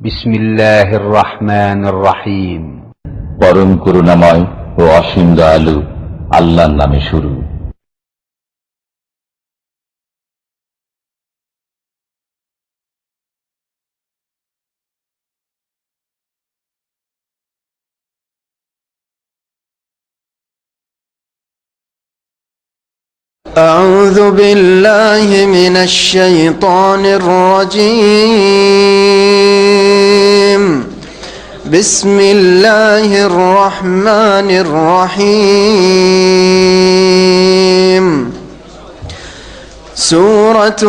বিসমিল্লাহির রহমানির রহিম। পরম করুণাময় ও অসীম দয়ালু আল্লাহর নামে শুরু। أعوذ بالله من الشيطان الرجيم. بسم الله الرحمن الرحيم. سورة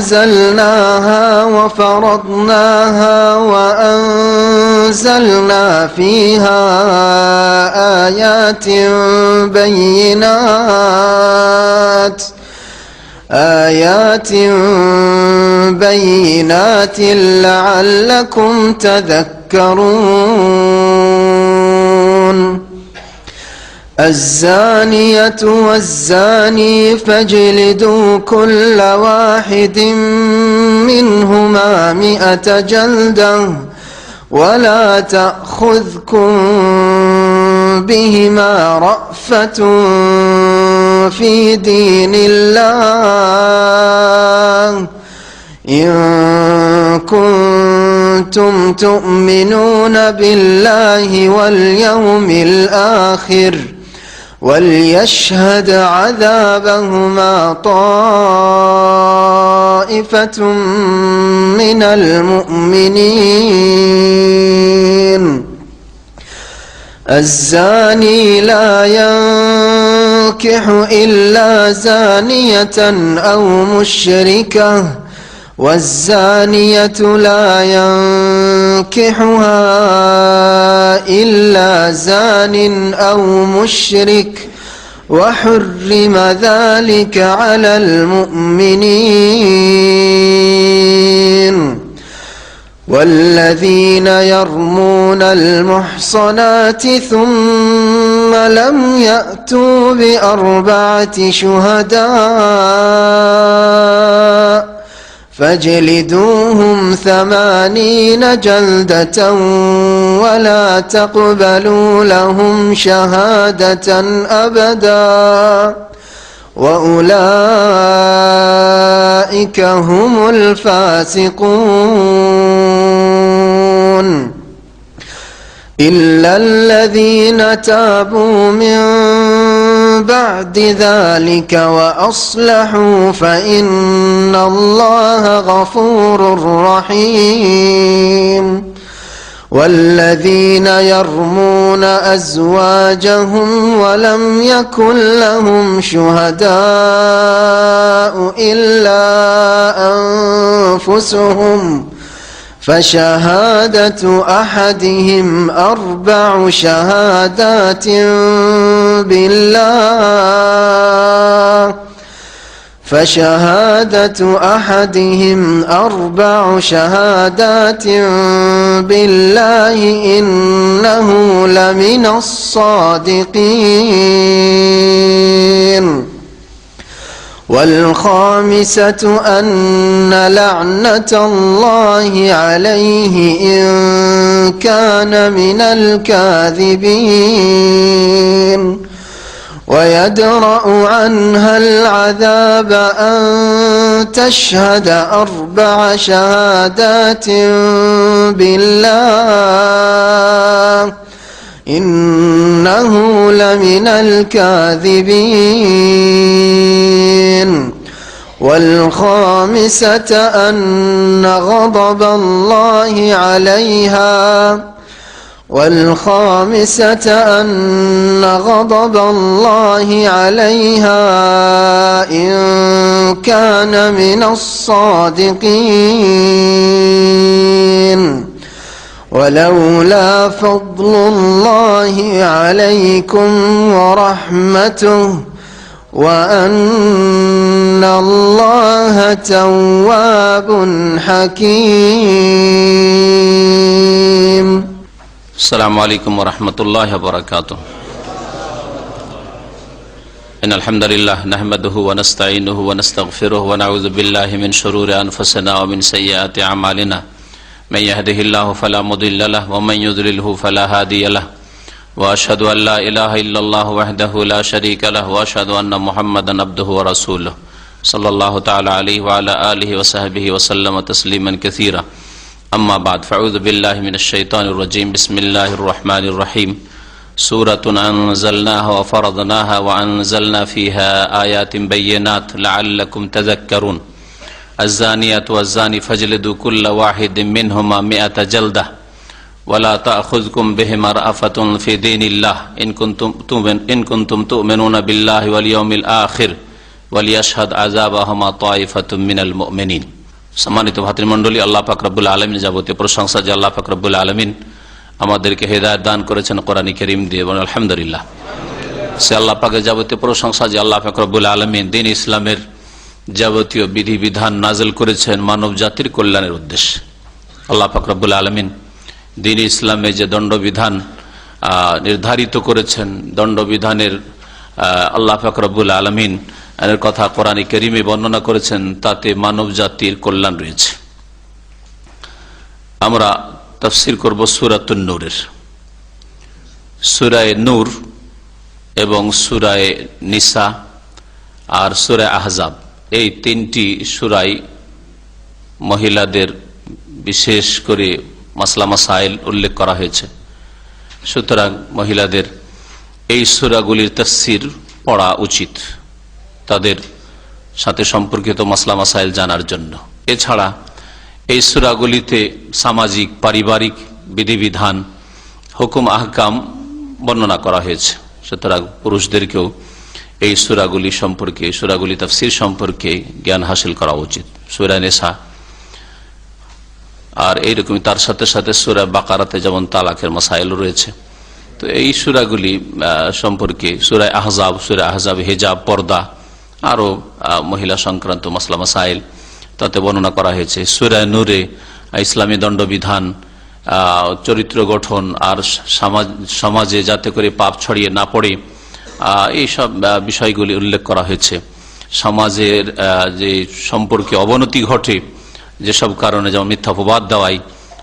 أنزلناها وفرضناها وأنزلنا فيها آيات بينات لعلكم تذكرون. الزانية والزاني فاجلدوا كل واحد منهما 100 جلدة ولا تأخذكم بهما رأفة في دين الله إن كنتم تؤمنون بالله واليوم الآخر وليشهد عذابهما طائفة من المؤمنين. الزاني لا ينكح إلا زانية أو مشركة والزانية لا ينكحها إلا زان أو مشرك وحرم ذلك على المؤمنين. والذين يرمون المحصنات ثم لم يأتوا ب4 شهداء فاجلدوهم 80 جلدة ولا تقبلوا لهم شهادة أبدا وأولئك هم الفاسقون. إلا الذين تابوا من بعد ذلك وأصلحوا فإن الله غفور رحيم. والذين يرمون أزواجهم ولم يكن لهم شهداء إلا أنفسهم فشهادة أحدهم 4 شهادات بالله إنه لمن الصادقين. والخامسة أن لعنة الله عليه إن كان من الكاذبين. ويدرأ عنها العذاب أن تشهد 4 شهادات بالله إنه لمن الكاذبين. والخامسة أن غضب الله عليها إن كان من الصادقين. ولولا فضل الله عليكم ورحمته وأن الله تواب حكيم. السلام عليكم ورحمة الله وبركاته. إن الحمد لله نحمده ونستعينه ونستغفره ونعوذ بالله من شرور أنفسنا ومن سيئات أعمالنا من يهده الله فلا مضل له ومن يضلله فلا هادي له وأشهد أن لا إله إلا الله وحده لا شريك له وأشهد أن محمدا عبده ورسوله صلى الله تعالى عليه وعلى آله وصحبه وسلم تسليما كثيرا أما بعد فأعوذ بالله من الشيطان الرجيم بسم الله الرحمن الرحيم سورة أنزلناها وفرضناها وأنزلنا فيها آيات بينات لعلكم تذكرون الزانية والزاني فاجلدوا كل واحد منهما 100 جلدة ولا تأخذكم بهما رأفة في دين الله إن كنتم تؤمنون بالله واليوم الآخر وليشهد عذابهما طائفة من المؤمنين সম্মানিত ভাতৃমণ্ডলী, আল্লাহ পাক রব্বুল আলামিন যাবতীয় প্রশংসা যে আল্লাহ পাক রব্বুল আলামিন আমাদেরকে হেদায়েত দান করেছেন কোরআন কারীম দিয়ে, বলেন আলহামদুলিল্লাহ। সে আল্লাহ পাকের যাবতীয় প্রশংসা যে আল্লাহ পাক রব্বুল আলামিন দ্বীন ইসলামের যাবতীয় বিধিবিধান নাযিল করেছেন মানব জাতির কল্যাণের উদ্দেশ্যে। আল্লাহ পাক রব্বুল আলামিন দ্বীন ইসলামে যে দণ্ডবিধান নির্ধারিত করেছেন, দণ্ডবিধানের আল্লাহ পাক রব্বুল আলামিন এর কথা কোরআন কারীমে বর্ণনা করেছেন, তাতে মানব জাতির কল্যাণ রয়েছে। আমরা তাফসীর করব সূরাতুন নূরের। সূরা নূর এবং সূরা নিসা আর সূরা আহজাব, এই তিনটি সূরায় মহিলাদের বিশেষ করে মাসলা মাসাইল উল্লেখ করা হয়েছে। সুতরাং মহিলাদের এই সূরাগুলির তাফসীর পড়া উচিত, তাদের সাথে সম্পর্কিত মাসলা মাসাইল জানার জন্য। এছাড়া এই সূরাগুলিতে সামাজিক পারিবারিক বিধিবিধান হুকুম আহকাম বর্ণনা করা হয়েছে। সুতরাং পুরুষদেরকেও এই সূরাগুলি সম্পর্কে, সূরাগুলি তাফসীর সম্পর্কে জ্ঞান হাসিল করা উচিত। সূরা নিসা আর এইরকমই তার সাথে সাথে সূরা বাকারাতে যেমন তালাকের মাসাইল রয়েছে, তো এই সূরাগুলি সম্পর্কে সূরা আহজাব হিজাব, পর্দা, আরো মহিলা সংক্রান্ত মাসলা মাসাইল তাতে বর্ণনা করা হয়েছে। সূরা নূরে ইসলামী দণ্ডবিধান, চরিত্র গঠন আর সমাজে যাতে করে পাপ ছড়িয়ে না পড়ে এইসব বিষয়গুলি উল্লেখ করা হয়েছে। সমাজের যে সম্পর্কে অবনতি ঘটে, যেসব কারণে যেমন মিথ্যা অপবাদ দেওয়াই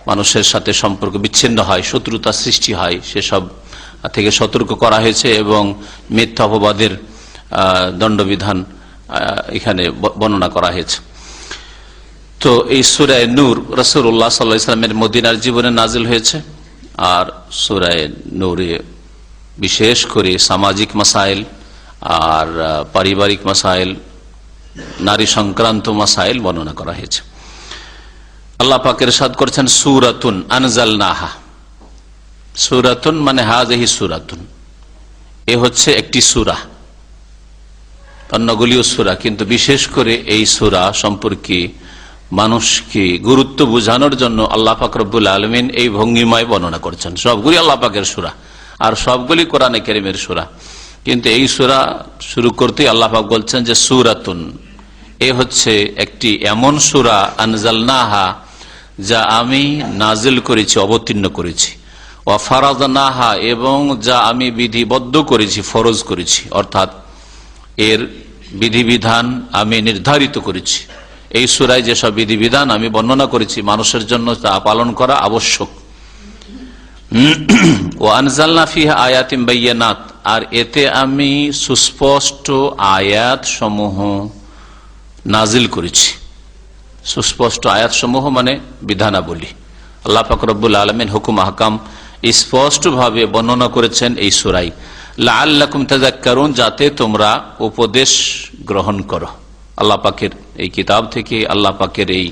মানুষের সাথে সম্পর্ক বিচ্ছিন্ন হয়, শত্রুতা সৃষ্টি হয়, সেসব থেকে সতর্ক করা হয়েছে এবং মিথ্যা অপবাদের দণ্ডবিধান এখানে বর্ণনা করা হয়েছে। তো এই সূরা নূর রাসূলুল্লাহ সাল্লাল্লাহু আলাইহি ওয়াসাল্লামের মদিনার জীবনে নাজিল হয়েছে। আর সূরা নূরে বিশেষ করে সামাজিক মাসাইল আর পারিবারিক মাসাইল, নারী সংক্রান্ত মাসাইল বর্ণনা করা হয়েছে। আল্লাহ পাক ইরশাদ করেছেন সূরাতুন আনজালনাহা। সূরাতুন মানে হাযিহি সূরাতুন, এ হচ্ছে একটি সূরা, অন্যগুলিও সূরা, কিন্তু বিশেষ করে এই সূরা সম্পর্কে মানুষকে গুরুত্ব বোঝানোর জন্য আল্লাহ পাক রব্বুল আলামিন এই ভঙ্গিমায় বর্ণনা করছেন। সবগুলি আল্লাহ পাকের সূরা আর সবগুলি কোরআনে কারীমের সূরা, কিন্তু এই সূরা শুরু করতে আল্লাহ পাক বলছেন যে সূরাতুন, এ হচ্ছে একটি এমন সূরা আনজালনাহা যা আমি নাজিল করেছি, অবতীর্ণ করেছি, ওয়া ফারাদনাহা এবং যা আমি বিধিবদ্ধ করেছি, ফরজ করেছি, অর্থাৎ এর বিধিবিধান আমি নির্ধারিত করেছি। এই সূরায় যেসব বিধিবিধান আমি বর্ণনা করেছি মানুষের জন্য তা পালন করা আবশ্যক। ওয়া আনজালনা ফিহা আয়াতিন বাইয়িনাত, আর এতে আমি সুস্পষ্ট আয়াত সমূহ নাজিল করেছি। সুস্পষ্ট আয়াত সমূহ মানে বিধানাবলী। আল্লাহ পাক রব্বুল আলামিন হুকুম আহকাম স্পষ্টভাবে বর্ণনা করেছেন এই সূরায়, লাআল্লাকুম তাযাক্কারুন, যাতে তোমরা উপদেশ গ্রহণ করো। আল্লাহ পাকের এই কিতাব থেকে, আল্লাহ পাকের এই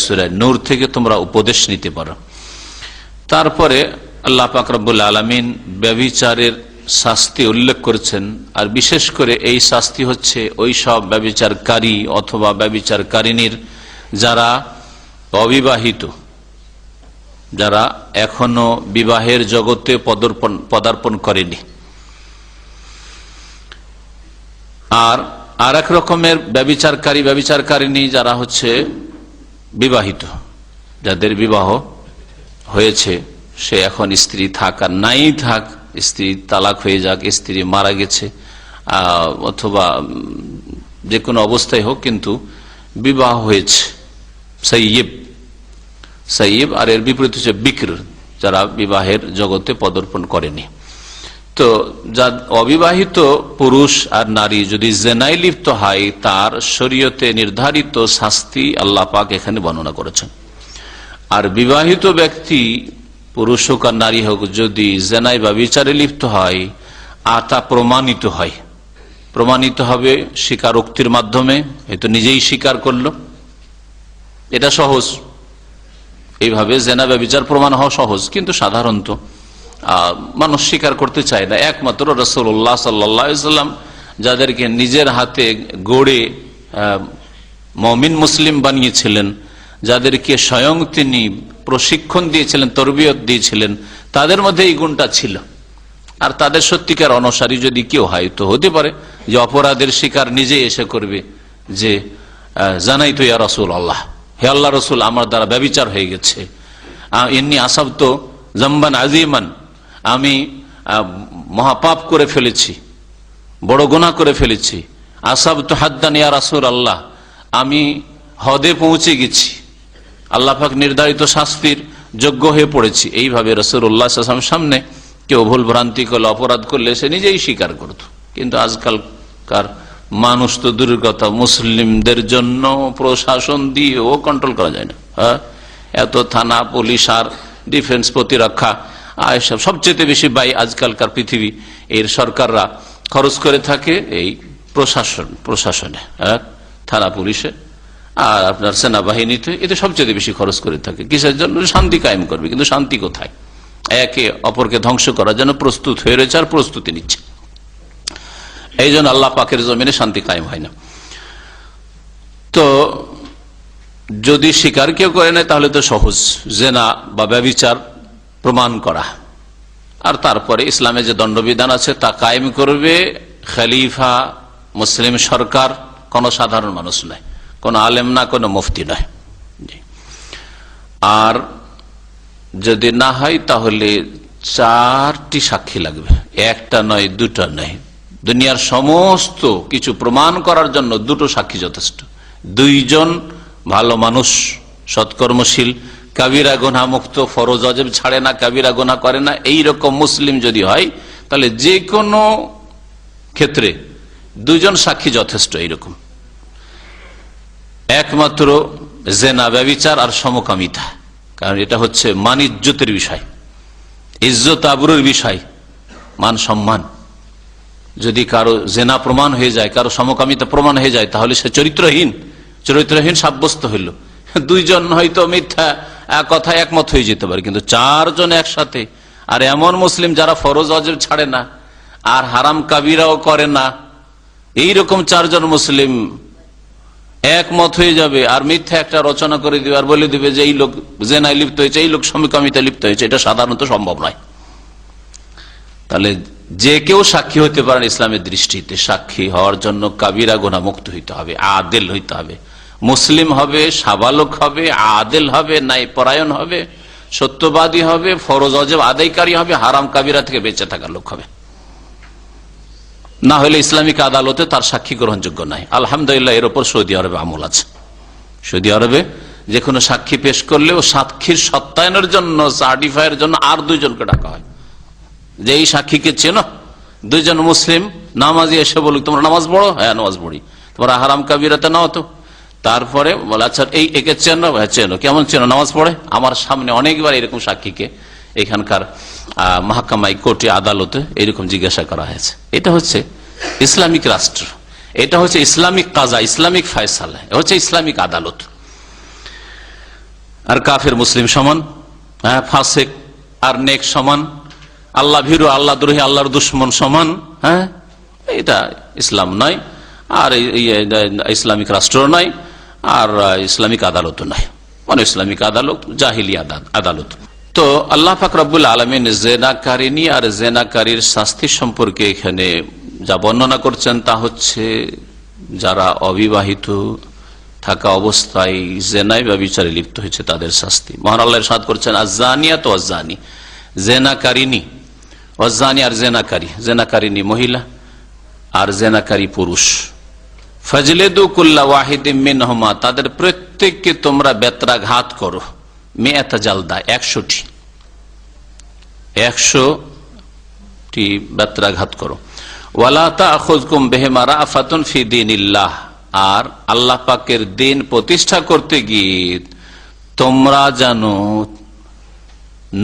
সূরা নূর থেকে তোমরা উপদেশ নিতে পারো। তারপরে আল্লাহ পাক রব্বুল আলামিন ব্যভিচারের শাস্তি উল্লেখ করেছেন, আর বিশেষ করে এই শাস্তি হচ্ছে ওই সব ব্যভিচারকারী অথবা ব্যভিচারকারিনীর যারা অবিবাহিত, যারা এখনো বিবাহের জগতে পদার্পণ করেনি। আর এক রকমের ব্যভিচারকারিনী যারা হচ্ছে বিবাহিত, যাদের বিবাহ হয়েছে, সে এখন স্ত্রী থাক আর নাই থাক, স্ত্রী তালাক হয়ে যাক, স্ত্রী মারা গেছে অথবা যে কোনো অবস্থায় হোক, কিন্তু বিবাহ হয়েছে, সাইয়্যিব সাইয়্যিব, আর এর বিপরীত হচ্ছে বিক্র, যারা বিবাহের জগতে পদার্পণ করেনি। তো যা অবিবাহিত পুরুষ আর নারী যদি জেনায় লিপ্ত হয়, তার শরীয়তে নির্ধারিত শাস্তি আল্লাহ পাক এখানে বর্ণনা করেছেন। আর বিবাহিত ব্যক্তি পুরুষ হোক আর নারী হোক যদি জেনায় বা বিচারে লিপ্ত হয় আর তা প্রমাণিত হবে স্বীকারোক্তির মাধ্যমে, হয়তো নিজেই স্বীকার করলো, এটা সহজ। এইভাবে জেনা বা বিচার প্রমাণ হওয়া সহজ, কিন্তু সাধারণত মানুষ স্বীকার করতে চায় না। একমাত্র রাসূলুল্লাহ সাল্লাল্লাহু আলাইহি ওয়াসাল্লাম যাদেরকে নিজের হাতে গড়ে মুমিন মুসলিম বানিয়েছিলেন, যাদেরকে স্বয়ং তিনি প্রশিক্ষণ দিয়েছিলেন, তরবিয়ত দিয়েছিলেন, তাদের মধ্যে এই গুণটা ছিল। আর তাদের সত্যিকার অনুসারী যদি কেউ হয়, তো হতে পারে যে অপরাধের শিকার নিজে এসে করবে যে জানাই তো ইয়া রাসূলুল্লাহ, হে আল্লাহ রসুল, আমার দ্বারা ব্যভিচার হয়ে গেছে, ইন্নী আসাবতু যামবান আযীমান, আমি মহাপাপ করে ফেলেছি, বড় গুনাহ করে ফেলেছি, আসাবতু হাদ্দান ইয়া রাসূলুল্লাহ, আমি হদে পৌঁছে গেছি, আল্লাহ পাক নির্ধারিত শাস্তির যোগ্য হয়ে পড়েছি। এইভাবে রাসূলুল্লাহ সাল্লাল্লাহু আলাইহি ওয়াসাল্লামের সামনে কেউ ভুল ভ্রান্তি করলে, অপরাধ করলে সে নিজেই স্বীকার করত। কিন্তু আজকালকার মানুষ তো দূরের কথা, মুসলিমদের জন্য প্রশাসন দিয়েও কন্ট্রোল করা যায় না। এত থানা, পুলিশ আর ডিফেন্স, প্রতিরক্ষা, এসব সবচেয়ে বেশি ব্যয় আজকালকার পৃথিবী এর সরকাররা খরচ করে থাকে এই প্রশাসনে, থানা পুলিশে আর আপনার সেনাবাহিনীতে, এতে সবচেয়ে বেশি খরচ করে থাকে। কিসের জন্য? শান্তি কায়েম করবে। কিন্তু শান্তি কোথায়? একে অপরকে ধ্বংস করার জন্য প্রস্তুত হয়ে রয়েছে আর প্রস্তুতি নিচ্ছে। এই জন্য আল্লাহ পাকের জমিনে শান্তি কায়েম হয় না। তো যদি স্বীকার কেউ করে নেয় তাহলে তো সহজ, জেনা বা ব্যভিচার প্রমাণ করা। আর তারপরে ইসলামে যে দণ্ডবিধান আছে তা কায়েম করবে খলিফা, মুসলিম সরকার, কোন সাধারণ মানুষ নয়, কোন আলেম না, কোন মুফতি নয়। আর যদি না হয় তাহলে 4টি সাক্ষী লাগবে, একটা নয়, দুটা নয়। দুনিয়ার সমস্ত কিছু প্রমাণ করার জন্য 2টো সাক্ষী যথেষ্ট। 2 জন ভালো মানুষ, সৎকর্মশীল, কাবিরা গুনাহ মুক্ত, ফরজ ওয়াজিব ছাড়ে না, কাবিরা গুনাহ করে না, এইরকম মুসলিম যদি হয় তাহলে যে কোনো ক্ষেত্রে 2 জন সাক্ষী যথেষ্ট। এইরকম একমাত্র জেনা, ব্যভিচার আর সমকামিতা, কারণ এটা হচ্ছে মান ইজ্জতের বিষয়, ইজ্জত আবরুর বিষয়, মান সম্মান। যদি কারো জেনা প্রমাণ হয়ে যায়, কারো সমকামিতা প্রমাণ হয়ে যায়, তাহলে সে চরিত্রহীন সাব্যস্ত হইল। 2 জন হয়তো মিথ্যা কথা একমত হয়ে যেতে পারে, কিন্তু 4 জন একসাথে, আর এমন মুসলিম যারা ফরজ ওয়াজিব ছাড়ে না আর হারাম কাবিরাও করে না, এইরকম 4 জন মুসলিম একমত হয়ে যাবে আর মিথ্যা একটা রচনা করে দিবে আর বলে দিবে যে এই লোক জেনায় লিপ্ত হয়েছে, এই লোক সমকামিতায় লিপ্ত হয়েছে, এটা সাধারণত সম্ভব নয়। তাহলে যে কেউ সাক্ষী হতে পারেন ইসলামের দৃষ্টিতে। সাক্ষী হওয়ার জন্য কাবিরা গুনাহ মুক্ত হইতে হবে, আদেল হইতে হবে, মুসলিম হবে, সাবালক হবে, আদেল হবে, ন্যায় পরায়ণ হবে, সত্যবাদী হবে, ফরজ ওয়াজিব আদায়কারী হবে, হারাম কাবিরা থেকে বেঁচে থাকার লোক হবে। না হলে ইসলামিক আদালতে তার সাক্ষী গ্রহণযোগ্য নাই। আলহামদুলিল্লাহ, এর উপর সৌদি আরবে আমল আছে। সৌদি আরবে যে কোনো সাক্ষী পেশ করলে ও সাক্ষীর সত্যায়নের জন্য, সার্টিফাইয়ের জন্য আর 2 জনকে ডাকা হয়, যে এই সাক্ষীকে চেনো। 2 জন মুসলিম নামাজি এসে বলুক, তোমরা নামাজ পড়ো? হ্যাঁ, নামাজ পড়ি। তোমরা হারাম কাবিরাতে নাও তো? তারপরে বলে, আচ্ছা একে চেনো? হ্যাঁ চেনো। কেমন চেনো? নামাজ পড়ে? আমার সামনে অনেকবার এরকম সাক্ষীকে এখানকার মাহকামায়, কোর্টে, আদালতে এরকম জিজ্ঞাসা করা হয়েছে। এটা হচ্ছে ইসলামিক রাষ্ট্র, এটা হচ্ছে ইসলামিক কাজা, ইসলামিক ফয়সালা, হচ্ছে ইসলামিক আদালত। আর কাফের মুসলিম সমান, ফাসেক আর নেক সমান, আল্লাহ ভীরু, আল্লাহ দ্রোহী, আল্লাহর দুশ্মন সমান। এটা ইসলাম নয়, আর ইসলামিক রাষ্ট্র নয়, আর ইসলামিক আদালত নয়। মানে ইসলামিক আদালত জাহিলি আদালত। তো আল্লাহ পাক রব্বুল আলামিন জেনাকারিনী আর জেনাকারীর শাস্তি সম্পর্কে এখানে যা বর্ণনা করছেন তা হচ্ছে যারা অবিবাহিত থাকা অবস্থায় জেনায় বা বিচারে লিপ্ত হয়েছে তাদের শাস্তি। মহান আল্লাহ ইরশাদ করছেন, আয-যানিয়াতু ওয়াজ-যানি, জেনাকারিনী, ওয়াজ-যানি আর জেনাকারী, জেনাকারিনী মহিলা আর জেনাকারী পুরুষ, ফাজলিদু কুল্লা ওয়াহিদিম মিনহুমা, তাদের প্রত্যেককে তোমরা বেত্রাঘাত করো। মেয়াতা জালদা, 100টি বেত্রাঘাত করো। ওয়ালা তাখুযকুম বিহিমা রাফাতুন ফি দীনিল্লাহ, আর আল্লাহ পাকের দিন প্রতিষ্ঠা করতে গিয়ে তোমরা যেন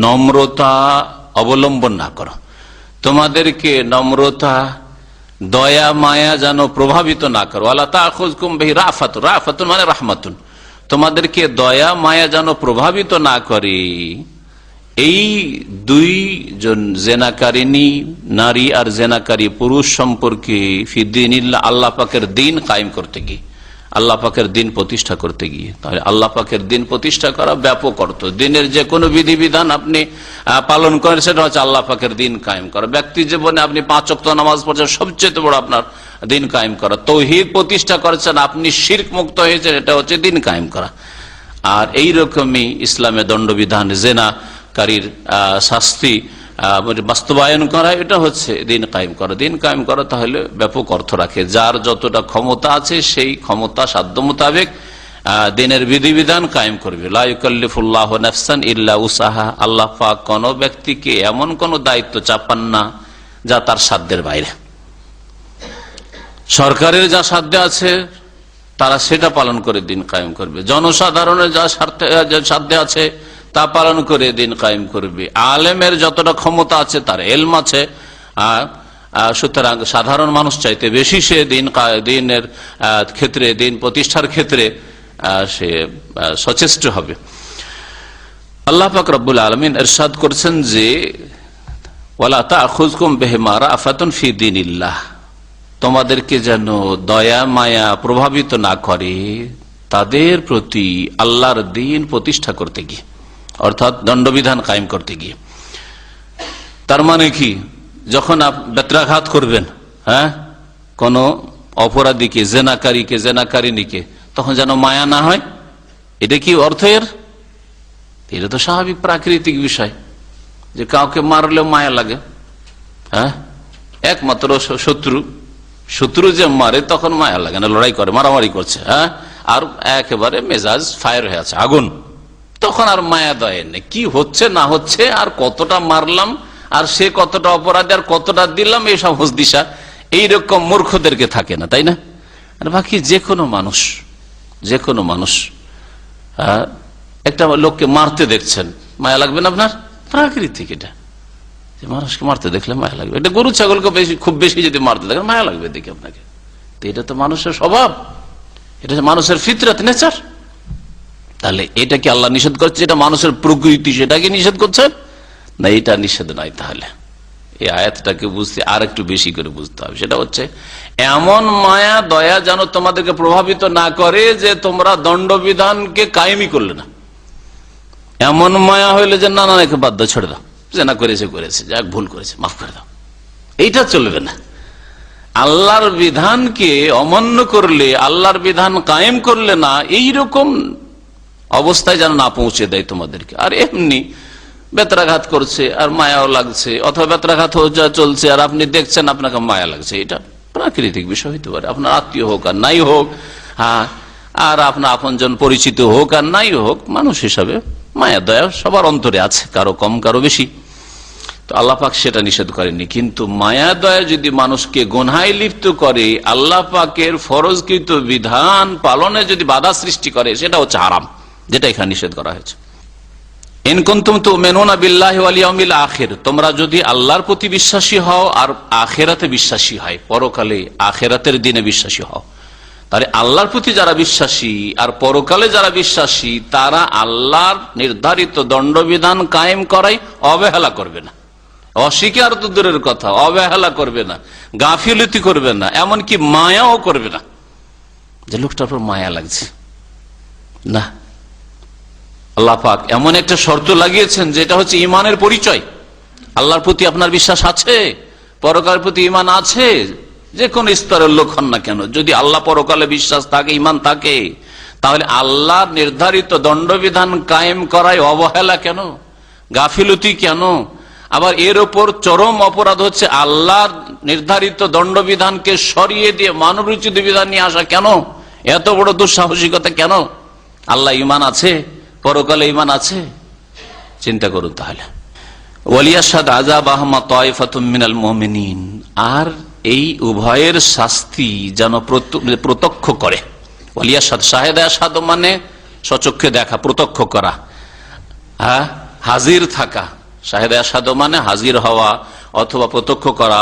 নম্রতা অবলম্বন না করো, তোমাদেরকে নম্রতা দয়া মায়া যেন প্রভাবিত না করো। ওয়ালা তাখুযকুম বিহি রাফাতুন, রাফাতুন মানে রাহমাতুন, তোমাদেরকে দয়া মায়া যেন প্রভাবিত না করে এই দুইজন জেনাকারিনী নারী আর জেনাকারী পুরুষ সম্পর্কে ফি দীনিল্লাহ, আল্লাহ পাকের দিন কায়েম করতে গিয়ে, আল্লাহ পাকের দিন প্রতিষ্ঠা করতে গিয়ে। তাহলে আল্লাহ পাকের দিন প্রতিষ্ঠা করা ব্যাপক অর্থ। দিনের যে কোনো বিধিবিধান আপনি পালন করেন সেটা হচ্ছে আল্লাহ পাকের দিন কায়েম করা। ব্যক্তি জীবনে আপনি 5 ওয়াক্ত নামাজ পড়ছেন, সবচেয়ে বড় আপনার দিন কায়েম করা। তৌহিদ প্রতিষ্ঠা করেছেন, আপনি শিরক মুক্ত হয়েছেন, এটা হচ্ছে দিন কায়েম করা। আর এই রকমই ইসলামের দণ্ডবিধান, জেনাকারীর শাস্তি বাস্তবায়ন করা, এটা হচ্ছে দিন কায়েম করা। দিন কায়েম করা তাহলে ব্যাপক অর্থ রাখে। যার যতটা ক্ষমতা আছে সেই ক্ষমতা সাধ্য মোতাবেক দিনের বিধিবিধান কায়েম করবে। লা ইউকাল্লিফুল্লাহু নাফসান ইল্লা উসাহা, আল্লাহ পাক কোন ব্যক্তিকে এমন কোন দায়িত্ব চাপান না যা তার সাধ্যের বাইরে। সরকারের যা সাধ্য আছে তারা সেটা পালন করে দিন কায়েম করবে, জনসাধারণের যা সাধ্য আছে তা পালন করে দিন কায়েম করবে। আলেমের যতটা ক্ষমতা আছে, তার এলম আছে, সুতরাং সাধারণ মানুষ চাইতে বেশি সে দিনের ক্ষেত্রে, দিন প্রতিষ্ঠার ক্ষেত্রে সে সচেষ্ট হবে। আল্লাহ পাক রব্বুল আলামিন ইরশাদ করেছেন যে ওয়ালা তাখুযকুম বিহিমা রাফাতুন ফি দীনিল্লাহ, তোমাদেরকে যেন দয়া মায়া প্রভাবিত না করে তাদের প্রতি আল্লাহর দিন প্রতিষ্ঠা করতে গিয়ে, অর্থাৎ দণ্ডবিধান কায়েম করতে গিয়ে। তার মানে কি, যখন বেত্রাঘাত করবেন কোন অপরাধীকে, জেনাকারীকে, জেনাকারিনীকে, তখন যেন মায়া না হয়। এটা কি অর্থ এর? এটা তো স্বাভাবিক প্রাকৃতিক বিষয় যে কাউকে মারলেও মায়া লাগে। একমাত্র শত্রু যে মারে তখন মায়া লাগে না, লড়াই করে, মারামারি করছে, আর একেবারে মেজাজ ফায়ার হয়ে আছে, আগুন, তখন আর মায়া দয়া নেই। কি হচ্ছে না হচ্ছে, আর কতটা মারলাম, আর সে কতটা অপরাধী, আর কতটা দিলাম, এই সব হুঁশদিশা এইরকম মূর্খদেরকে থাকে না, তাই না? আর বাকি যে কোনো মানুষ একটা লোককে মারতে দেখছেন, মায়া লাগবে না আপনার? প্রাকৃতিক এটা, যে মানুষকে মারতে দেখলে মায়া লাগবে। এটা গরু ছাগলকে খুব বেশি যদি মারতে দেখেন মায়া লাগবে দেখে আপনাকে। তো এটা তো মানুষের স্বভাব, এটা মানুষের ফিতরাত, নেচার। তাহলে এটা কি আল্লাহ নিষেধ করছে? এটা মানুষের প্রকৃতি, সেটাকে নিষেধ করছেন না? এটা নিষেধ নাই। তাহলে এই আয়াতটাকে বুঝতে আর একটু বেশি করে বুঝতে হবে। সেটা হচ্ছে এমন মায়া দয়া যেন তোমাদেরকে প্রভাবিত না করে যে তোমরা দণ্ডবিধানকে কায়েমই করলে না। এমন মায়া হইলে যে না না একে বাধ্য, ছেড়ে দাও, জেনা করেছে, যাক ভুল করেছে, মাফ করে দাও, এইটা চলবে না। আল্লাহর বিধানকে অমান্য করলে, আল্লাহর বিধান কায়েম করলে না, এইরকম অবস্থায় যেন না পৌঁছে দেয় তোমাদেরকে। আর এমনি বেত্রাঘাত করছে আর মায়াও লাগছে, অথবা বেত্রাঘাত চলছে আর আপনি দেখছেন আপনাকে মায়া লাগছে, এটা প্রাকৃতিক বিষয় হইতে পারে। আপনার আত্মীয় হোক আর নাই হোক, আর আপনার আপনজন পরিচিত হোক আর নাই হোক, মানুষ হিসাবে মায়া দয়া সবার অন্তরে আছে, কারো কম কারো বেশি। তো আল্লাহ পাক সেটা নিষেধ করেননি। কিন্তু মায়া দয়া যদি মানুষকে গুনাহে লিপ্ত করে, আল্লাহ পাকের ফরজকৃত বিধান পালনে যদি বাধা সৃষ্টি করে, সেটা হচ্ছে হারাম, যেটা এখানে নিষেধ করা হয়েছে। ইন কুনতুম তুমিনুনা বিল্লাহি ওয়াল ইয়াউমিল আখির, তোমরা যদি আল্লাহর প্রতি বিশ্বাসী হও আর আখিরাতে বিশ্বাসী হয়, পরকালে আখিরাতের দিনে বিশ্বাসী হও, তাহলে আল্লাহর প্রতি যারা বিশ্বাসী আর পরকালে যারা বিশ্বাসী, তারা আল্লাহর নির্ধারিত দণ্ডবিধান কায়েম করাই অবহেলা করবে না। অস্বীকার তো দূরের কথা, অবহেলা করবে না, গাফিলতি করবে না, এমনকি মায়াও করবে না যে লোকটার উপর মায়া লাগছে না। আল্লাহ পাক এমন একটা শর্ত লাগিয়েছেন যেটা হচ্ছে ঈমানের পরিচয়। আল্লাহর প্রতি আপনার বিশ্বাস আছে, পরকালের প্রতি ঈমান আছে, যে কোন স্তরের লোক হন না কেন, যদি আল্লাহ পরকালে বিশ্বাস থাকে, ঈমান থাকে, তাহলে আল্লাহর নির্ধারিত দণ্ডবিধান কায়েম করায় অবহেলা কেন, গাফিলতি কেন? আবার এর ওপর চরম অপরাধ হচ্ছে আল্লাহর নির্ধারিত দণ্ডবিধানকে সরিয়ে দিয়ে মানবরচিত বিধান নিয়ে আসা কেন? এত বড় দুঃসাহসিকতা কেন? আল্লাহ ঈমান আছে, পরকালে ঈমান আছে? চিন্তা করুন তাহলে। ওয়ালিয়াশহাদ আযাবাহুমা তায়ফাতুম মিনাল মুমিনিন, আর এই উভয়ের শাস্তি যেন প্রত্যক্ষ করে। ওয়ালিয়াশহাদ, শাহেদা আশহাদ মানে সচক্ষে দেখা, প্রত্যক্ষ করা, হ্যাঁ, হাজির থাকা। শাহেদা আশহাদ মানে হাজির হওয়া অথবা প্রত্যক্ষ করা,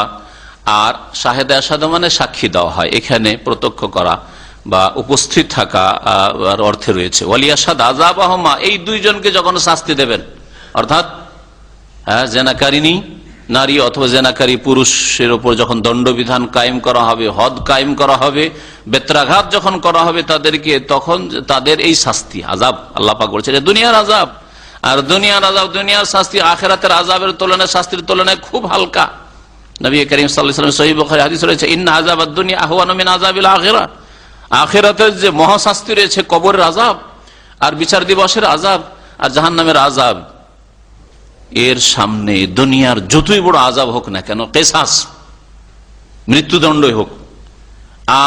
আর শাহেদা আশহাদ মানে সাক্ষী দেওয়া হয়। এখানে প্রত্যক্ষ করা বা উপস্থিত থাকা অর্থে রয়েছে। ওয়ালিয়াশহাদ আযাবাহুমা, এই দুইজনকে যখন শাস্তি দেবেন, অর্থাৎ জেনাকারিনী নারী অথবা জেনাকারী পুরুষের উপর যখন দণ্ডবিধান কায়েম করা হবে, হদ কায়েম করা হবে, বেত্রাঘাত যখন করা হবে তাদেরকে, তখন তাদের এই শাস্তি আযাব, আল্লাহ পাক বলেছেন দুনিয়ার আযাব, আর দুনিয়ার আযাব, দুনিয়ার শাস্তি আখিরাতের আযাবের তুলনায়, শাস্তির তুলনায় খুব হালকা। নবী করিম সাল্লাল্লাহু আলাইহি ওয়াসাল্লাম সহিহ বুখারী হাদিস রয়েছে, ইন্না আযাবাদ দুনিয়া আহওয়ানু মিন আযাবিল আখিরাহ, আখিরাতের যে মহাশাস্তি রয়েছে, কবরের আযাব আর বিচার দিবসের আযাব আর জাহান্নামের আযাব, এর সামনে দুনিয়ার যতই বড় আযাব হোক না কেন, কিসাস, মৃত্যুদণ্ডই হোক,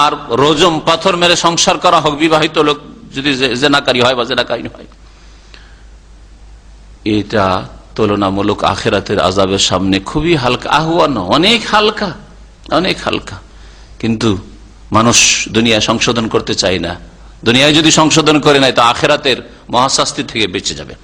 আর রজম, পাথর মেরে সংসার করা হোক, বিবাহিত লোক যদি জেনাকারী হয় বা জেনাকারী হয়, এটা তুলনামূলক আখিরাতের আযাবের সামনে খুবই হালকা, আহওয়ান, অনেক হালকা, অনেক হালকা। কিন্তু মানুষ দুনিয়া সংশোধন করতে চায় না। দুনিয়ায় যদি সংশোধন করে নাই তো আখিরাতের মহাশাস্তি থেকে বেঁচে যাবে।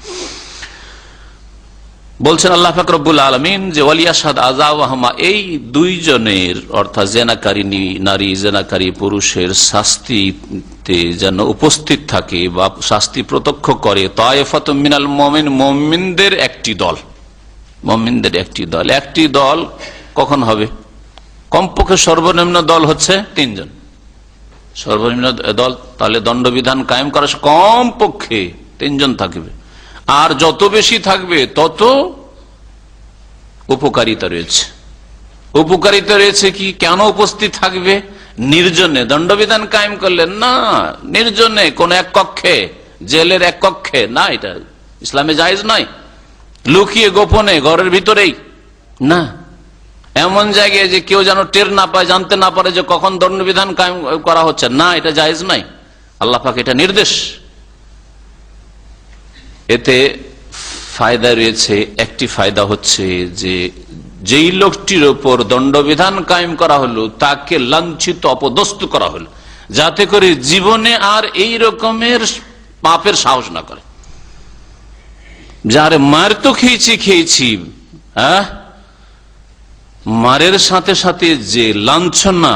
বলছেন আল্লাহ পাক রব্বুল আলামিন যে ওয়ালিয়াশহাদ আযাবাহুমা, এই দুইজনের অর্থাৎ জেনাকারী নারী, জেনাকারী পুরুষের শাস্তিতে যেন উপস্থিত থাকে বা শাস্তি প্রত্যক্ষ করে তায়ফাতুম মিনাল মুমিন, মুমিনদের একটি দল, মুমিনদের একটি দল। একটি দল কখন হবে? কমপক্ষে সর্বনিম্ন দল হচ্ছে 3 জন, সর্বনিম্ন দল। তাহলে দণ্ডবিধান কায়েম করা কমপক্ষে 3 জন থাকবে, আর যত বেশি থাকবে তত উপকারিতা রয়েছে। উপকারিতা রয়েছে কি? কেন উপস্থিত থাকবে? নির্জনে দণ্ডবিধান কায়েম করলেন না, নির্জনে কোন এক কক্ষে, জেলের এক কক্ষে না, এটা ইসলামে জায়েজ নয়। লুকিয়ে গোপনে ঘরের ভিতরেই না, এমন জায়গায় যে কেউ যেন টের না পায়, জানতে না পারে যে কখন দণ্ডবিধান কায়েম করা হচ্ছে, না, এটা জায়েজ নয়। আল্লাহ পাক এটা নির্দেশ। এতে ফায়দা রয়েছে, একটি ফায়দা হচ্ছে যে যেই লোকটির উপর দণ্ডবিধান কায়েম করা হলো তাকে লাঞ্ছিত, অপদস্থ করা হলো, যাতে করে জীবনে আর এই রকমের পাপের সাহস না করে। যারে মার তো খেয়েছি, হ্যাঁ, মারের সাথে সাথে যে লাঞ্ছনা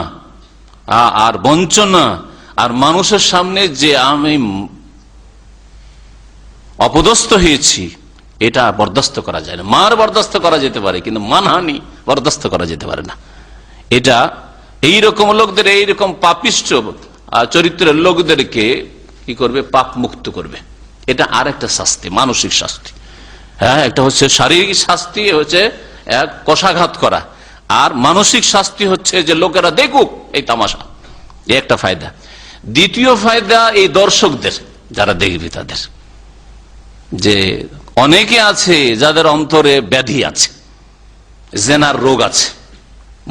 আর বঞ্চনা আর মানুষের সামনে যে আমি অপদস্থ হয়েছি, এটা বরদাস্ত করা যায় না। মার বরদাস্ত করা যেতে পারে, কিন্তু মানহানি বরদাস্ত করা যেতে পারে না। এটা এইরকম লোকদের, এইরকম পাপিষ্ঠ চরিত্রের লোকদেরকে কি করবে? পাপ মুক্ত করবে। এটা আর একটা শাস্তি, মানসিক শাস্তি। হ্যাঁ, একটা হচ্ছে শারীরিক শাস্তি, হচ্ছে এক কষাঘাত করা, আর মানসিক শাস্তি হচ্ছে যে লোকেরা দেখুক এই তামাশা, এই একটা ফায়দা। দ্বিতীয় ফায়দা এই দর্শকদের, যারা দেখবে তাদের, যে অনেকে আছে যাদের অন্তরে ব্যাধি আছে, জেনার রোগ আছে,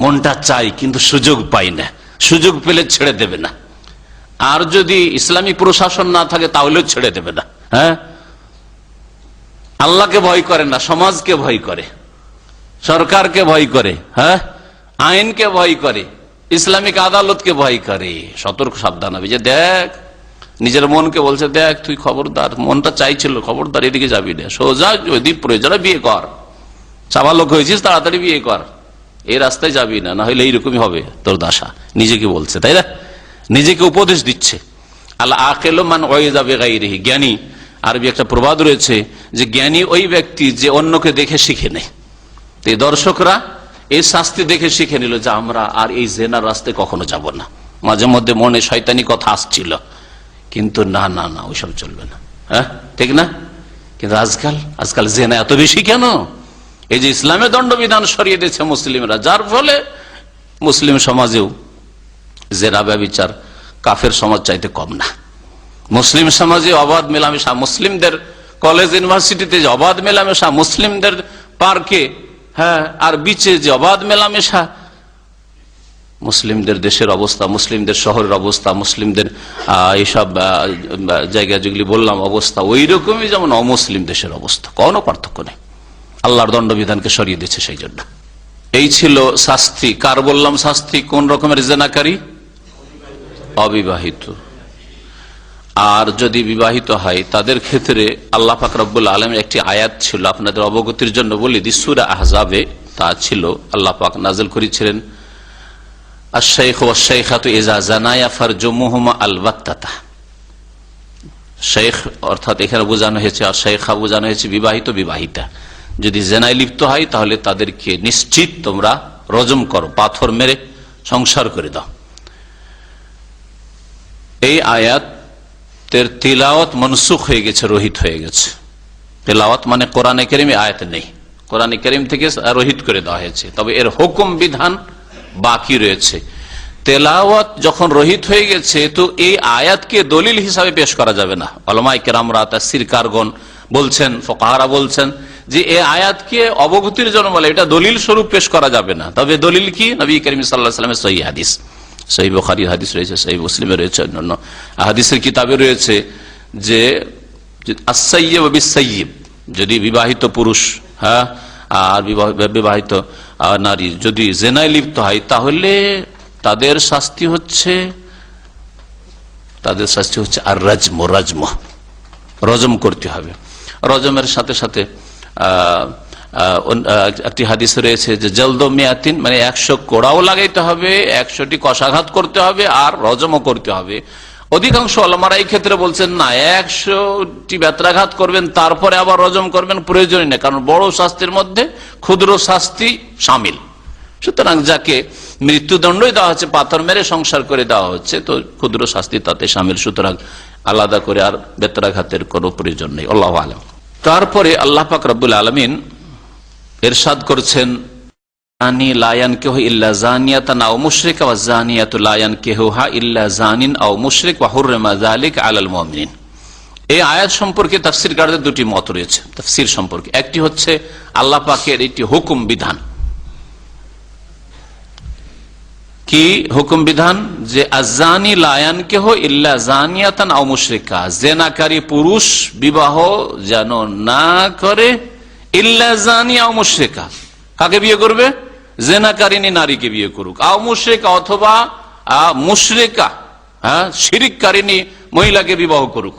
মনটা চাই কিন্তু সুযোগ পাই না, সুযোগ পেলে ছেড়ে দেবে না, আর যদি ইসলামী প্রশাসন না থাকে তাহলেও ছেড়ে দেবে না। হ্যাঁ, আল্লাহকে ভয় করে না, সমাজকে ভয় করে, সরকারকে ভয় করে, হ্যাঁ, আইনকে ভয় করে, ইসলামিক আদালতকে ভয় করে। সতর্ক, সাবধান হবে যে দেখ, নিজের মনকে বলছে দেখ তুই খবরদার, মনটা চাইছিল খবরদার এদিকে যাবি না, সোজা যদি প্রয়োজনে বিয়ে কর, চাবালক হয়েছিস তাড়াতাড়ি বিয়ে কর, এই রাস্তায় যাবি না, না হলে এইরকমই হবে তোর দশা। নিজেকে বলছে, তাই না? নিজেকে উপদেশ দিচ্ছে। আল্লাহ আকেল মান ওয়াইযা বিগাইরিহি, জ্ঞানী, আরবি একটা প্রবাদ রয়েছে যে জ্ঞানী ওই ব্যক্তি যে অন্যকে দেখে শিখে নেয়। এই দর্শকরা এই শাস্তি দেখে শিখে নিল যে আমরা আর এই জেনার রাস্তায় কখনো যাব না। মাঝে মধ্যে মনে শয়তানি কথা আসছিল, কিন্তু না না না, ওইসব চলবে না। হ্যাঁ, ঠিক না? কিন্তু আজকাল জেনা এত বেশি কেন? এই যে ইসলামের দণ্ডবিধান সরিয়ে দিয়েছে মুসলিমরা, যার ফলে মুসলিম সমাজেও জেনা ব্যভিচার কাফের সমাজ চাইতে কম না। মুসলিম সমাজে অবাধ মেলামেশা, মুসলিমদের কলেজ ইউনিভার্সিটিতে যে অবাধ মেলামেশা, মুসলিমদের পার্কে, হ্যাঁ, আর বিচে যে অবাধ মেলামেশা, মুসলিমদের দেশের অবস্থা, মুসলিমদের শহরের অবস্থা, মুসলিমদের এইসব জায়গা যেগুলি বললাম অবস্থা ওই রকমই যেমন অমুসলিম দেশের অবস্থা, কোনো পার্থক্য নেই। আল্লাহর দণ্ডবিধানকে সরিয়ে দিচ্ছে সেই জন্য। এই ছিল শাস্তি। কার বললাম শাস্তি? কোন রকমের জেনাকারী? অবিবাহিত। আর যদি বিবাহিত হয় তাদের ক্ষেত্রে আল্লাহ পাক রব্বুল আলামিন একটি আয়াত ছিল, আপনাদের অবগতির জন্য বলি দিই, সূরা আহজাবে তা ছিল। আল্লাহ পাক নাযিল করেছিলেন আশ-শাইখু ওয়াশ-শাইখাতু ইযা জানায়া ফারজুমুহুমা আল-বাত্তাতা। শেখ অর্থাৎ এখানে বোঝানো হয়েছে, আর শেখা বোঝানো হয়েছে বিবাহিত বিবাহিতা। যদি জেনায় লিপ্ত হয় তাহলে তাদেরকে নিশ্চিত তোমরা রজম করো, পাথর মেরে সংসার করে দাও। এই আয়াতের তিলাওয়াত মনসুখ হয়ে গেছে, রহিত হয়ে গেছে। তিলাওয়াত মানে কোরআনে কারিমে আয়াত নেই, কোরআনে কারিম থেকে রহিত করে দেওয়া হয়েছে, তবে এর হুকুম বিধান বাকি রয়েছে। তেলাওয়াত যখন রহিত হয়ে গেছে তো এই আয়াতকে দলিল হিসাবে পেশ করা যাবে না। উলামায়ে কেরামরা, তাফসীরকারগণ বলছেন, ফুকাহারা বলছেন যে এই আয়াতকে অবগতির জন্য বলে, এটা দলিল স্বরূপ পেশ করা যাবে না। তবে দলিল কি? নবী করিম সাল্লাল্লাহু আলাইহি ওয়াসাল্লামের সহিহ হাদিস, সহিহ বুখারীর হাদিস রয়েছে, সহিহ মুসলিমে রয়েছে, অন্যান্য হাদিসের কিতাবে রয়েছে যে আস-সাইয়্যিব বিস-সাইয়্যিব, যদি বিবাহিত পুরুষ আর বিবাহিত নারী যদি জিনায় লিপ্ত হয় তাহলে তাদের শাস্তি হচ্ছে আর রাজম, রজম করতে হবে। রজমের সাথে সাথে একটি হাদিস রয়েছে যে জলদ মিয়াতিন, মানে 100 কোড়াও লাগাইতে হবে, 100টি কষাঘাত করতে হবে, আর রজমও করতে হবে। অধিকাংশ ওলামারা এই ক্ষেত্রে বলছেন না, 100টি বেত্রাঘাত করবেন তারপরে আবার রজম করবেন, প্রয়োজনই নেই, কারণ বড় শাস্তির মধ্যে ক্ষুদ্র শাস্তি শামিল। সুতরাং যাকে মৃত্যুদণ্ডই দেওয়া হচ্ছে, পাথর মেরে সংসার করে দেওয়া হচ্ছে, তো ক্ষুদ্র শাস্তি তাতে শামিল। সুতরাং আলাদা করে আর বেত্রাঘাতের কোনো প্রয়োজন নেই। আল্লাহু আ'লাম। তারপরে আল্লাহ পাক রব্বুল আলামিন ইরশাদ করছেন, জানি লা ইয়ানকিহু ইল্লা জানিয়াতান আও মুশরিকা ওয়া জানিয়াতু লা ইয়ানকিহুহা ইল্লা জানিন আও মুশরিক ওয়া হুররিমা যালিকা আলাল মুমিনিন। এই আয়াত সম্পর্কে তাফসীরকারদের দুটি মত রয়েছে তাফসীর সম্পর্কে। একটি হচ্ছে আল্লাহ পাকের একটি হুকুম বিধান। কি হুকুম বিধান? যে আযানি লা ইয়ানকিহু ইল্লা জানিয়াতান আও মুশরিকা, জিনাকারী পুরুষ বিবাহ যেন না করে, ইল্লা জানি আও মুশরিকা, কাকে বিয়ে করবে? জিনাকারিনী নারীকে বিয়ে করুক, আও মুশরিকা অথবা মুশরিকা শিরিককারিনী মহিলাকে বিবাহ করুক।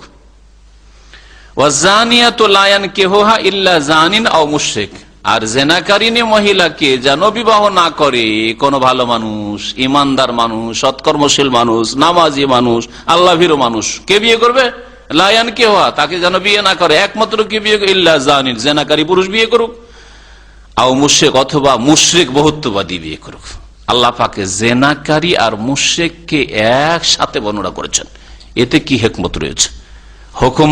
ওয়া জানিয়াতু লা ইয়ানকিহুহা ইল্লা জানিন আও মুশরিক, আর জিনাকারিনী মহিলাকে যেন বিবাহ না করে কোনো ভালো মানুষ, ইমানদার মানুষ, সৎকর্মশীল মানুষ, নামাজি মানুষ, আল্লাহভীরু মানুষ। কে বিয়ে করবে? লা ইয়ানকিহুহা, তাকে যেন বিয়ে না করে। একমাত্র কি বিয়ে? ইল্লা জানিন, জিনাকারী পুরুষ বিয়ে করুক, আও মুশরিক অথবা মুশরিক বহুত্ববাদী বিয়ে করুক। আল্লাহ পাকে জিনাকারী আর মুশরিককে একসাথে বর্ণনা করেছেন। এতে কি হিকমত রয়েছে? হুকুম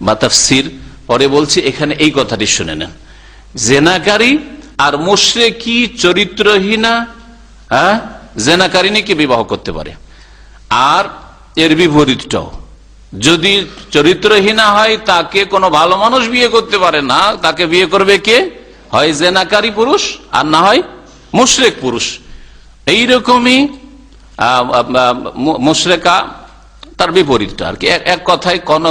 বা তাফসীর পরে বলছি, এখানে এই কথাটি শুনে নেন। জিনাকারী আর মুশরিকি চরিত্রহীনা জিনাকারিনীকে বিবাহ করতে পারে, আর এর বিপরীতটাও, যদি চরিত্রহীনা হয় তাকে কোনো ভালো মানুষ বিয়ে করতে পারে না, তাকে বিয়ে করবে কে? হয় জিনাকারী পুরুষ আর না হয় মুশরিক পুরুষ। এইরকমই মুশরিকা তার বিপরীতটা আর কি। এক কথায় কোন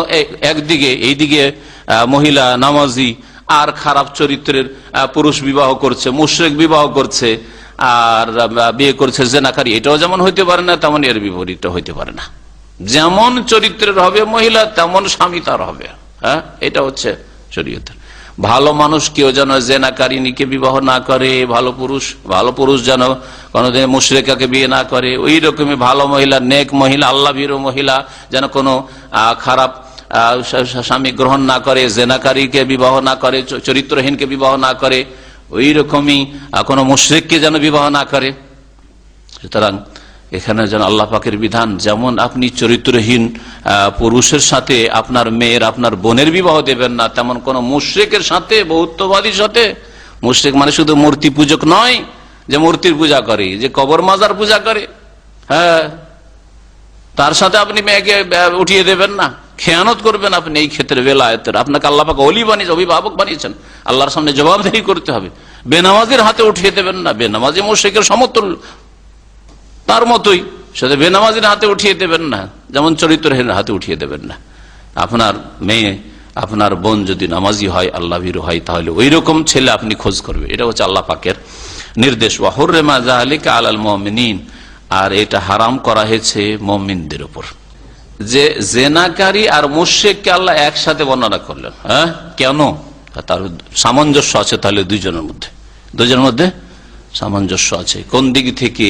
একদিকে এইদিকে মহিলা নামাজি আর খারাপ চরিত্রের পুরুষ বিবাহ করছে, মুশরিক বিবাহ করছে, আর বিয়ে করছে জিনাকারী, এটাও যেমন হইতে পারে না, তেমন এর বিপরীতটা হইতে পারে না। যেমন চরিত্রের হবে মহিলা, তেমন স্বামী তার হবে। এটা হচ্ছে শরীয়তের। ভালো মানুষ কেউ যেন জিনাকারিনীকে বিবাহ না করে, ভালো পুরুষ যেন কোনোদিন মুশরিকাকে বিয়ে না করে। ওই রকমই ভালো মহিলা, নেক মহিলা, আল্লাহভীরু মহিলা যেন কোনো খারাপ স্বামী গ্রহণ না করে, জিনাকারীকে বিবাহ না করে, চরিত্রহীনকে বিবাহ না করে, ওই রকমই কোনো মুশরিককে যেন বিবাহ না করে। সুতরাং এখানে যেন আল্লাহ পাকের বিধান, যেমন আপনি চরিত্রহীন পুরুষের সাথে আপনার মেয়ের, আপনার বোনের বিবাহ দেবেন না, তেমন কোন মুশরিকের সাথে, বহুত্ববাদীর সাথে। মুশরিক মানে শুধু মূর্তি পূজক নয়, যে মূর্তির পূজা করে, যে কবর মাজার পূজা করে, তার সাথে আপনি মেয়েকে উঠিয়ে দেবেন না, খেয়ানত করবেন আপনি। এই ক্ষেত্রে বেলায়েতের আপনাকে আল্লাহ পাক ওলি বানিয়েছেন, অভিভাবক বানিয়েছেন, আল্লাহর সামনে জবাবদেহি করতে হবে। বেনামাজির হাতে উঠিয়ে দেবেন না, বেনামাজি মুশরিকের সমতুল্য। তার মতোই, সেটা বেনামাজির হাতে উঠিয়ে দেবেন না, যেমন চরিত্রহীনের হাতে উঠিয়ে দেবেন না। আপনার মেয়ে, আপনার বোন যদি নামাজি হয়, আল্লাহ ভীরু হয়, তাহলে ওই রকম ছেলে আপনি খোঁজ করবে। এটা হচ্ছে আল্লাহ পাকের নির্দেশ। ওয়া হুররিমা যালিকা আলাল মুমিনিন, আর এটা হারাম করা হয়েছে মুমিনদের উপর। যে জেনাকারী আর মুশরিককে আল্লাহ একসাথে বর্ণনা করলেন, হ্যাঁ, কেন? তার সামঞ্জস্য আছে তাহলে দুইজনের মধ্যে সামঞ্জস্য আছে। কোন দিক থেকে?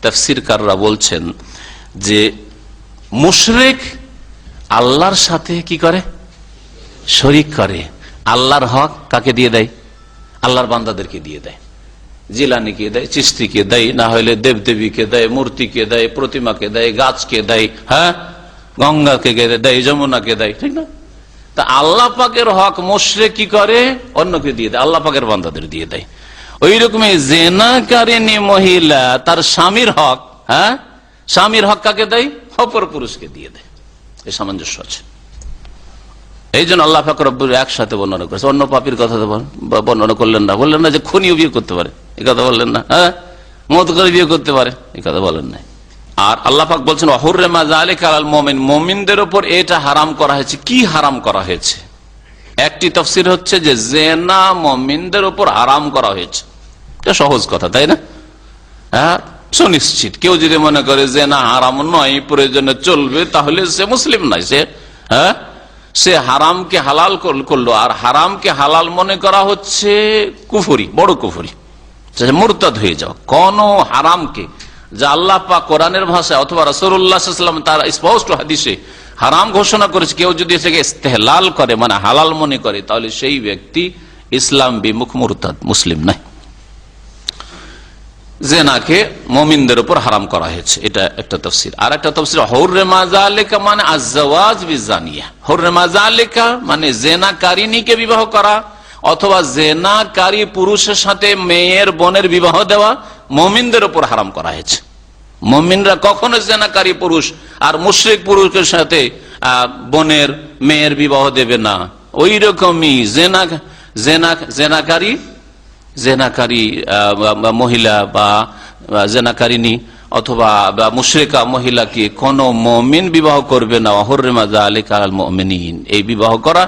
তাফসীরকাররা বলছেন যে মুশরিক আল্লাহর সাথে কি করে? শরীক করে। আল্লাহর হক কাকে দিয়ে দেয়? আল্লাহর বান্দাদেরকে দিয়ে দেয়। জিলানিকে দেয়, চিস্তিকে দেয়, না হলে দেবদেবীকে দেয়, মূর্তিকে দেয়, প্রতিমাকে দেয়, গাছকে দেয়, হ্যাঁ, গঙ্গাকে দেয়, যমুনাকে দেয়, ঠিক না? তা আল্লাহ পাকের হক মুশরিক কি করে? অন্যকে দিয়ে দেয়, আল্লাহ পাকের বান্দাদের দিয়ে দেয়। ওই রকমই জেনাকারিনী মহিলা তার স্বামীর হক, হ্যাঁ, স্বামীর হক কাকে দেয়? অপর পুরুষকে দিয়ে দেয়। এই সামঞ্জস্য আছে। এই জন্য আল্লাহ পাক রব্বুল একসাথে বর্ণনা করেছে। অন্য পাপীর কথা বর্ণনা করলেন না। বললেন না যে খুনিও বিয়ে করতে পারে, এই কথা বললেন না। হ্যাঁ, মত করে বিয়ে করতে পারে, এই কথা বলেন না। আর আল্লাহ পাক বলছেন হুররিমা যালিকা আলাল মুমিন, মুমিনদের উপর এটা হারাম করা হয়েছে। কি হারাম করা হয়েছে? একটি তাফসীর হচ্ছে যে জিনা মুমিনদের উপর হারাম করা হয়েছে। এটা সহজ কথা, তাই না? হ্যাঁ, সুনিশ্চিত। কেউ যদি মনে করে জিনা হারাম নয়, প্রয়োজনে চলবে, তাহলে সে মুসলিম নয়। সে হারামকে হালাল করলো, আর হারামকে হালাল মনে করা হচ্ছে কুফরি, বড় কুফরি, মুরতাদ হয়ে যাও। কোন হারামকে যা আল্লাহ পাক কোরআনের ভাষায় অথবা রাসূলুল্লাহ সাল্লাল্লাহু আলাইহি ওয়াসাল্লাম তার স্পষ্ট হাদিসে হারাম ঘোষণা করেছে, কেউ যদি এটাকে ইস্তেহলাল করে, মানে হালাল মনে করে, তাহলে সেই ব্যক্তি ইসলাম বিমুখ, মুরতাদ, মুসলিম নাই। জেনাকে মুমিনদের উপর হারাম করা হয়েছে, এটা একটা তাফসীর। আর একটা তাফসীর হুররিমা যালিকা মানে আযওয়াজ বিজানিয়া। হুররিমা যালিকা মানে জেনাকারিনীকে বিবাহ করা অথবা জেনাকারী পুরুষের সাথে মেয়ের বোনের বিবাহ দেওয়া মুমিনদের উপর হারাম করা হয়েছে। মুমিনরা কখনো জেনাকারী পুরুষ আর মুশরিক পুরুষের সাথে বোনের মেয়ের বিবাহ দেবে না। ওই রকমই জেনাকারী মহিলা বা জেনাকারিনী অথবা মুশরিকা মহিলাকে কোন মুমিন বিবাহ করবে না। হুররিমা যালিকা আলাল মুমিনিন, এই বিবাহ করা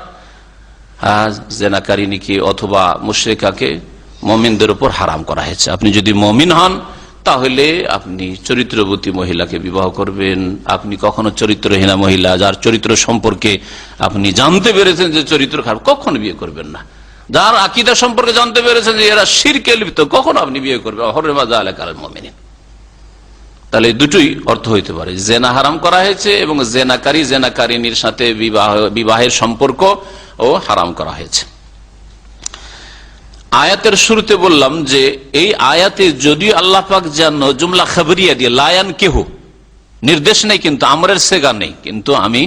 জেনাকারিনীকে অথবা মুশরিকাকে মুমিনদের উপর হারাম করা হয়েছে। আপনি যদি মুমিন হন তাহলে আপনি চরিত্রবতী মহিলাকে বিবাহ করবেন। আপনি কখনো চরিত্রহীনা মহিলা, যার চরিত্র সম্পর্কে আপনি জানতে পেরেছেন যে চরিত্র খারাপ, কখনো বিয়ে করবেন না। যার আকীদা সম্পর্কে জানতে পেরেছেন যে এরা শিরকে লিপ্ত, কখনো আপনি বিয়ে করবেন। হুররিমা যালিকা আলাল মুমিনিন। তাহলে দুটোই অর্থ হইতে পারে, জেনা হারাম করা হয়েছে এবং জেনাকারী জেনাকারিনীর সাথে বিবাহের সম্পর্ক ও হারাম করা হয়েছে। আয়াতের শুরুতে বললাম যে এই আয়াতে যদিও আল্লাহ পাক যেন জুমলা খবরিয়া দিয়ে লায়ান কেহ নির্দেশ নেই, কিন্তু আমরের সেগা নেই, কিন্তু আমি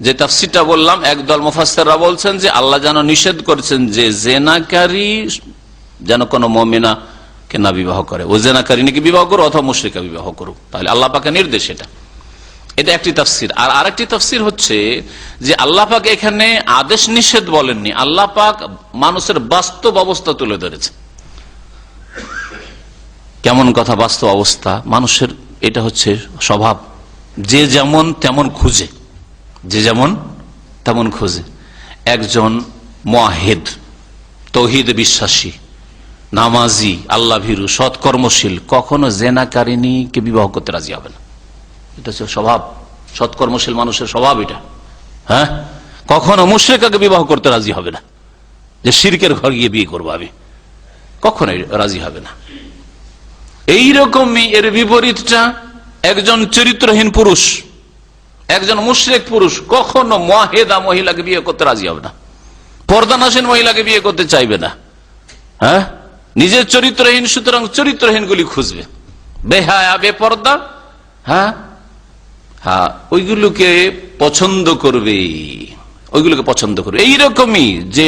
যে তাফসীরটা বললাম, একদল মুফাসসিররা বলছেন যে আল্লাহ যেন নিষেধ করেছেন যে জেনাকারী যেন কোনো মুমিনা কে না বিবাহ করে, ও জেনাকারিনীকে বিবাহ করো অথবা মুশরিকা বিবাহ করো। তাহলে আল্লাহ পাকের নির্দেশ এটা একটি তাফসীর। আর আরেকটি তাফসীর হচ্ছে যে আল্লাহ পাক এখানে আদেশ নিষেধ বলেননি, আল্লাহ পাক মানুষের বাস্তব অবস্থা তুলে ধরেছে। কেমন কথা? বাস্তব অবস্থা মানুষের এটা হচ্ছে স্বভাব, যে যেমন তেমন খুঁজে, যে যেমন তেমন খুঁজে। একজন মুআহিদ, তৌহিদ বিশ্বাসী, নামাজি, আল্লাহ ভীরু, সৎকর্মশীল কখনো জেনাকারিনীকে বিবাহ করতে রাজি হবে না। এটা হচ্ছে স্বভাব, সৎকর্মশীল মানুষের স্বভাব এটা। হ্যাঁ, কখনো মুশরিকাকে বিবাহ করতে রাজি হবে না, যে শিরকের ঘর গিয়ে বিয়ে করবো আমি, কখনোই রাজি হবে না। এইরকমই এর বিপরীতটা, একজন চরিত্রহীন পুরুষ, একজন মুশরিক পুরুষ কখনো মুআহিদা মহিলাকে বিয়ে করতে রাজি হবে না, পর্দানাসীন মহিলাকে বিয়ে করতে চাইবে না। হ্যাঁ, নিজের চরিত্রহীন, সুতরাং চরিত্রহীন গুলি খুঁজবে, বেহায়া, বেপর্দা, হ্যাঁ হ্যাঁ, ওইগুলোকে পছন্দ করবে, ওইগুলোকে পছন্দ করবে। এইরকমই যে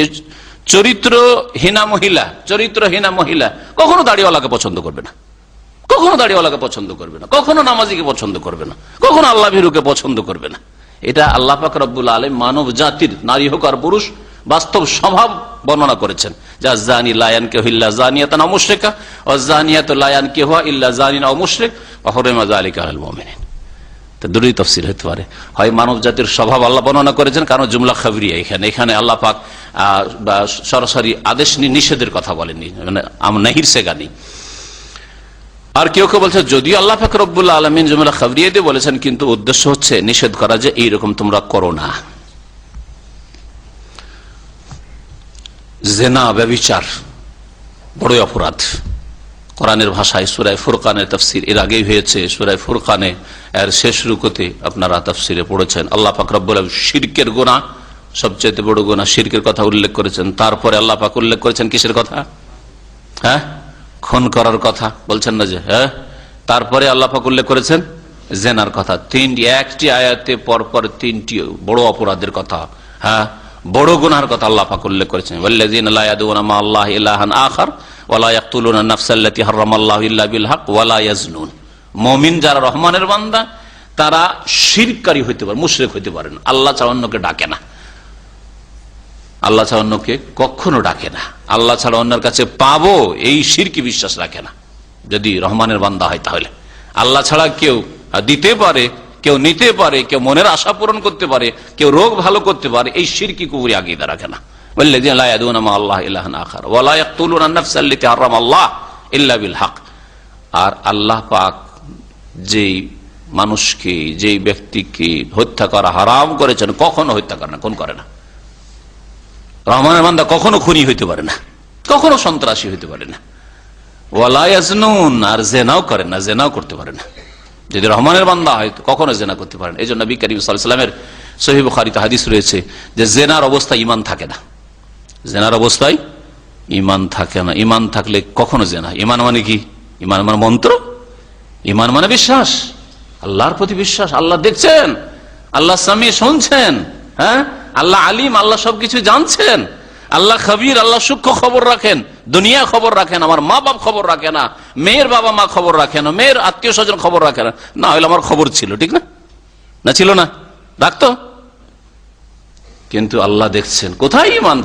চরিত্রহীনা মহিলা কখনো দাড়িওয়ালাকে পছন্দ করবে না, কখনো দাড়িওয়ালাকে পছন্দ করবে না, কখনো নামাজিকে পছন্দ করবে না, কখনো আল্লাহ ভীরুকে পছন্দ করবে না। এটা আল্লাহ পাক রব্বুল আলামিন মানব জাতির, নারী হোক আর পুরুষ, বাস্তব স্বভাব বর্ণনা করেছেন। যা জানি লায়ান কে ইল্লা জানিয়াতান আও মুশরিকা ওয়া জানিয়াতু লায়ান কে হুয়া ইল্লা জানিন আও মুশরিক ওয়া হুরিমা যালিকা আলাল মুমিনিন। তো দুটোই তাফসীর হতে পারে, হয় মানব জাতির স্বভাব আল্লাহ বর্ণনা করেছেন, কারণ জুমলা খাবরিয়া, এখানে আল্লাহ পাক সরাসরি আদেশ নিষেধের কথা বলেননি, মানে নাহির সে গানি। আর কেউ কেউ বলছে যদিও আল্লাহ পাক রব্বুল আলামিন জুমলা খাবরিয়া দিয়ে বলেছেন, কিন্তু উদ্দেশ্য হচ্ছে নিষেধ করা যে এইরকম তোমরা করো না। জেনা, ব্যভিচার বড়ই অপরাধ। কোরআনের ভাষায় সূরা ফুরকানের তাফসীর এর আগেই হয়েছে, সূরা ফুরকানে এর শেষ রুকুতে আপনারা তাফসীরে পড়েছেন। আল্লাহ পাক রব্বুল আলামিন শিরকের গুনাহ, সবচেয়ে বড় গুনাহ শিরকের কথা উল্লেখ করেছেন। তারপরে আল্লাহ পাক উল্লেখ করেছেন কিসের কথা? খুন করার কথা বলছেন না যে, তারপরে আল্লাহ পাক উল্লেখ করেছেন জেনার কথা। একটি আয়াতে পরপর তিনটি বড় অপরাধের কথা, বড় গুনাহের কথা আল্লাহ পাক উল্লেখ করেছেন। ওয়াল্লাযীনা লা ইয়াদউনা মা আল্লাহি ইলাহান আখার ওয়া লা ইয়াকতুলুনা নাফসাল্লাতী হারামাল্লাহু ইল্লা বিল হক ওয়া লা ইয়াজনুন। মুমিন যারা রহমানের বান্দা তারা শিরককারী হইতে পারে, মুশরিক হইতে পারে না। আল্লাহ ছাড়া অন্যকে ডাকে না, আল্লাহ ছাড়া অন্যকে কখনো ডাকে না। আল্লাহ ছাড়া অন্যের কাছে পাবো এই শিরকি বিশ্বাস রাখে না। যদি রহমানের বান্দা হয় তাহলে আল্লাহ ছাড়া কেউ দিতে পারে, কেউ নিতে পারে, কেউ মনের আশা পূরণ করতে পারে, কেউ রোগ ভালো করতে পারে, এই শিরকি কুফরি আকীদা রাখে না। ওয়াল্লাযীনা লা ইয়াদউনা মা আল্লাহি ইলাহান আখার ওয়া লা ইয়াকতুলুনা আন-নাফসাল্লাতী হারামাল্লাহু ইল্লা বিল হক। আর আল্লাহ পাক যেই মানুষকে, যেই ব্যক্তিকে হত্যা করা হারাম করেছেন, কখনো হত্যা করে না, কোন করে না। রহমানের বান্দা কখনো খুনি হইতে পারে না, কখনো সন্ত্রাসী হইতে পারে না। ওয়া লা ইয়াজনুন, আর জেনাও করে না, জেনাও করতে পারে না। যদি রহমানের বান্দা হয় তো কখনো জেনা করতে পারে না। এই জন্য নবী করিম সাল্লাল্লাহু আলাইহি ওয়াসাল্লামের সহিহ বুখারীতে হাদিস রয়েছে যে জেনার অবস্থায় ঈমান থাকে না, জেনার অবস্থায় ঈমান থাকে না। ঈমান থাকলে কখনো জেনা। ঈমান মানে কি? ঈমান মানে মন্ত্র, ঈমান মানে বিশ্বাস, আল্লাহর প্রতি বিশ্বাস। আল্লাহ দেখছেন, আল্লাহ সামি শুনছেন, আল্লাহ আলিম, আল্লাহ সবকিছু জানছেন, আল্লাহ খবীর, আল্লাহ সূক্ষ্ম খবর রাখেন, দুনিয়া খবর রাখেন, আমার মা বাপ খবর রাখে না, মেয়ের বাবা মা খবর রাখে না, মেয়ের আত্মীয় স্বজন খবর রাখে না। না হলে আমার খবর ছিল, ঠিক না? না ছিল না, রাখতো। কিন্তু আল্লাহ দেখছেন, কোথায় ঈমান?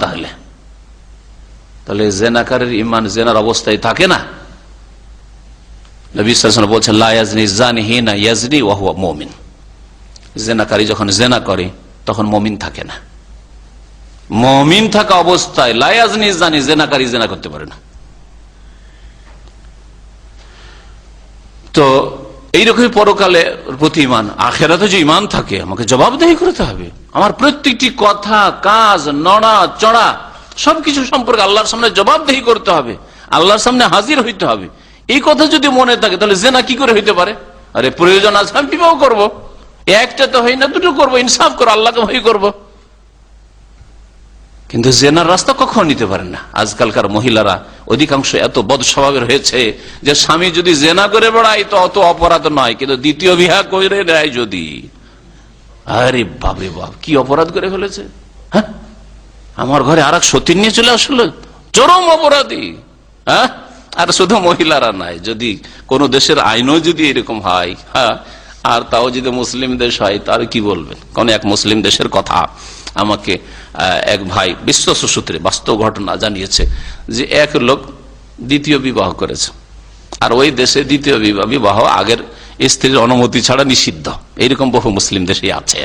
তাহলে জেনাকারের ঈমান জেনার অবস্থায় থাকে না। নবী সাল্লাল্লাহু আলাইহি ওয়াসাল্লাম বলছেন লা ইয়াজনি জানি হিনা ইয়াজনি ওয়া হুয়া মুমিন। জেনাকারী যখন জেনা করে তখন মুমিন থাকে না। মুমিন থাকা অবস্থায় লা ইয়াজনি জানি, জেনাকারী জেনা করতে পারে না। তো এইরকমই পরকালে প্রতি ঈমান, আখিরাতে যে ঈমান থাকে আমাকে জবাবদিহি করতে হবে। আমার প্রত্যেকটি কথা, কাজ, নড়া চড়া সবকিছু সম্পর্কে আল্লাহর সামনে জবাবদিহি করতে হবে, আল্লাহর সামনে হাজির হইতে হবে। এই কথা যদি মনে থাকে তাহলে জেনা কি করে হইতে পারে? আরে প্রয়োজন আছে আমি বিবাহ করবো, একটা তো হয় না, দুটো করবো, ইনসাফ করো, আল্লাহকে ভয় করবো। কিন্তু জেনার রাস্তা কখনো নিতে পারে না। আজকালকার মহিলারা অধিকাংশ এত বদ স্বভাবের হয়েছে যে স্বামী যদি জেনা করে বেড়ায় তো অত অপরাধ নয়, কিন্তু দ্বিতীয় বিবাহ করে নেয় যদি, আরে বাপরে বাপ, কি অপরাধ করে ফেলেছে। আমার ঘরে আর এক সতীন নিয়ে চলে আসলো, চরম অপরাধী। আর শুধু মহিলারা নাই, যদি কোন দেশের আইনও যদি এরকম হয়, আর তাও যদি মুসলিম দেশ হয়, তার কি বলবেন। কোন এক মুসলিম দেশের কথা আমাকে এক ভাই বিশ্বস্ত সূত্রে বাস্তব ঘটনা জানিয়েছে যে এক লোক দ্বিতীয় বিবাহ করেছে, আর ওই দেশে দ্বিতীয় বিবাহ আগের স্ত্রীর অনুমতি ছাড়া নিষিদ্ধ। এইরকম বহু মুসলিম দেশে আছে।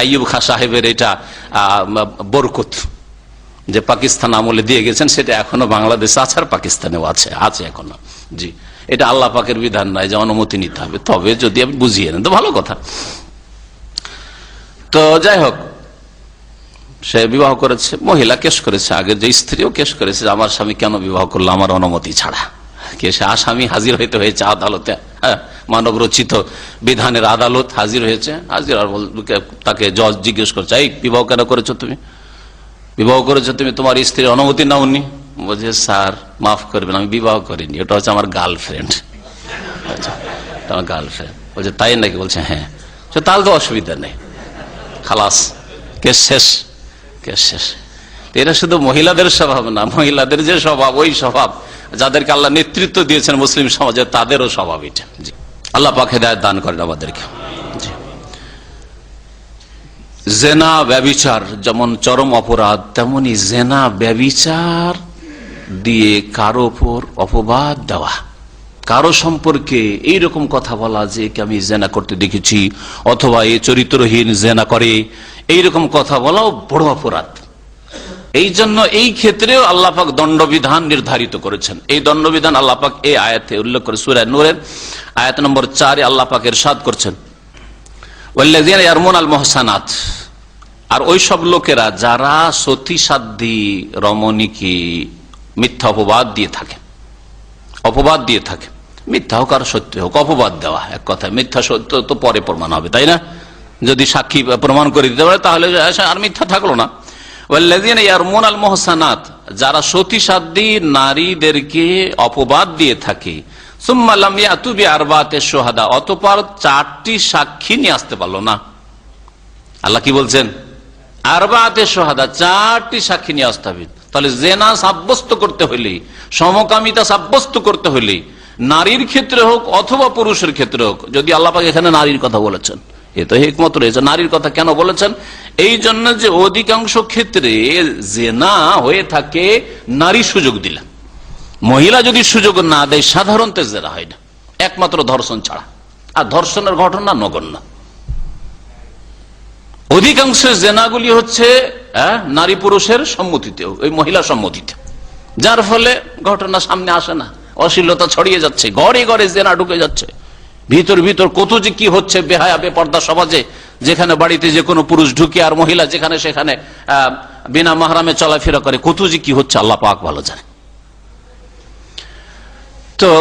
আইয়ুব খাঁ সাহেবের এটা বরকত যে পাকিস্তান আমলে দিয়ে গেছেন, সেটা এখনো বাংলাদেশে আছে, আর পাকিস্তানেও আছে এখনো। জি, এটা আল্লাহ পাকের বিধান নাই যে অনুমতি নিতে হবে, তবে যদি আপনি বুঝিয়ে নেন তো ভালো কথা। তো যাই হোক, সে বিবাহ করেছে, মহিলা কেস করেছে, আগের যে স্ত্রীও কেস করেছে আমার স্বামী কেন বিবাহ করলো আমার অনুমতি ছাড়া। সে আসামি হাজির হইতে হয়েছে আদালতে, মানব রচিত বিধানের আদালত হাজির হয়েছে। হাজির তাকে জজ জিজ্ঞেস করছে, এই বিবাহ কেন করেছো তুমি? বিবাহ করেছো তুমি তোমার স্ত্রীর অনুমতি নাওনি? বলছে স্যার মাফ করবেন, আমি বিবাহ করিনি, এটা হচ্ছে আমার গার্লফ্রেন্ড। তোমার গার্লফ্রেন্ড? বলছে তাই নাকি? বলছে হ্যাঁ। তাহলে তো অসুবিধা নেই, খালাস, কেস শেষ, কেস শেষ। এটা শুধু মহিলাদের স্বভাব না, মহিলাদের যে স্বভাব, ওই স্বভাব যাদেরকে আল্লাহ নেতৃত্ব দিয়েছেন মুসলিম সমাজে, তাদেরও স্বভাব এটা। জি, আল্লাহ পাক হেদায়েত দান করেন আমাদেরকে। জেনা ব্যভিচার যেমন চরম অপরাধ, তেমনি জেনা ব্যভিচার দিয়ে কারো উপর অপবাদ দেওয়া, কারো সম্পর্কে এইরকম কথা বলা যে আমি জেনা করতে দেখেছি অথবা এ চরিত্রহীন জেনা করে, এইরকম কথা বলাও বড় অপরাধ। এই জন্য এই ক্ষেত্রেও আল্লাহ পাক দণ্ডবিধান নির্ধারিত করেছেন। এই দণ্ডবিধান আল্লাহ পাক এই আয়াতে উল্লেখ করে সূরা নূরের আয়াত নম্বর 4 আল্লাহ পাক ইরশাদ করছেন, ওয়াল্লাযীনা ইয়ারমুনাল মুহসানাত, আর ওই সব লোকেরা যারা সতী সাধ্যী রমণীকে মিথ্যা অপবাদ দিয়ে থাকে, অপবাদ দিয়ে থাকে, মিথ্যা হোক আর সত্য হোক, অপবাদ দেওয়া এক কথায়। মিথ্যা সত্য তো পরে প্রমাণ হবে, তাই না? যদি সাক্ষী প্রমাণ করে দিতে পারে তাহলে আর মিথ্যা থাকলো না। ওয়াল্লাযীনা ইয়ারমুনাল মুহসানাত, যারা সতী সাধ্যী নারীদেরকে অপবাদ দিয়ে থাকে, সুম্মা লাম ইয়াতু বিআরবাতি শুহাদা, অতঃপর 4টি সাক্ষী নিয়ে আসতে পারলো না। আল্লাহ কি বলছেন? আরবাতে শুহাদা, 4টি সাক্ষী নিয়ে আসতে হবে। তাহলে জেনা সাব্যস্ত করতে হলে, সমকামিতা সাব্যস্ত করতে হলে, নারীর ক্ষেত্রে হোক অথবা পুরুষের ক্ষেত্রে হোক, যদি আল্লাহ পাক এখানে নারীর কথা বলেছেন, এ তো হিকমত রয়েছে। নারীর কথা কেন বলেছেন? এই জন্য যে অধিকাংশ ক্ষেত্রে জেনা হয়ে থাকে নারী সুযোগ দিলে। মহিলা যদি সুযোগ না দেয় সাধারণত জেনা হয় না, একমাত্র ধর্ষণ ছাড়া। আর ধর্ষণের ঘটনা নগণ্য। অধিকাংশ জেনাগুলি হচ্ছে নারী পুরুষের সম্মতিতে, ওই মহিলা সম্মতিতে, যার ফলে ঘটনা সামনে আসে না, অশ্লীলতা ছড়িয়ে যাচ্ছে, ঘরে ঘরে জেনা ঢুকে যাচ্ছে, ভিতর ভিতর কত যে কি হচ্ছে বেহায়া বেপর্দা সমাজে, যেখানে বাড়িতে যে কোনো পুরুষ ঢুকে আর মহিলা যেখানে সেখানে বিনা মাহরামে চলাফেরা করে, কত যে কি হচ্ছে আল্লাহ পাক ভালো জানে। তো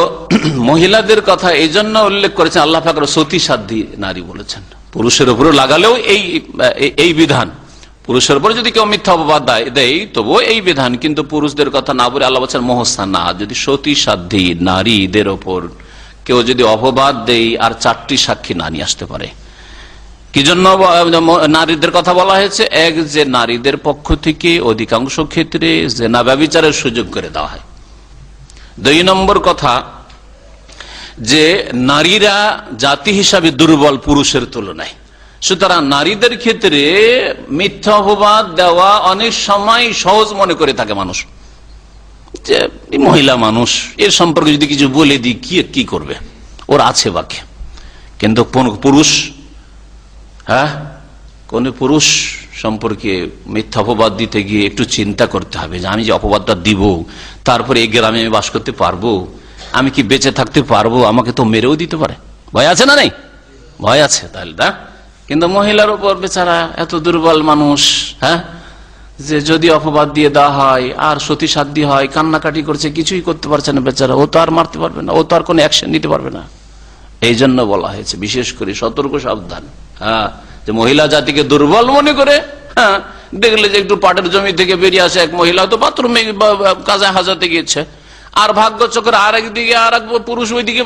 মহিলাদের কথা এই জন্য উল্লেখ করেছেন আল্লাহ পাক, সতী সাধ্যী নারী বলেছেন। পুরুষের উপরে লাগালেও এই বিধান, পুরুষের উপরে যদি কেউ মিথ্যা অপবাদ দেয় তবুও এই বিধান, কিন্তু পুরুষদের কথা না বলে আল্লাহ বলছেন মুহসানা, যদি সতী সাধ্যী নারীদের ওপর কেউ যদি অপবাদ দেয় আর 4টি সাক্ষী না নিয়ে আসতে পারে। কি জন্য নারীদের কথা বলা হয়েছে? এক, যে নারীদের পক্ষ থেকে অধিকাংশ ক্ষেত্রে জেনা ব্যভিচারের সুযোগ করে দেওয়া হয়। 2 নম্বর কথা, যে নারীরা জাতি হিসাবে দুর্বল পুরুষের তুলনায়, সুতরাং নারীদের ক্ষেত্রে মিথ্যা অপবাদ দেওয়া অনেক সময় সহজ মনে করে থাকে মানুষ, যে মহিলা মানুষ, এর সম্পর্কে যদি কিছু বলে দিই কি করবে, ওর আছে বাকি। কিন্তু পুরুষ, কোন পুরুষ সম্পর্কে মিথ্যা অপবাদ দিতে গিয়ে একটু চিন্তা করতে হবে যে আমি যে অপবাদটা দিব, তারপরে এই গ্রামে আমি বাস করতে পারবো, আমি কি বেঁচে থাকতে পারবো, আমাকে তো মেরেও দিতে পারে, ভয় আছে না? নেই, ভয় আছে। তাহলে না, কিন্তু মহিলার উপর বেচারা এত দুর্বল মানুষ, যে যদি অপবাদ দিয়ে দেওয়া হয় আর সতী সাধ্যী হয়, কান্নাকাটি করছে, কিছুই করতে পারছে না বেচারা, ও তো আর মারতে পারবে না, ও তো আর কোনো অ্যাকশন নিতে পারবে না। এই জন্য বলা হয়েছে বিশেষ করে সতর্ক সাবধান, যে মহিলা জাতিকে দুর্বল মনে করে, দেখলে যে একটু পাটের জমি থেকে বেরিয়ে আসে এক মহিলা, তো বাথরুমে কাজে হাজাতে গিয়েছে, আর ভাগ্য চক্র আরেক দিকে আর এক পুরুষ ওইদিকে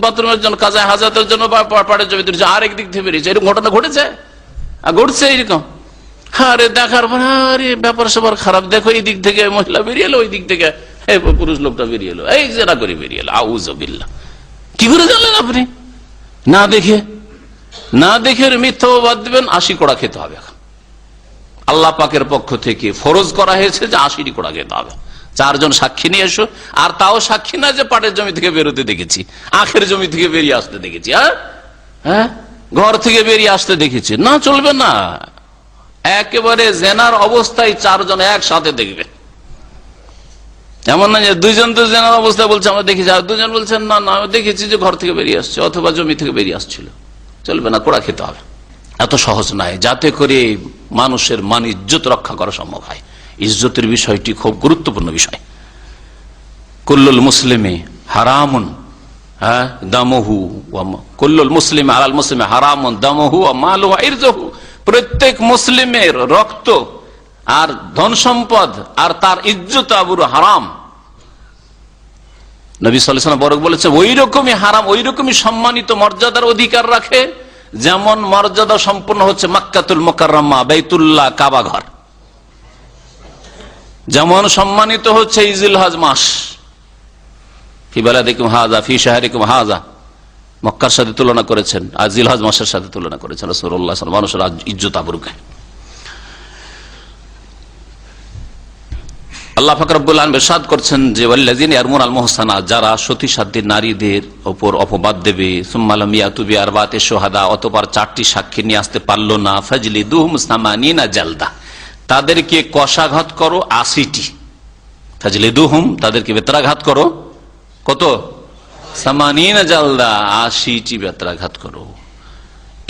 বাথরুমের জন্য কাজে হাজাতের জন্য পাটের জমি আরেক দিক থেকে বেরিয়েছে। এরকম ঘটনা ঘটেছে, ঘটছে এরকম। আরে দেখার পর আরে ব্যাপার স্যাপার খারাপ, দেখো এই দিক থেকে মহিলা বেরিয়ে এলো, ওই দিক থেকে পুরুষ লোকটা বেরিয়ে এলো, এই জেনা করে বেরিয়ে এলো। আউযুবিল্লাহ। কি করে জানলেন আপনি? না দেখে মিথ্যা অপবাদ দিবেন, 80 কোড়া খেতে হবে। আল্লাহ পাকের পক্ষ থেকে ফরজ করা হয়েছে যে 80 কোড়া খেতে হবে। 4 জন সাক্ষী নিয়ে এসো, আর তাও সাক্ষী না যে পাটের জমি থেকে বেরোতে দেখেছি, আখের জমি থেকে বেরিয়ে আসতে দেখেছি, ঘর থেকে বেরিয়ে আসতে দেখেছি, না, চলবে না। একেবারে জেনার অবস্থায় 4 জন একসাথে দেখবে, এমন না যে 2 জন তো জেনার অবস্থায় বলছে আমরা দেখেছি, আর 2 জন বলছেন না না আমি দেখেছি যে ঘর থেকে বেরিয়ে আসছে অথবা জমি থেকে বেরিয়ে আসছিল। চলবে না, কোড়া খেতে হবে। এত সহজ নয়, যাতে করে মানুষের মান ইজ্জত রক্ষা করা সম্ভব হয়। ইজ্জতের বিষয়টি খুব গুরুত্বপূর্ণ বিষয়। কুল্লুল মুসলিমে হারামুন দামহু, কুল্লুল মুসলিম আলাল মুসলিমে হারামুন দামহু ওয়া মালুহু ওয়া ইরজুহু, প্রত্যেক মুসলিমের রক্ত আর ধন সম্পদ আর তার ইজ্জত আবরু হারাম। নবী সাল্লাল্লাহু আলাইহি ওয়াসাল্লাম বরং বলেছে ওই রকমই হারাম, ওই রকমই সম্মানিত মর্যাদার অধিকার রাখে যেমন মর্যাদা সম্পন্ন হচ্ছে মক্কাতুল মুকাররমা, বাইতুল্লাহ, কাবা ঘর, যেমন সম্মানিত হচ্ছে জিলহজ মাস, ফি বালাদিকুম হাযা ফি শাহরিকুম হাযা, মক্কার সাথে তুলনা করেছেন, আর জিলহজ মাসের সাথে তুলনা করেছেন রাসূলুল্লাহ সাল্লাল্লাহু আলাইহি ওয়াসাল্লাম। মানুষের ইজ্জত আবরু গায়। আল্লাহ পাক রব্বুল আলামিন ইরশাদ করছেন যে ওয়াল্লাযিনা ইয়ারমুনাল মুহসানাত, যারা সতী সাধ্যী নারীদের উপর অপবাদ দেবে, সুম্মা লাম ইয়াতু বিআরবাতি শুহাদা, অতঃপর 4টি সাক্ষী নিয়ে আসতে পারলো না, ফাজলিদুহুম সামানিনা জালদা, তাদেরকে কষাঘাত করো 80টি। ফাজলিদুহুম, তাদেরকে বেত্রাঘাত করো কত? সামানিনা জালদা, 80টি বেত্রাঘাত করো।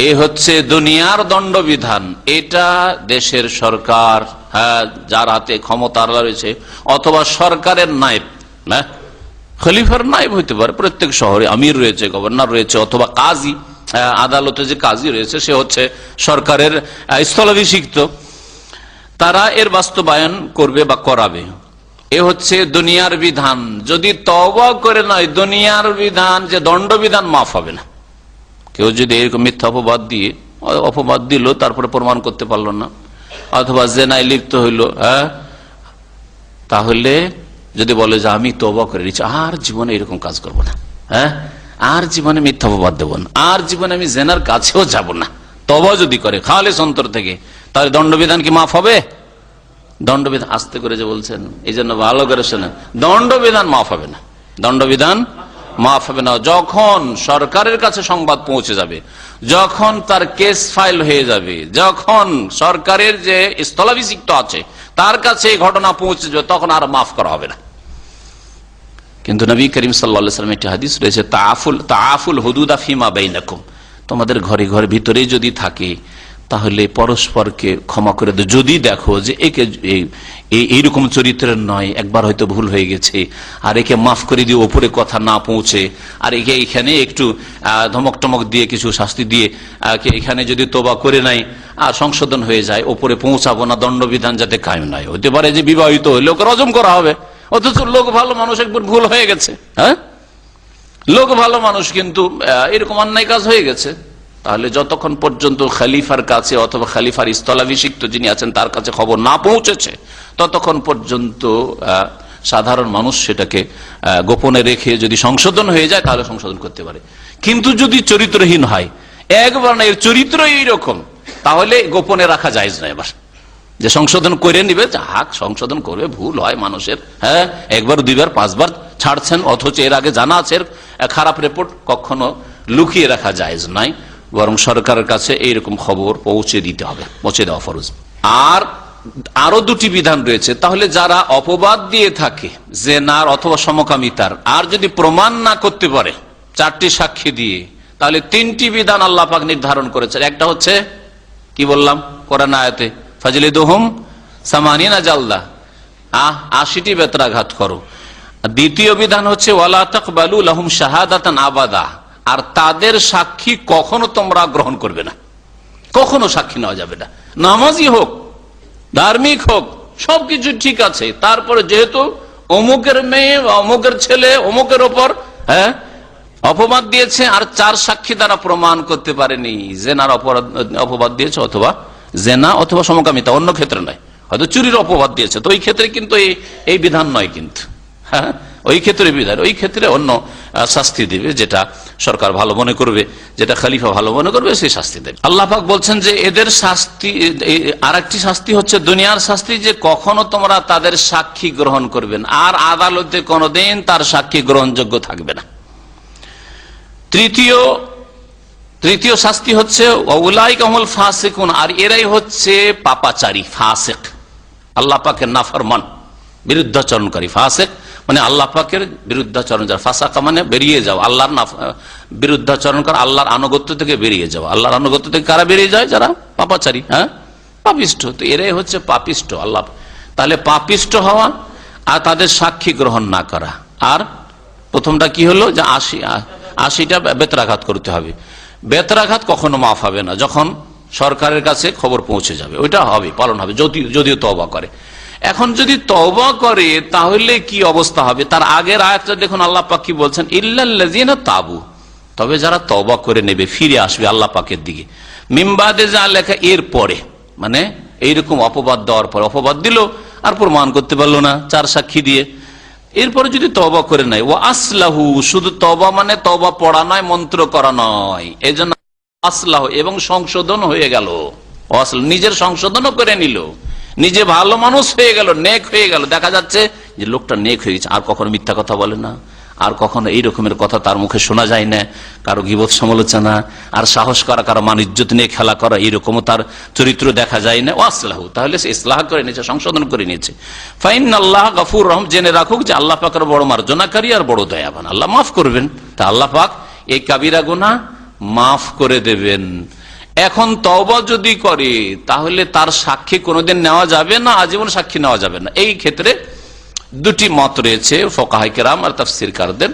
এ হচ্ছে দুনিয়ার দণ্ডবিধান। এটা দেশের সরকার, হ্যাঁ, যার হাতে ক্ষমতা রয়েছে, অথবা সরকারের নায়েব, না খলিফার নায়েব হইতে পারে, প্রত্যেক শহরে আমির রয়েছে, গভর্নর রয়েছে, অথবা কাজী, আদালতে যে কাজী রয়েছে সে হচ্ছে সরকারের স্থলাভিষিক্ত, তারা এর বাস্তবায়ন করবে বা করাবে। এ হচ্ছে দুনিয়ার বিধান। যদি তওবা করে নয়, দুনিয়ার বিধান যে দণ্ডবিধান মাফ হবে না। কেউ যদি এরকম মিথ্যা অপবাদ দিল, তারপরে প্রমাণ করতে পারলো না, অথবা জেনায় লিপ্ত হইল, হ্যাঁ, তাহলে যদি বলে যে আমি তওবা করে নিচ্ছি, আর জীবনে এরকম কাজ করব না, হ্যাঁ, আর জীবনে মিথ্যা অপবাদ দেব না, আর জীবনে আমি জেনার কাছেও যাব না, তওবা যদি করে খালিস অন্তর থেকে, তাহলে দণ্ডবিধান কি মাফ হবে? দণ্ডবিধান, আস্তে করে যে বলছেন, এই জন্য ভালো করে শোনেন, দণ্ডবিধান মাফ হবে না, দণ্ডবিধান মাফ হবে না। যখন সরকারের কাছে সংবাদ পৌঁছে যাবে, যখন তার কেস ফাইল হয়ে যাবে, যখন সরকারের যে স্থলাভিষিক্ত আছে তার কাছে এই ঘটনা পৌঁছে যাবে, তখন আর মাফ করা হবে না। কিন্তু নবী করিম সাল্লাল্লাহু আলাইহি ওয়াসাল্লাম একটি হাদিস রয়েছে, তাআফুল হুদুদা ফিমা বাইনাকুম, তোমাদের ঘরে ঘরে ভিতরে যদি থাকে তাহলে পরস্পরকে ক্ষমা করে দাও। যদি দেখো যে একে এইরকম চরিত্রের নয়, একবার হয়তো ভুল হয়ে গেছে, আর একে মাফ করে দিয়ে ওপরে কথা না পৌঁছে, আর একে এখানে একটু ধমক টমক দিয়ে কিছু শাস্তি দিয়ে এখানে যদি তোবা করে নাই আর সংশোধন হয়ে যায়, ওপরে পৌঁছাবো না, দণ্ডবিধান যাতে কায়েম নাই। হতে পারে যে বিবাহিত হলে ওকে রজম করা হবে, অথচ লোক ভালো মানুষ, একবার ভুল হয়ে গেছে, হ্যাঁ, লোক ভালো মানুষ, কিন্তু এরকম অন্যায় কাজ হয়ে গেছে। তাহলে যতক্ষণ পর্যন্ত খলিফার কাছে অথবা খলিফার স্থলাভিষিক্ত যিনি আছেন তার কাছে খবর না পৌঁছেছে, ততক্ষণ পর্যন্ত সাধারণ মানুষ সেটাকে গোপনে রেখে যদি সংশোধন হয়ে যায় তাহলে সংশোধন করতে পারে। কিন্তু যদি চরিত্রহীন হয়, একবার না এর চরিত্র এইরকম, তাহলে গোপনে রাখা জায়েজ না। এবার যে সংশোধন করে নিবে, হাক সংশোধন করবে, ভুল হয় মানুষের, হ্যাঁ, একবার দুইবার পাঁচবার ছাড়ছেন, অথচ এর আগে জানা আছে খারাপ রিপোর্ট, কখনো লুকিয়ে রাখা জায়েজ নাই, বরং সরকারের কাছে এইরকম খবর পৌঁছে দিতে হবে, পৌঁছে দেওয়া ফরজ। আর আরো দুটি বিধান রয়েছে। তাহলে যারা অপবাদ দিয়ে থাকে জেনার অথবা সমকামিতার, আর যদি প্রমাণ না করতে পারে 4টি সাক্ষী দিয়ে, তাহলে 3টি বিধান আল্লাহ পাক নির্ধারণ করেছেন। একটা হচ্ছে কি বললাম কোরআন আয়াতে, ফাজলিদুহুম সামানিনা জালদা, 80টি বেত্রাঘাত করো। দ্বিতীয় বিধান হচ্ছে ওয়ালা তাকবালু লাহুম শাহাদাতান আবাদা, আর তাদের সাক্ষী কখনো তোমরা গ্রহণ করবে না, কখনো সাক্ষী নেওয়া যাবে না। নামাজি হোক, ধার্মিক হোক, সবকিছু ঠিক আছে, তারপরে যেহেতু অমুকের মেয়ে, অমুকের ছেলে অমুকের ওপর, হ্যাঁ, অপবাদ দিয়েছে, আর 4 সাক্ষী দ্বারা প্রমাণ করতে পারেনি জেনার অপবাদ দিয়েছে, অথবা জেনা অথবা সমকামিতা, অন্য ক্ষেত্রে নয়, হয়তো চুরির অপবাদ দিয়েছে, তো ওই ক্ষেত্রে কিন্তু এই বিধান নয়, কিন্তু হ্যাঁ, ওই ক্ষেত্রে বিধান, ওই ক্ষেত্রে অন্য শাস্তি দেবে, যেটা সরকার ভালো মনে করবে, যেটা খলিফা ভালো মনে করবে, সেই শাস্তি দেবে। আল্লাহ পাক বলছেন যে এদের শাস্তি, আরেকটি শাস্তি হচ্ছে দুনিয়ার শাস্তি, যে কখনো তোমরা তাদের সাক্ষী গ্রহণ করবেন, আর আদালতে কোনোদিন তার সাক্ষী গ্রহণযোগ্য থাকবে না। তৃতীয় শাস্তি হচ্ছে উলাইকা হুমুল ফাসিকুন, আর এরাই হচ্ছে পাপাচারী, ফাসিক, আল্লাহ পাকের নাফরমান, বিরুদ্ধাচরণকারী। ফাসিক মানে আল্লাহ পাকের বিরুদ্ধাচরণ, যারা ফাসাকা মানে বেরিয়ে যাও, আল্লাহর বিরুদ্ধাচরণ করা, আল্লাহর আনুগত্য থেকে বেরিয়ে যাও। আল্লাহর আনুগত্য থেকে কারা বেরিয়ে যায়? যারা পাপাচারী, হ্যাঁ, পাপিষ্ঠ। তো এরাই হচ্ছে পাপিষ্ঠ। আল্লাহ, তাহলে পাপিষ্ঠ হওয়া আর তাদের সাক্ষী গ্রহণ না করা। আর প্রথমটা কি হলো, যে 80টা বেত্রাঘাত করতে হবে। বেত্রাঘাত কখনো মাফ হবে না, যখন সরকারের কাছে খবর পৌঁছে যাবে, ওইটা হবে, পালন হবে, যদিও তওবা করে। এখন যদি তওবা করে তাহলে কি অবস্থা হবে? তার আগের আয়াতটা দেখুন, আল্লাহ পাক কি বলছেন, ইল্লাল্লাযিনা তাবু, তবে যারা তওবা করে নেবে, ফিরে আসবে আল্লাহ পাকের দিকে, মিন বাদে যা লেখা, এর পরে, মানে এইরকম অপবাদ দেওয়ার পর, অপবাদ দিল আর প্রমাণ করতে পারলো না 4 সাক্ষী দিয়ে, এরপরে যদি তওবা করে নেয়, ও আসলাহু, শুধু তওবা মানে তওবা পড়া নয়, মন্ত্র করা নয়, এই জন্য আসলাহ, এবং সংশোধন হয়ে গেল, নিজের সংশোধনও করে নিল, নিজে ভালো মানুষ হয়ে গেল, নেক হয়ে গেল, দেখা যাচ্ছে যে লোকটা নেক হয়ে গেছে, আর কখনো মিথ্যা কথা বলে না, আর কখনো এই রকমের কথা তার মুখে শোনা যায় না, কারো গীবত সমালোচনা, আর সাহস করা, কারো মান ইজ্জত নিয়ে খেলা করা, এইরকমও তার চরিত্র দেখা যায় না। ও আসলাহু, তাহলে সে ইসলাহ করে নিয়েছে, সংশোধন করে নিয়েছে। ফাইনাল্লাহ গফুর রহিম, জেনে রাখুক যে আল্লাহ পাকের বড় মার্জনাকারী আর বড় দয়াবান, আল্লাহ মাফ করবেন। তা আল্লাহ পাক এই কাবিরা গুনাহ মাফ করে দেবেন। এখন তওবা যদি করে তাহলে তার সাক্ষী কোনোদিন নেওয়া যাবে না, আজীবন সাক্ষী নেওয়া যাবে না। এই ক্ষেত্রে দুটি মত রয়েছে ফুকাহায়ে কেরাম আর তাফসীরকারদের,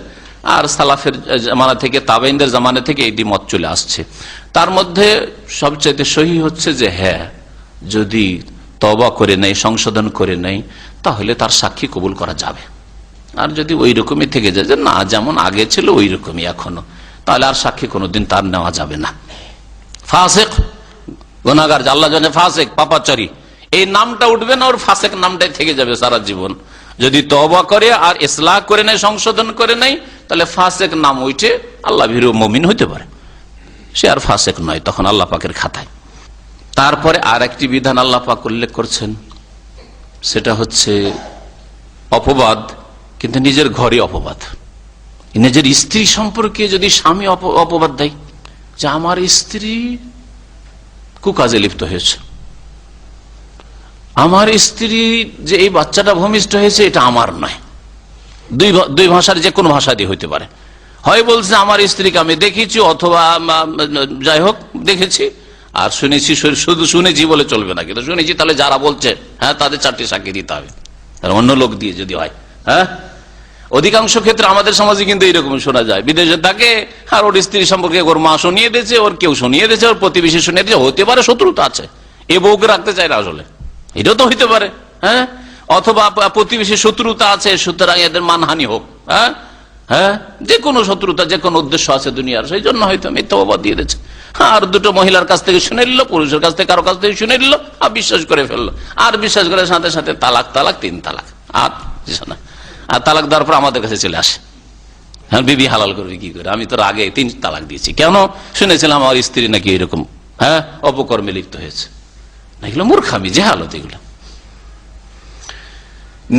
আর সালাফের জামানা থেকে, তাবেঈনদের জামানা থেকে এই মত চলে আসছে। তার মধ্যে সবচেয়ে সহিহ হচ্ছে যে হ্যাঁ, যদি তওবা করে নেয়, সংশোধন করে নেয়, তাহলে তার সাক্ষী কবুল করা যাবে। আর যদি ওই রকমই থেকে যায় যে না, যেমন আগে ছিল ওই রকমই এখনো, তাহলে আর সাক্ষী কোনোদিন তার নেওয়া যাবে না। ফাসিক, গুনাহগার, আল্লাহ জানে ফাসিক, পাপাচারী, এই নামটা উঠবে না, ওর ফাসিক নামটাই থেকে যাবে সারা জীবন। যদি তওবা করে আর ইসলাহ করে নেয়, সংশোধন করে নেয়, তাহলে ফাসিক নাম উঠে আল্লাহ ভীরু মুমিন হতে পারে, সে আর ফাসিক নয় তখন আল্লাহ পাকের খাতায়। তারপরে আর একটি বিধান আল্লাহ পাক উল্লেখ করছেন, সেটা হচ্ছে অপবাদ, কিন্তু নিজের ঘরে অপবাদ। নিজের স্ত্রী সম্পর্কে যদি স্বামী অপবাদ দেয় যে আমার স্ত্রী কুকাজে লিপ্ত হয়েছে, আমার স্ত্রী যে এই বাচ্চাটা ভূমিষ্ঠ হয়েছে এটা আমার নয়, দুই ভাষার যে কোনো ভাষা দিয়ে হইতে পারে, হয় বলছে আমার স্ত্রীকে আমি দেখেছি, অথবা যাই হোক দেখেছি আর শুনেছি, শুধু শুনেছি বলে চলবে না, কিন্তু শুনেছি তাহলে যারা বলছে হ্যাঁ তাদের 4টি সাক্ষী দিতে হবে, তার অন্য লোক দিয়ে যদি হয়। হ্যাঁ, অধিকাংশ ক্ষেত্রে আমাদের সমাজে কিন্তু এইরকম শোনা যায়, বিদেশে থাকে আর ওর স্ত্রী সম্পর্কে ওর মা শুনিয়ে দিয়েছে, ওর কেউ শুনিয়ে দিয়েছে, ওর প্রতিবেশী শুনিয়ে দিয়েছে, হতে পারে শত্রুতা আছে, এ বউকে রাখতে চায় না আসলে, এটাও তো হইতে পারে। হ্যাঁ, অথবা প্রতিবেশী শত্রুতা আছে, সুতরাং এদের মানহানি হোক, হ্যাঁ হ্যাঁ, যে কোনো শত্রুতা, যে কোনো উদ্দেশ্য আছে দুনিয়ার, সেই জন্য হয়তো মিথ্যা অপবাদ দিয়ে দিচ্ছে। আর দুটো মহিলার কাছ থেকে শুনে নিল, পুরুষের কাছ থেকে কারো কাছ থেকে শুনে নিল, আর বিশ্বাস করে ফেললো, আর বিশ্বাস করে সাথে সাথে তালাক, 3 তালাক, আর তালাক দেওয়ার পর আমাদের কাছে চলে আসে, হ্যাঁ বিবি হালাল করবে কি করে, আমি তোর আগে 3 তালাক দিয়েছি, কেন? শুনেছিলাম আমার স্ত্রী নাকি এরকম হ্যাঁ অপকর্মে লিপ্ত হয়েছে। এগুলো মূর্খামি, জেহালত এগুলো।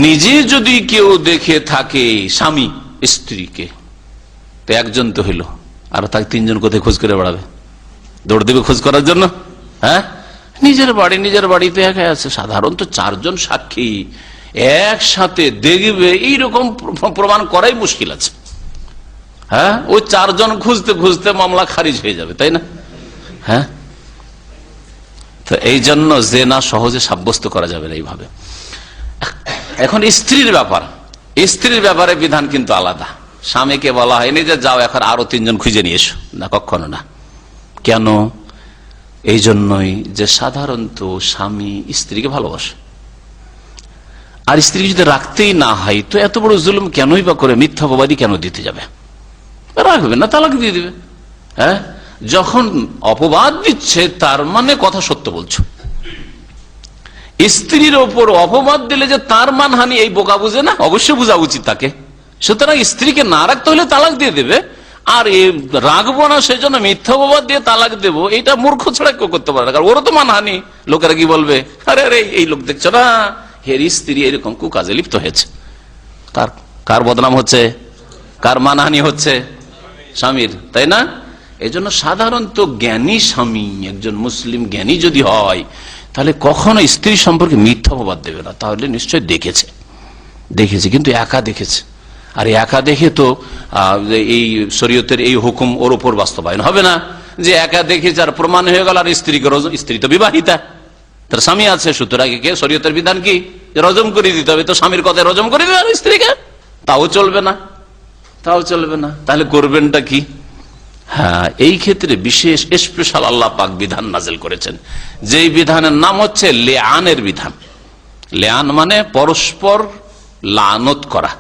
নিজে যদি কেউ দেখে থাকে স্বামী স্ত্রীকে, তো একজন তো হইলো, আর তাকে 3 জন কোথায় খোঁজ করে বেড়াবে, দৌড় দেবে খোঁজ করার জন্য? হ্যাঁ, নিজের বাড়িতে একা আছে, সাধারণত 4 জন সাক্ষী একসাথে দেখবে এইরকম প্রমাণ করাই মুশকিল আছে। হ্যাঁ, ওই 4 জন খুঁজতে খুঁজতে মামলা খারিজ হয়ে যাবে, তাই না? হ্যাঁ, তো এই জন্য জেনা সহজে সাব্যস্ত করা যাবে না এইভাবে। এখন স্ত্রীর ব্যাপারে বিধান কিন্তু আলাদা। স্বামীকে বলা হয়নি যে যাও এখন আরো 3 জন খুঁজে নিয়ে এসো, না, কখনো না। কেন? এই জন্যই যে সাধারণত স্বামী স্ত্রীকে ভালোবাসে, আর স্ত্রীকে যদি রাখতেই না হয় তো এত বড় জুলুম কেনই বা করে, মিথ্যা অপবাদী কেন দিতে যাবে? রাখবে না, তালাক দিয়ে দিবে। হ্যাঁ, যখন অপবাদ দিচ্ছে তার মানে কথা সত্য বলছো। স্ত্রীর ওপর অপবাদ দিলে যে তার মানহানি, এই বোকা বুঝে না, অবশ্যই বোঝা উচিত তাকে। সুতরাং স্ত্রীকে না রাখতে হলে তালাক দিয়ে দেবে, আর রাখবো না সেজন্য মিথ্যা অপবাদ দিয়ে তালাক দেবো, এটা মূর্খ ছাড়া কেউ করতে পারে না, কারণ ওরও তো মানহানি। লোকেরা কি বলবে, আরে এই লোক দেখছো না, হের স্ত্রী এরকম কুকাজে লিপ্ত হয়েছে। কার বদনাম হচ্ছে, কার মানহানি হচ্ছে? স্বামীর, তাই না? এই জন্য সাধারণত জ্ঞানী স্বামী, একজন মুসলিম জ্ঞানী যদি হয়, তাহলে কখনো স্ত্রী সম্পর্কে মিথ্যা অপবাদ দেবে না। তাহলে নিশ্চয় দেখেছে, কিন্তু একা দেখেছে, আর একা দেখে তো এই শরীয়তের এই হুকুম ওর উপর বাস্তবায়ন হবে না, যে একা দেখে যার প্রমাণ হয়ে গেল, আর স্ত্রী তো বিবাহিতা, তার স্বামী আছে, সুতরাং শরীয়তের বিধান কি রজম করে দিতে হবে, তো স্বামীর কথায় রজম করে দিবে আর স্ত্রীকে, তাও চলবে না। তাহলে করবেনটা কি? হ্যাঁ, এই ক্ষেত্রে বিশেষ স্পেশাল আল্লাহ পাক বিধান নাযিল করেছেন, যেই বিধানের নাম হচ্ছে লিআনের বিধান। লিআন মানে পরস্পর লানত করা,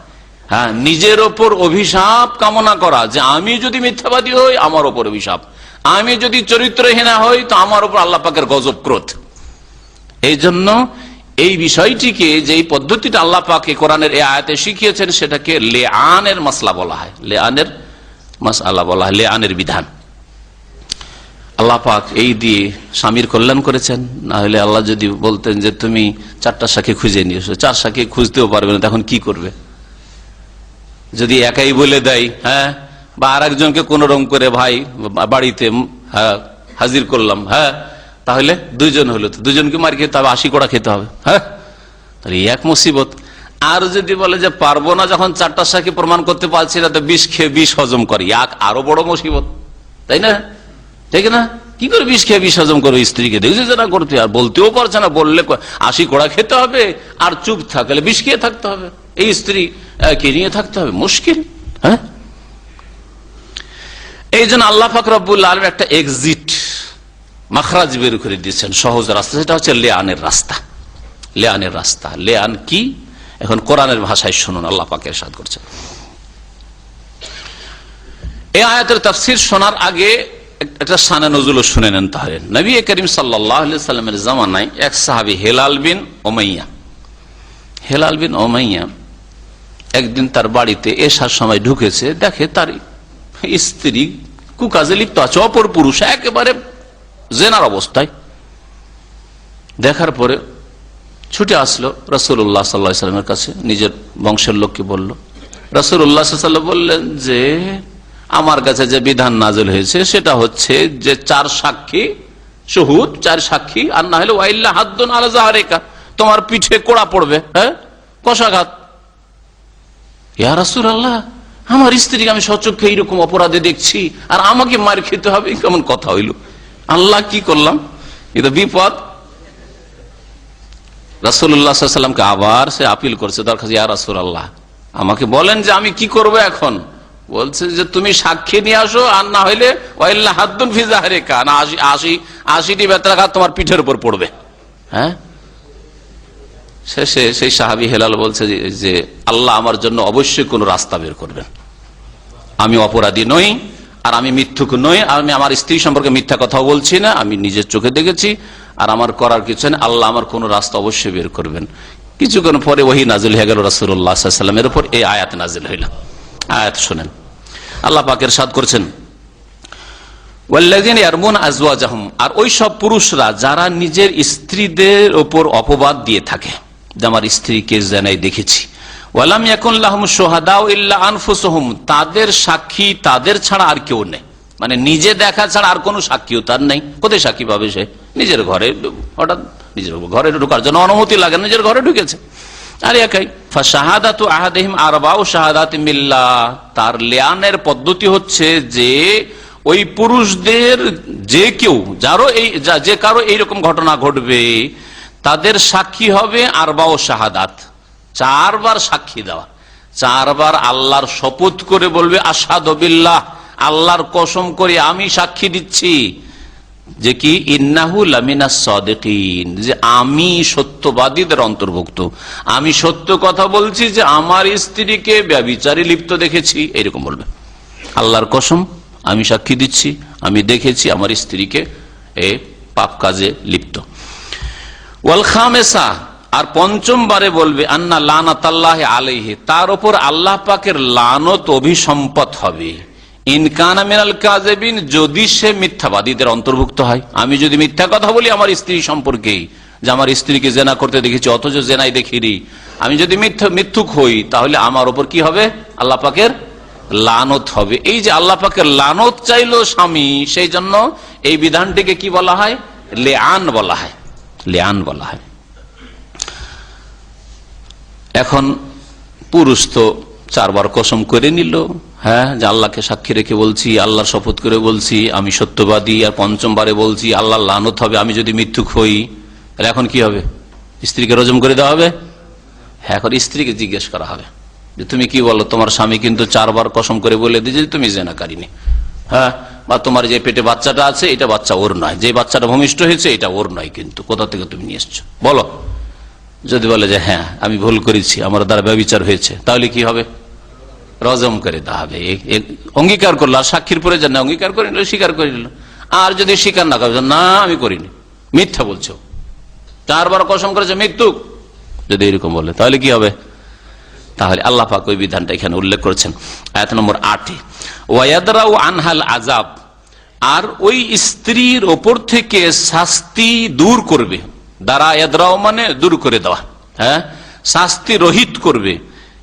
হ্যাঁ, নিজের ওপর অভিশাপ কামনা করা, যে আমি যদি মিথ্যাবাদী হই আমার ওপর অভিশাপ, আমি যদি চরিত্রহীনা হই তো আমার ওপর আল্লাহ পাকের গজব, ক্রোধ। এই জন্য এই বিষয়টিকে, যে পদ্ধতিটা আল্লাহ পাক কোরআনের এই আয়াতে শিখিয়েছেন, সেটাকে লেআনের মাসলা বলা হয়, লেআনের মাসআলা বলা হয়, লেআনের বিধান। আল্লাহ পাক এই দিয়ে স্বামীর কল্যাণ করেছেন। না হলে আল্লাহ যদি বলতেন যে তুমি 4টা সাক্ষী খুঁজে নিয়ে এসো, 4 সাক্ষী খুঁজতেও পারবে না, তখন কি করবে? যদি একাই বলে দেয়, হ্যাঁ, বা আর একজনকে কোন রকম করে ভাই বাড়িতে হাজির করলাম, হ্যাঁ, তাহলে 2 জন হলো, তো 2 জনকে মার খেতে হবে, 80 কোড়া খেতে হবে, হ্যাঁ, তাহলে এক মুসিবত। আর যদি বলে যে পারবো না, যখন 4টা সাক্ষী প্রমাণ করতে পারছি না, তো বিষ খেয়ে বিষ হজম করি, আরো বড় মুসিবত, তাই না? ঠিক না? কি করে বিষ খেয়ে বিষ হজম করবে? স্ত্রীকে দেখছি যে না করতে, আর বলতেও পারছে না, বললে 80 কোড়া খেতে হবে, আর চুপ থাকলে বিষ খেয়ে থাকতে হবে, এই স্ত্রী কে নিয়ে থাকতে হবে, মুশকিল। হ্যাঁ, এই জন্য আল্লাহ পাক রব্বুল আলামিন একটা এক্সিট, মাখরাজ বের করে দিয়েছেন, সহজ রাস্তা, সেটা হচ্ছে লেআনের রাস্তা। লেআনের রাস্তা, লেআন কি? এখন কোরআনের ভাষায় শুনুন, আল্লাহ পাক ইরশাদ করছেন। এই আয়াতের তাফসীর শোনার আগে একটা শানে নজুল শুনে নেন। তাহলে নবী করিম সাল্লাল্লাহু আলাইহি সাল্লামের জামানায় এক সাহাবী হেলাল বিন উমাইয়া একদিন তার বাড়িতে এশার সময় ঢুকেছে, দেখে তার স্ত্রী কুকাজে লিপ্ত আছে, অপর পুরুষ, একেবারে জেনার অবস্থায়। দেখার পরে ছুটে আসলো রাসূলুল্লাহ সাল্লাল্লাহু আলাইহি সাল্লামের কাছে, নিজের বংশের লোককে বলল। রাসূলুল্লাহ সাল্লাল্লাহু আলাইহি ওয়াসাল্লাম বললেন যে আমার কাছে যে বিধান নাযিল হয়েছে সেটা হচ্ছে যে 4 সাক্ষী শুহুদ, 4 সাক্ষী, আর না হলে ওয়াইল্লা হাদ্দুন আলা যাহরিকা, তোমার পিঠে কোড়া পড়বে, হ্যাঁ, কষাঘাত। ইয়া রাসূলুল্লাহ, আমার স্ত্রীকে আমি সচক্ষে এইরকম অপরাধে দেখছি, আর আমাকে মার খেতে হবে, কেমন কথা হইল? আল্লাহ কি করলাম, এটা বিপদ। রাসূলুল্লাহ সাল্লাল্লাহু আলাইহি ওয়াসাল্লামকে আবার সে আপিল করছে তার কাছে, ইয়া রাসূলুল্লাহ, আমাকে বলেন যে আমি কি করব এখন? বলছে যে তুমি সাক্ষী নিয়ে আসো, আর না হইলে ওয়াইল্লা হাদ্দুন ফি যাহরিকা, না 80টি বেত্রাঘাত তোমার পিঠের উপর পড়বে। হ্যাঁ, শেষে সেই সাহাবী হেলাল বলছে যে আল্লাহ আমার জন্য অবশ্যই কোন রাস্তা বের করবেন, আমি অপরাধী নই, আর আমি মিথ্যুক নই, আমি আমার স্ত্রী সম্পর্কে মিথ্যা কথাও বলছি না, আমি নিজের চোখে দেখেছি, আর আমার করার কিছু নেই, আল্লাহ আমার কোন রাস্তা অবশ্যই বের করবেন। কিছুক্ষণ পরে ওহী নাযিল হয়ে গেল রাসূলুল্লাহ সাল্লাল্লাহু আলাইহি ওয়াসাল্লামের উপর, এই আয়াত নাযিল হইল। আয়াত শুনেন, আল্লাহ পাক ইরশাদ করেছেন, ওয়াল্লাযিনা ইয়ারমুনা আজওয়াজাহুম, আর ওই সব পুরুষরা যারা নিজের স্ত্রীদের উপর অপবাদ দিয়ে থাকে, যে আমার স্ত্রীকে জেনায় দেখেছি, ওয়ালাম ইয়াকুন লাহুম শুহাদাউ ইল্লা আনফুসুহুম, তাদের সাক্ষী তাদের ছাড়া আর কেউ নেই, মানে নিজে দেখা ছাড়া আর কোনো সাক্ষীও তার নেই। কোথায় সাক্ষী পাবে সে? নিজের ঘরে, হঠাৎ নিজের ঘরে ঢোকার জন্য অনুমতি লাগে, নিজের ঘরে ঢুকেছে, আর একাই। ফাশাহাদাতু আহাদিহিম আরবাউ শাহাদাতিন বিল্লাহ, তার লেআনের পদ্ধতি হচ্ছে যে ওই পুরুষদের যে কেউ যে কারো এইরকম ঘটনা ঘটবে, তাদের সাক্ষী হবে আরবাউ শাহাদাত, 4 বার সাক্ষী দেওয়া, 4 বার আল্লাহর শপথ করে বলবে আশহাদু বিল্লাহ, আল্লাহর কসম করে আমি সাক্ষী দিচ্ছি যে কি ইন্নাহু লামিনাস সাদিকিন, যে আমি সত্যবাদীদের অন্তর্ভুক্ত, আমি সত্য কথা বলছি যে আমার স্ত্রীকে ব্যভিচারে লিপ্ত দেখেছি, এরকম বলবে। আল্লাহর কসম, আমি সাক্ষী দিচ্ছি, আমি দেখেছি আমার স্ত্রীকে এ পাপ কাজে লিপ্ত। ওয়াল খামেসা, আর 5ম বারে বলবে আন্না লানাতাল্লাহি আলাইহি, তার উপর আল্লাহ পাকের লানত অভিসম্পত হবে, ইনকানা মিনাল কাযিবিন, যদি সে মিথ্যাবাদীদের অন্তর্ভুক্ত হয়। আমি যদি মিথ্যা কথা বলি আমার স্ত্রী সম্পর্কে, যে আমার স্ত্রীকে জেনা করতে দেখেছি অথচ জেনাই দেখিনি, আমি যদি মিথ্যুক হই, তাহলে আমার উপর কি হবে? আল্লাহ পাকের লানত হবে। এই যে আল্লাহ পাকের লানত চাইলো স্বামী, সেই জন্য এই বিধানটিকে কি বলা হয়? লেআন বলা হয়, লেআন বলা হয়। এখন পুরুষ তো 4 বার কসম করে নিল, হ্যাঁ, যে আল্লাহকে সাক্ষী রেখে বলছি, আল্লাহর শপথ করে বলছি আমি সত্যবাদী, আর 5ম বারে বলছি আল্লাহর লানত হবে আমি যদি মিথ্যুক হই। এখন কি হবে? স্ত্রীকে রজম করে দেওয়া হবে? হ্যাঁ, এখন স্ত্রীকে জিজ্ঞেস করা হবে যে তুমি কি বলো, তোমার স্বামী কিন্তু 4 বার কসম করে বলে দিয়েছে তুমি জেনাকারিনী, হ্যাঁ, বা তোমার যে পেটে বাচ্চাটা আছে এটা বাচ্চা ওর নয়, যে বাচ্চাটা ভূমিষ্ঠ হয়েছে এটা ওর নয়, কিন্তু কোথা থেকে তুমি নিয়ে এসছো বলো। যদি বলে যে হ্যাঁ আমি ভুল করেছি, আমার দ্বারা ব্যভিচার হয়েছে, তাহলে কি হবে? রজম করে দেওয়া হবে। অঙ্গীকার করলো, আর সাক্ষীর পরে জানা অঙ্গীকার করে নিল, স্বীকার করে নিল। আর যদি স্বীকার না করে, না আমি করিনি, মিথ্যা বলছো, 4বার কসম করেছে মৃত্যুক, যদি এরকম বলে তাহলে কি হবে? তাহলে আল্লাহ পাক ওই বিধানটা এখানে উল্লেখ করেছেন আয়াত নম্বর 8-এ। ওয়ায়াদরাউ আনহাল আযাব, আর ওই স্ত্রীর ওপর থেকে শাস্তি দূর করবে। দ্বারা ইয়াদরাউ মানে দূর করে দেওয়া, হ্যাঁ, শাস্তি রহিত করবে।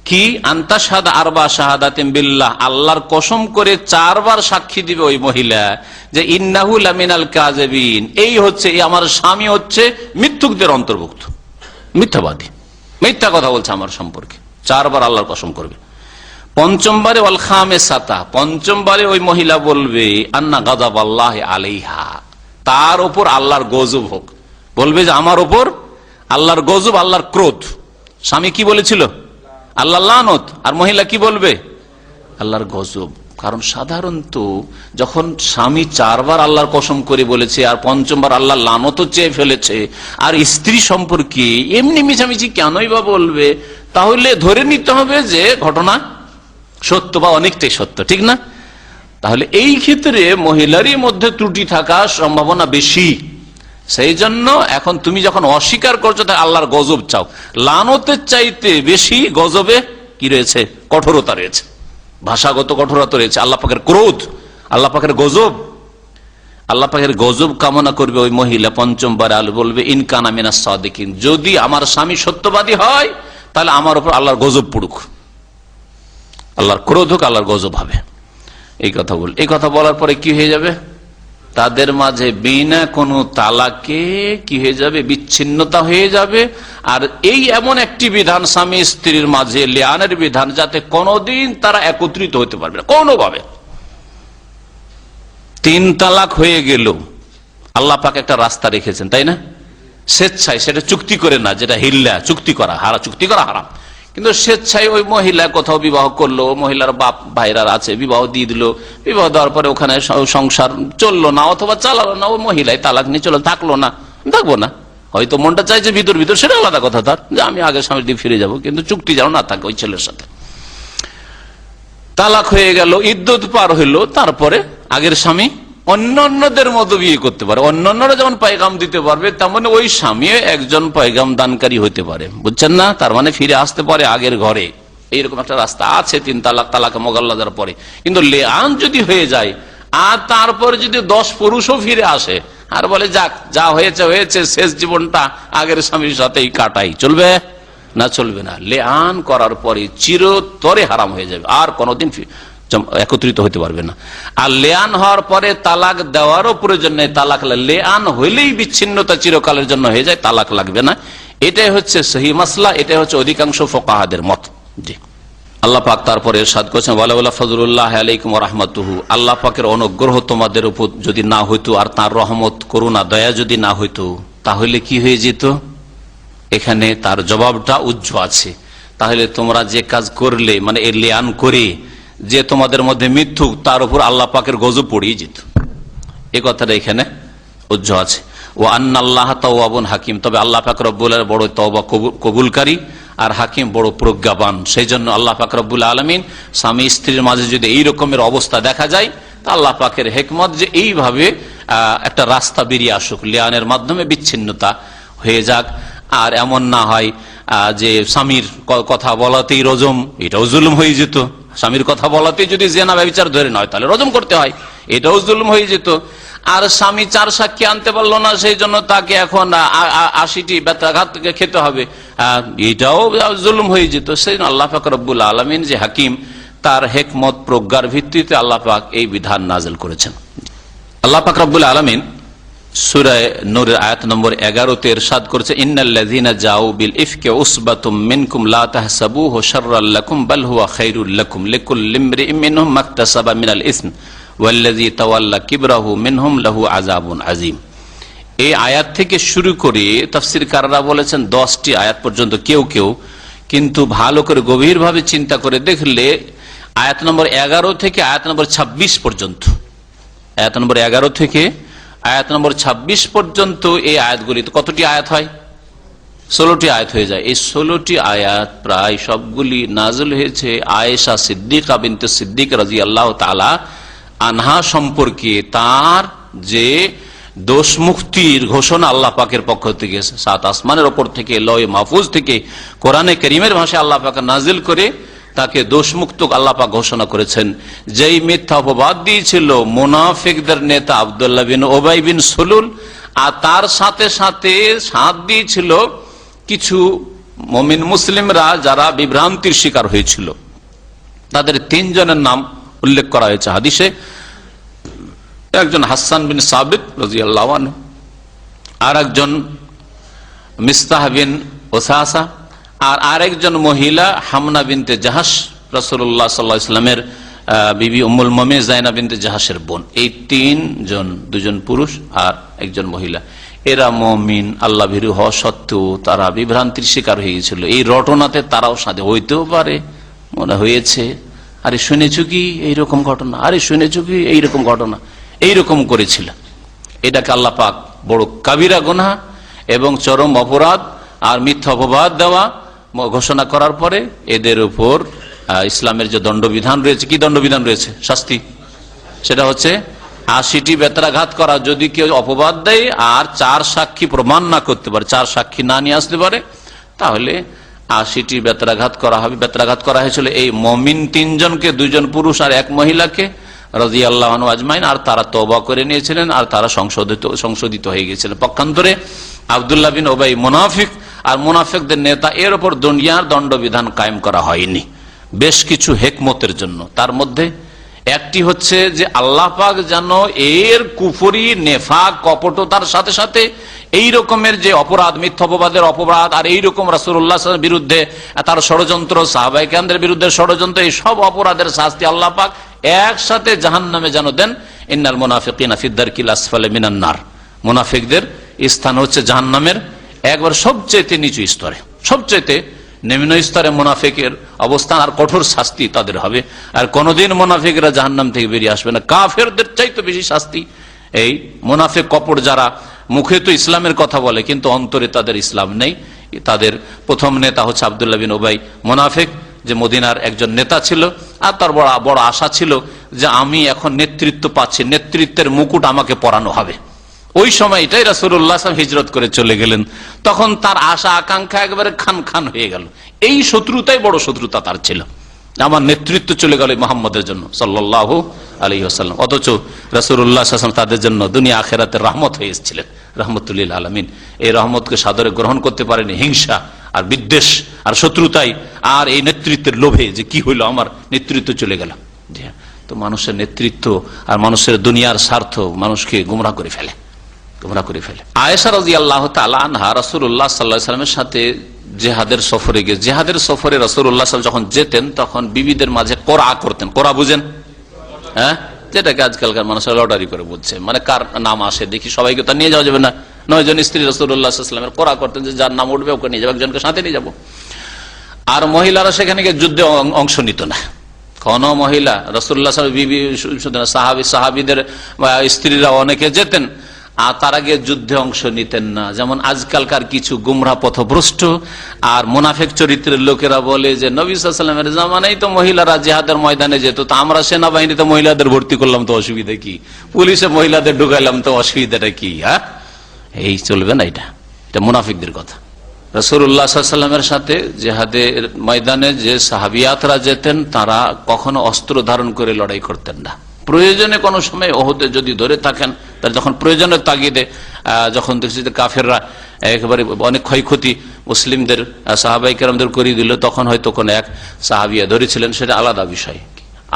কি? আনতাশহাদা আরবা শাহাদাতিন বিল্লাহ, আল্লাহর কসম করে 4বার সাক্ষী দিবে ওই মহিলা যে ইন্নাহু লামিনাল কাযিবিন, এই হচ্ছে, এই আমার স্বামী হচ্ছে মিথ্যুকদের অন্তর্ভুক্ত, মিথ্যাবাদী, মিথ্যা কথা বলছে আমার সম্পর্কে। 4বার আল্লাহর কসম করবে। 5মবারে ওয়াল খামিসাতা, 5মবারে ওই মহিলা বলবে আন্না গাযাবাল্লাহি আলাইহা, তার উপর আল্লাহর গজব হোক। বলবে যে আমার উপর আল্লাহর গজব, আল্লাহর ক্রোধ। স্বামী কি বলেছিল? আল্লাহর লানত। আর মহিলা কি বলবে? আল্লাহর গজব। কারণ সাধারণত যখন স্বামী 4বার আল্লাহর কসম করে বলেছে আর 5মবার আল্লাহর লানত চেয়ে ফেলেছে, আর স্ত্রী সম্পর্কে এমনি মিছামিছি কেনই বা বলবে, তাহলে ধরে নিতে হবে যে ঘটনা সত্য বা অনেকটাই সত্য, ঠিক না? তাহলে এই ক্ষেত্রে মহিলারই মধ্যে ত্রুটি থাকার সম্ভাবনা বেশি। সেই জন্য এখন তুমি যখন অস্বীকার করছো, তাই আল্লাহর গজব চাও। লানতের চাইতে বেশি গজবে কি রয়েছে? কঠোরতা রয়েছে, ভাষাগত কঠোরতা রয়েছে, আল্লাহ পাকের ক্রোধ, আল্লাহ পাকের গজব। আল্লাহ পাকের গজব কামনা করবে ওই মহিলা। 5মবার আল বলবে ইনকানা মিনাস সাদিকিন, যদি আমার স্বামী সত্যবাদী হয় তাহলে আমার উপর আল্লাহর গজব পড়ুক, আল্লাহর ক্রোধ হোক, আল্লাহর গজব হবে। এই কথা বল, এই কথা বলার পরে কি হয়ে যাবে? তাদের মাঝে বিনা কোনো তালাকে কি হয়ে যাবে? বিচ্ছিন্নতা হয়ে যাবে। আর এই এমন একটি বিধান স্বামী স্ত্রীর মাঝে, লিয়ানের বিধান, যাতে কোনোদিন তারা একত্রিত হতে পারবে না কোনোভাবে। 3 তালাক হয়ে গেল, আল্লাহ পাক একটা রাস্তা রেখেছেন, তাই না? স্বেচ্ছায়, সেটা চুক্তি করে না, যেটা হিল্লা, চুক্তি করা হারাম। কিন্তু স্বেচ্ছায় ওই মহিলা কোথাও বিবাহ করলো, মহিলার বাপ ভাইরা আছে, বিবাহ দিয়ে দিল, বিবাহ দেওয়ার পরে ওখানে সংসার চললো না অথবা চালালো না, ওই মহিলাই তালাক নিয়ে চলো, থাকলো না, থাকবো না, হয়তো মনটা চাইছে ভিতর ভিতর, সেটা আলাদা কথা, তার যে আমি আগের স্বামীর দিকে ফিরে যাবো, কিন্তু চুক্তি যেন না থাকে ওই ছেলের সাথে। তালাক হয়ে গেল, ইদ্যত পার হইলো, তারপরে আগের স্বামী অন্যান্যদের মতো বিয়ে করতে পারে। অন্যান্যরা যেমন পয়গাম দিতে পারবে, তেমন মানে ওই স্বামী একজন পয়গাম দানকারী হইতে পারে, বুঝছেন না? তার মানে ফিরে আসতে পারে আগের ঘরে, এইরকম একটা রাস্তা আছে 3 তালাক, তালাকে মোগাল্লাদার পরে। কিন্তু লিআন যদি হয়ে যায় আর তারপরে যদি 10 পুরুষও ফিরে আসে আর বলে যাক, যা হয়েছে হয়েছে, শেষ জীবনটা আগের স্বামীর সাথেই কাটাই, চলবে না? চলবে না। লিআন করার পরে চিরতরে হারাম হয়ে যাবে, আর কোনোদিন একত্রিত হতে পারবে না। আর লিআন হওয়ার পরে তালাক দেওয়ারও প্রয়োজন নেই। তালাক লিআন হইলেই বিচ্ছিন্নতা চিরকালের জন্য হয়ে যায়, তালাক লাগবে না। এটাই হচ্ছে সহি মাসলা, এটাই হচ্ছে অধিকাংশ ফুকাহাদের মত। জি, আল্লাহ পাক তারপরে ইরশাদ করেছেন ওয়ালাউলা ফাজলুল্লাহি আলাইকুম ওয়া রাহমাতুহু, আল্লাহ পাকের অনুগ্রহ তোমাদের উপর যদি না হইতো, আর তার রহমত, করুণা, দয়া যদি না হইতো, তাহলে কি হয়ে যেত? এখানে তার জবাবটা উজ্জ্ব আছে। তাহলে তোমরা যে কাজ করলে, মানে এর লিআন করে যে তোমাদের মধ্যে মিথ্যুক, তার উপর আল্লাহ পাকের গজব পড়িয়ে যেত, এই কথাটা এখানে উজ্জ্ব আছে। ও আন্নাল্লাহ তাওয়াবুন হাকিম, তবে আল্লাহ পাক রব্বুল আলামিন বড় তওবা কবুলকারী আর হাকিম, বড় প্রজ্ঞাবান। সেই জন্য আল্লাহ পাক রব্বুল আলামিন স্বামী স্ত্রীর মাঝে যদি এই রকমের অবস্থা দেখা যায়, তা আল্লাহ পাকের হিকমত যে এইভাবে একটা রাস্তা বেরিয়ে আসুক, লিআনের মাধ্যমে বিচ্ছিন্নতা হয়ে যাক। আর এমন না হয় যে স্বামীর কথা বলাতেই রজম, এটাও জুলুম হয়ে যেত। স্বামীর কথা বলাতেই যদি জেনা ব্যভিচার ধরে নয়, তাহলে রজম করতে হয়, এটাও জুলুম হয়ে যেত। আর স্বামী 4 সাক্ষী আনতে পারলো না, সেই জন্য তাকে এখন 80টি বেত্রাঘাত খেতে হবে, এটাও জুলুম হয়ে যেত। সেই জন্য আল্লাহ পাক রব্বুল আলামিন যে হাকিম, তার হিকমত প্রজ্ঞার ভিত্তিতে আল্লাহ পাক এই বিধান নাযিল করেছেন। আল্লাহ পাক রব্বুল আলামিন সূরা নূরের আয়াত নম্বর 11-তে ইরশাদ করেছে ইন্নাল্লাযীনা জাউ বিল ইফকি উসবাতুম মিনকুম লা তাহসাবুহু শাররাল লাকুম বাল হুয়া খায়রুল লাকুম লিকুল্লি ইমরিইম মিনহুম মাকতাসাবা মিনাল ইসম ওয়াল্লাযী তাওয়াল্লা কিবরাহু মিনহুম লাহু আযাবুন আযীম। এই আয়াত থেকে শুরু করে তাফসীরকাররা বলেছেন 10টি আয়াত পর্যন্ত, কেউ কেউ কিন্তু ভালো করে গভীরভাবে চিন্তা করে দেখলে আয়াত নম্বর 11 থেকে আয়াত নম্বর 26 পর্যন্ত, আয়াত নম্বর 11 থেকে আয়াত নম্বর 26 পর্যন্ত এই আয়াতগুলি, কতটি আয়াত হয়? 16টি আয়াত হয়ে যায়। এই 16টি আয়াত প্রায় সবগুলি নাযিল হয়েছে আয়েশা সিদ্দিকা বিনতে সিদ্দিক রাদিয়াল্লাহু তাআলা আনহা সম্পর্কে, তার যে দোষ মুক্তির ঘোষণা আল্লাহ পাকের পক্ষ থেকে, 7 আসমানের ওপর থেকে, লৌহে মাহফুজ থেকে, কোরআনে কারীমের ভাষায় আল্লাহ পাক নাজিল করে তাকে দোষমুক্ত আল্লাহ পাক ঘোষণা করেছেন। যেই মিথ্যা অপবাদ দিয়েছিল মুনাফিকদের নেতা আব্দুল্লাহ বিন উবাই বিন সুলুল, আর তার সাথে সাথে সাথ দিয়েছিল কিছু মুমিন মুসলিমরা যারা বিভ্রান্তির শিকার হয়েছিল। তাদের 3 জনের নাম উল্লেখ করা হয়েছে হাদিসে। একজন হাসান বিন সাবিত রাদিয়াল্লাহু আনহু, আর একজন মিস্তাহ বিন ওসাসা, আর আরেকজন মহিলা হামনা বিনতে জাহাস, রাসূলুল্লাহ সাল্লাল্লাহু আলাইহি ওয়াসাল্লামের বিবি উম্মুল মুমিনিন যায়নাব বিনতে জাহাসের বোন। এই 3 জন, 2 জন পুরুষ আর একজন মহিলা, এরা মুমিন আল্লাহ ভীরু হওয়া সত্ত্বেও তারা বিভ্রান্তির শিকার হয়ে গিয়েছিল। এই রটনাতে তারাও সাথে হইতেও পারে, মনে হয়েছে আরে শুনেছো কি এইরকম ঘটনা, আরে শুনেছো কি এইরকম ঘটনা, এইরকম করেছিল। এটাকে আল্লাহ পাক বড় কাবিরা গুনাহ এবং চরম অপরাধ আর মিথ্যা অপবাদ দেওয়া ঘোষণা করার পরে এদের উপর ইসলামের যে দণ্ডবিধান রয়েছে, কি দণ্ডবিধান রয়েছে, শাস্তি, সেটা হচ্ছে 80টি বেত্রাঘাত করা। যদি কেউ অপবাদ দেয় আর 4 সাক্ষী প্রমাণ না করতে পারে, 4 সাক্ষী না নিয়ে আসতে পারে, তাহলে 80টি বেত্রাঘাত করা হবে। বেত্রাঘাত করা হয়েছিল এই মুমিন 3 জনকে, 2 জন পুরুষ আর 1 মহিলাকে রাদিয়াল্লাহু আনহু আজমাইন। আর তারা তওবা করে নিয়েছিলেন আর তারা সংশোধিত হয়ে গিয়েছিলেন। পক্ষান্তরে আব্দুল্লাহ বিন উবাই মুনাফিক আর মুনাফিকদের নেতা, এর উপর দুনিয়ার দণ্ডবিধান কায়েম করা হয়নি বেশ কিছু হিকমতের জন্য। তার মধ্যে একটি হচ্ছে যে আল্লাহ পাক যেন এর কুফরি, নেফাক, কপটতার সাথে সাথে এই রকমের যে অপরাধ, মিথ্যা অপবাদের অপরাধ, আর এই রকম রাসূলুল্লাহ সাল্লাল্লাহু আলাইহি ওয়াসাল্লামের বিরুদ্ধে তার ষড়যন্ত্র, সাহাবায়ে কেরামদের বিরুদ্ধে ষড়যন্ত্র, এই সব অপরাধের শাস্তি আল্লাহ পাক একসাথে জাহান্নামে যেন দেন। ইন্নাল মুনাফিকিনা ফি দারকিল আসফালি মিনান নার, মুনাফিকদের স্থান হচ্ছে জাহান্নামের একবার সবচেয়ে নিচু স্তরে, সবচেয়ে নিম্ন স্তরে মুনাফিকের অবস্থান, আর কঠোর শাস্তি তাদের হবে। আর কোনদিন মুনাফিকরা জাহান্নাম থেকে বেরিয়ে আসবে না। কাফেরদের চাইতে বেশি শাস্তি এই মুনাফিক কপট, যারা মুখে তো ইসলামের কথা বলে কিন্তু অন্তরে তাদের ইসলাম নেই। তাদের প্রথম নেতা হচ্ছে আব্দুল্লাহ বিন উবাই মুনাফিক, যে মদিনার একজন নেতা ছিল, আর তার বড় আশা ছিল যে আমি এখন নেতৃত্ব পাচ্ছি, নেতৃত্বের মুকুট আমাকে পরানো হবে। ওই সময় এটাই রাসূলুল্লাহ সাল্লাল্লাহু আলাইহি ওয়াসাল্লাম হিজরত করে চলে গেলেন, তখন তার আশা আকাঙ্ক্ষা একেবারে খান খান হয়ে গেল। এই শত্রুতাই বড় শত্রুতা তার ছিল, আমার নেতৃত্ব চলে গেল মুহাম্মদের জন্য সাল্লাল্লাহু আলাইহি ওয়াসাল্লাম। অথচ রাসূলুল্লাহ সাল্লাল্লাহু আলাইহি ওয়াসাল্লাম তাদের জন্য দুনিয়া আখিরাতের রহমত হয়ে এসেছিলেন, রাহমাতুল লিল আলামিন। এই রহমতকে সাদরে গ্রহণ করতে পারেনি হিংসা আর বিদ্বেষ আর শত্রুতাই, আর এই নেতৃত্বের লোভে যে কি হইলো, আমার নেতৃত্ব চলে গেল। তো মানুষের নেতৃত্ব আর মানুষের দুনিয়ার স্বার্থ মানুষকে গুমরাহ করে ফেলে, গুমরাহ করে ফেলে। আয়েশা রাদিয়াল্লাহু তাআলা আনহা রাসূলুল্লাহ সাল্লাল্লাহু আলাইহি ওয়াসাল্লামের সাথে জিহাদের সফরে গিয়ে, জিহাদের সফরে রাসূলুল্লাহ সাল্লাল্লাহু আলাইহি ওয়াসাল্লাম যখন যেতেন তখন বিবিদের মাঝে কোরআ করতেন। কোরআ বুঝেন? হ্যাঁ, যেটাকে আজকালকার মানুষের লটারি করে বুঝছে, মানে কার নাম আসে দেখি সবাইকে তা নিয়ে যাওয়া যাবে না। 9 জন স্ত্রী রাসূলুল্লাহ সাল্লাল্লাহু আলাইহি ওয়াসাল্লামের কোরআ করতেন যে যার নাম উঠবে ওকে নিয়ে যাবো, একজনকে সাথে নিয়ে যাবো। আর মহিলারা সেখানে গিয়ে যুদ্ধে অংশ নিত না। কোন মহিলা রাসূলুল্লাহ সাল্লাল্লাহু আলাইহি ওয়াসাল্লাম সাহাবীদের স্ত্রীরা অনেকে যেতেন আর তার আগে যুদ্ধে অংশ নিতেন না। যেমন আজকালকার কিছু গুমরাহ পথভ্রষ্ট আর মুনাফিক চরিত্রের লোকেরা বলে যে নবী সাল্লাল্লাহু আলাইহি ওয়াসাল্লামের জামানায় তো মহিলারা জিহাদের ময়দানে যেত, তো আমরা সেনাবাহিনীতে মহিলাদের ভর্তি করলাম তো অসুবিধা কি, পুলিশে মহিলাদের ঢুকাইলাম তো অসুবিধাটা কি? হ্যাঁ, এই চলবে না, এটা মুনাফিকদের কথা। রাসূলুল্লাহ সাল্লাল্লাহু আলাইহি ওয়াসাল্লামের সাথে জিহাদের ময়দানে যে সাহাবিয়াতরা যেতেন তারা কখনো অস্ত্র ধারণ করে লড়াই করতেন না। প্রয়োজনে কোনো সময় ওহুদে যদি ধরে থাকেন, তার যখন প্রয়োজনের তাগিদে যখন দেখছি যে কাফেররা একেবারে অনেক ক্ষয়ক্ষতি মুসলিমদের সাহাবায়ে কেরামদের করিয়ে দিল, তখন হয়তো কোনো এক সাহাবিয়া ধরেছিলেন, সেটা আলাদা বিষয়।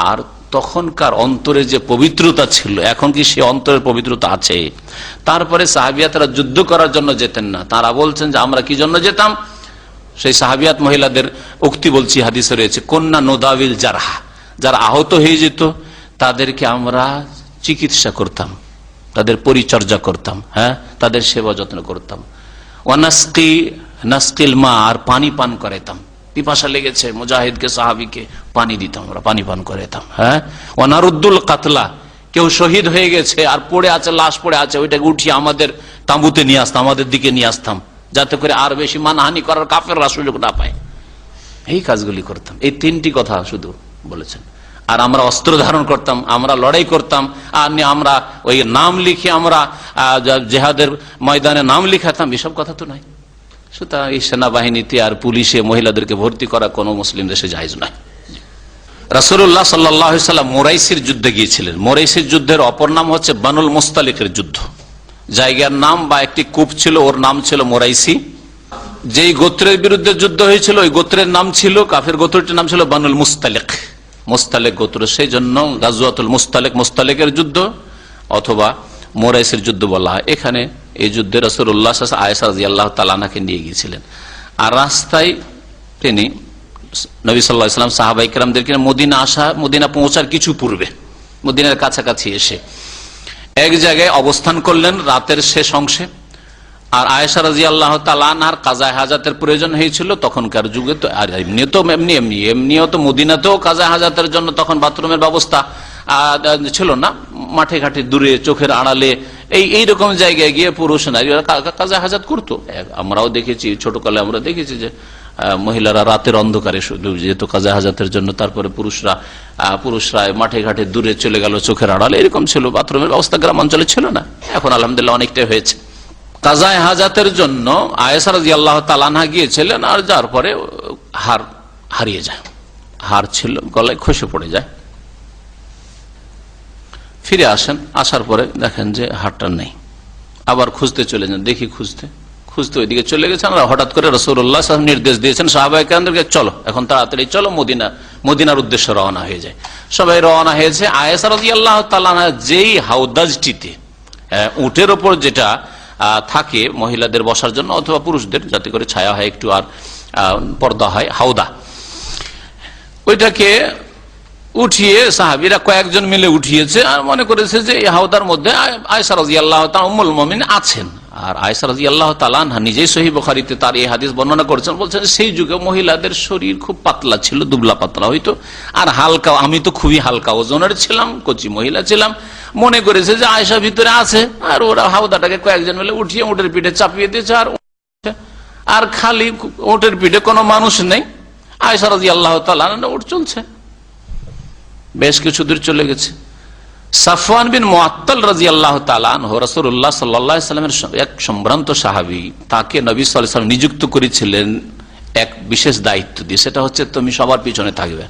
আর তখনকার অন্তরে যে পবিত্রতা ছিল, এখন কি সে অন্তরের পবিত্রতা আছে? তারপরে সাহাবিয়াতরা যুদ্ধ করার জন্য যেতেন না, তারা বলছেন যে আমরা কি জন্য যেতাম? সেই সাহাবিয়াত মহিলাদের উক্তি বলছি, হাদিসে রয়েছে, কন্যা নোদাবিল জারহা, যারা আহত হয়ে যেত তাদেরকে আমরা চিকিৎসা করতাম, তাদের পরিচর্যা করতাম, হ্যাঁ, তাদের সেবা যত্ন করতাম। নাসকিল মা, আর পানি পান করাইতাম। পিপাসা লেগেছে মুজাহিদকে, সাহাবিকে পানি দিতাম, আমরা পানি পান করাইতাম। হ্যাঁ, ওয়ানারুদ্দুল কাতলা, কেউ শহীদ হয়ে গেছে আর পড়ে আছে, লাশ পড়ে আছে, ওইটাকে উঠিয়ে আমাদের তাঁবুতে নিয়ে আসতাম, আমাদের দিকে নিয়ে আসতাম, যাতে করে আর বেশি মানহানি করার কাফেররা সুযোগ না পায়। এই কাজগুলি করতাম। এই 3টি কথা শুধু বলেছেন। আর আমরা অস্ত্র ধারণ করতাম, আমরা লড়াই করতাম, আর আমরা ওই নাম লিখে আমরা জেহাদের ময়দানে নাম লিখাতাম, এসব কথা তো নাই। সুতরাং এই সেনাবাহিনীতে আর পুলিশে মহিলাদেরকে ভর্তি করা কোনো মুসলিম দেশে জায়েজ নয়। রাসূলুল্লাহ সাল্লাল্লাহু আলাইহি ওয়াসাল্লাম মোরাইসির যুদ্ধে গিয়েছিলেন। মোরাইসির যুদ্ধের অপর নাম হচ্ছে বানুল মুস্তালিকের যুদ্ধ। জায়গার নাম বা একটি কূপ ছিল, ওর নাম ছিল মোরাইসি। যেই গোত্রের বিরুদ্ধে যুদ্ধ হয়েছিল ওই গোত্রের নাম ছিল, কাফের গোত্রটির নাম ছিল বানুল মুস্তালিক, মুস্তালিক গোত্র। সেই জন্য গাজওয়াতুল মুস্তালিক, মুস্তালিকের যুদ্ধ অথবা মোরাইসির যুদ্ধ বলা হয়। এখানে এই যুদ্ধে রাসূলুল্লাহ সাল্লাল্লাহু আলাইহি ওয়াসাল্লাম আয়েশা রাদিয়াল্লাহু তাআলা আনহাকে নিয়ে গিয়েছিলেন। আর রাস্তায় তিনি নবী সাল্লাল্লাহু আলাইহি ওয়াসাল্লাম সাহাবায়ে কেরামদেরকে মদিনা পৌঁছার কিছু পূর্বে, মদিনার কাছাকাছি এসে এক জায়গায় অবস্থান করলেন রাতের শেষ অংশে। আর আয়েশা রাদিয়াল্লাহু তাআলা আনহার কাজায়ে হাজাতের প্রয়োজন হয়েছিল তখনকার যুগে। তো আর এমনিও তো মদিনাতেও কাজায়ে হাজাতের জন্য তখন বাথরুমের ব্যবস্থা ছিল না। মাঠে ঘাটে দূরে চোখের আড়ালে এইরকম জায়গায় গিয়ে পুরুষ নারীরা কাজায়ে হাজাত করতো। আমরাও দেখেছি, ছোটকালে আমরা দেখেছি যে মহিলারা রাতের অন্ধকারে যেহেতু কাজায়ে হাজাতের জন্য, তারপরে পুরুষরা মাঠে ঘাটে দূরে চলে গেল চোখের আড়ালে, এরকম ছিল। বাথরুমের ব্যবস্থা গ্রামাঞ্চলে ছিল না, এখন আলহামদুলিল্লাহ অনেকটাই হয়েছে। কাজায়ে হাজাতের জন্য আয়েশা রাদিয়াল্লাহু তাআলা আনহা গিয়েছিলেন। আর যার পরে হারিয়ে যায়, হার ছিল গলায় খসে পড়ে যায়। ফিরে আসেন, আসার পরে দেখেন যে হারটা নেই। আবার খুঁজতে চলে যান, দেখি খুঁজতে ওইদিকে চলে গেছেন। আর হঠাৎ করে রাসূলুল্লাহ সাল্লাল্লাহু আলাইহি ওয়াসাল্লাম নির্দেশ দিয়েছেন সাহাবায়ে কেরামদেরকে, চলো এখন তাড়াতাড়ি চলো, মদিনার উদ্দেশ্যে রওনা হয়ে যায়। সবাই রওনা হয়েছে। আয়েশা রাদিয়াল্লাহু তাআলা আনহা যেই হাউদাজটিতে, উটের ওপর যেটা থাকে মহিলাদের বসার জন্য অথবা পুরুষদের, যাতে করে ছায়া হয় একটু আর পর্দা হয়, হাউদা, ওইটাকে উঠিয়ে সাহাবীরা কয়েকজন মিলে উঠিয়েছে আর মনে করেছে যে এই হাউদার মধ্যে আয়েশা রাদিয়াল্লাহু তাআলা উম্মুল মুমিনিন আছেন। আর আয়েশা রাদিয়াল্লাহু তাআলা আনহা নিজেই সহিহ বুখারীতে তার এই হাদিস বর্ণনা করেছেন। বলছেন সেই যুগে মহিলাদের শরীর খুব পাতলা ছিল, দুবলা পাতলা হইতো আর হালকা। আমি তো খুবই হালকা ওজনের ছিলাম, কচি মহিলা ছিলাম। মনে করেছে যে আয়েশা ভিতরে আছে, আর ওরা হাউদাটাকে কয়েকজন মিলে উঠিয়ে উটের পিঠে চাপিয়ে দিয়েছে। আর খালি উটের পিঠে কোনো মানুষ নেই, আয়েশা রাদিয়াল্লাহু তাআলা আনহা উট চলছে। বেশ কিছু দূর চলে গেছে। সাফওয়ান বিন মুআত্তাল রাদিয়াল্লাহু তাআলা আনহু রাসূলুল্লাহ সাল্লাল্লাহু আলাইহি ওয়াসাল্লামের এক সম্ভ্রান্ত সাহাবী, তাকে নবী সাল্লাল্লাহু আলাইহি ওয়াসাল্লাম নিযুক্ত করেছিলেন এক বিশেষ দায়িত্ব দিয়ে। সেটা হচ্ছে তুমি সবার পিছনে থাকবে,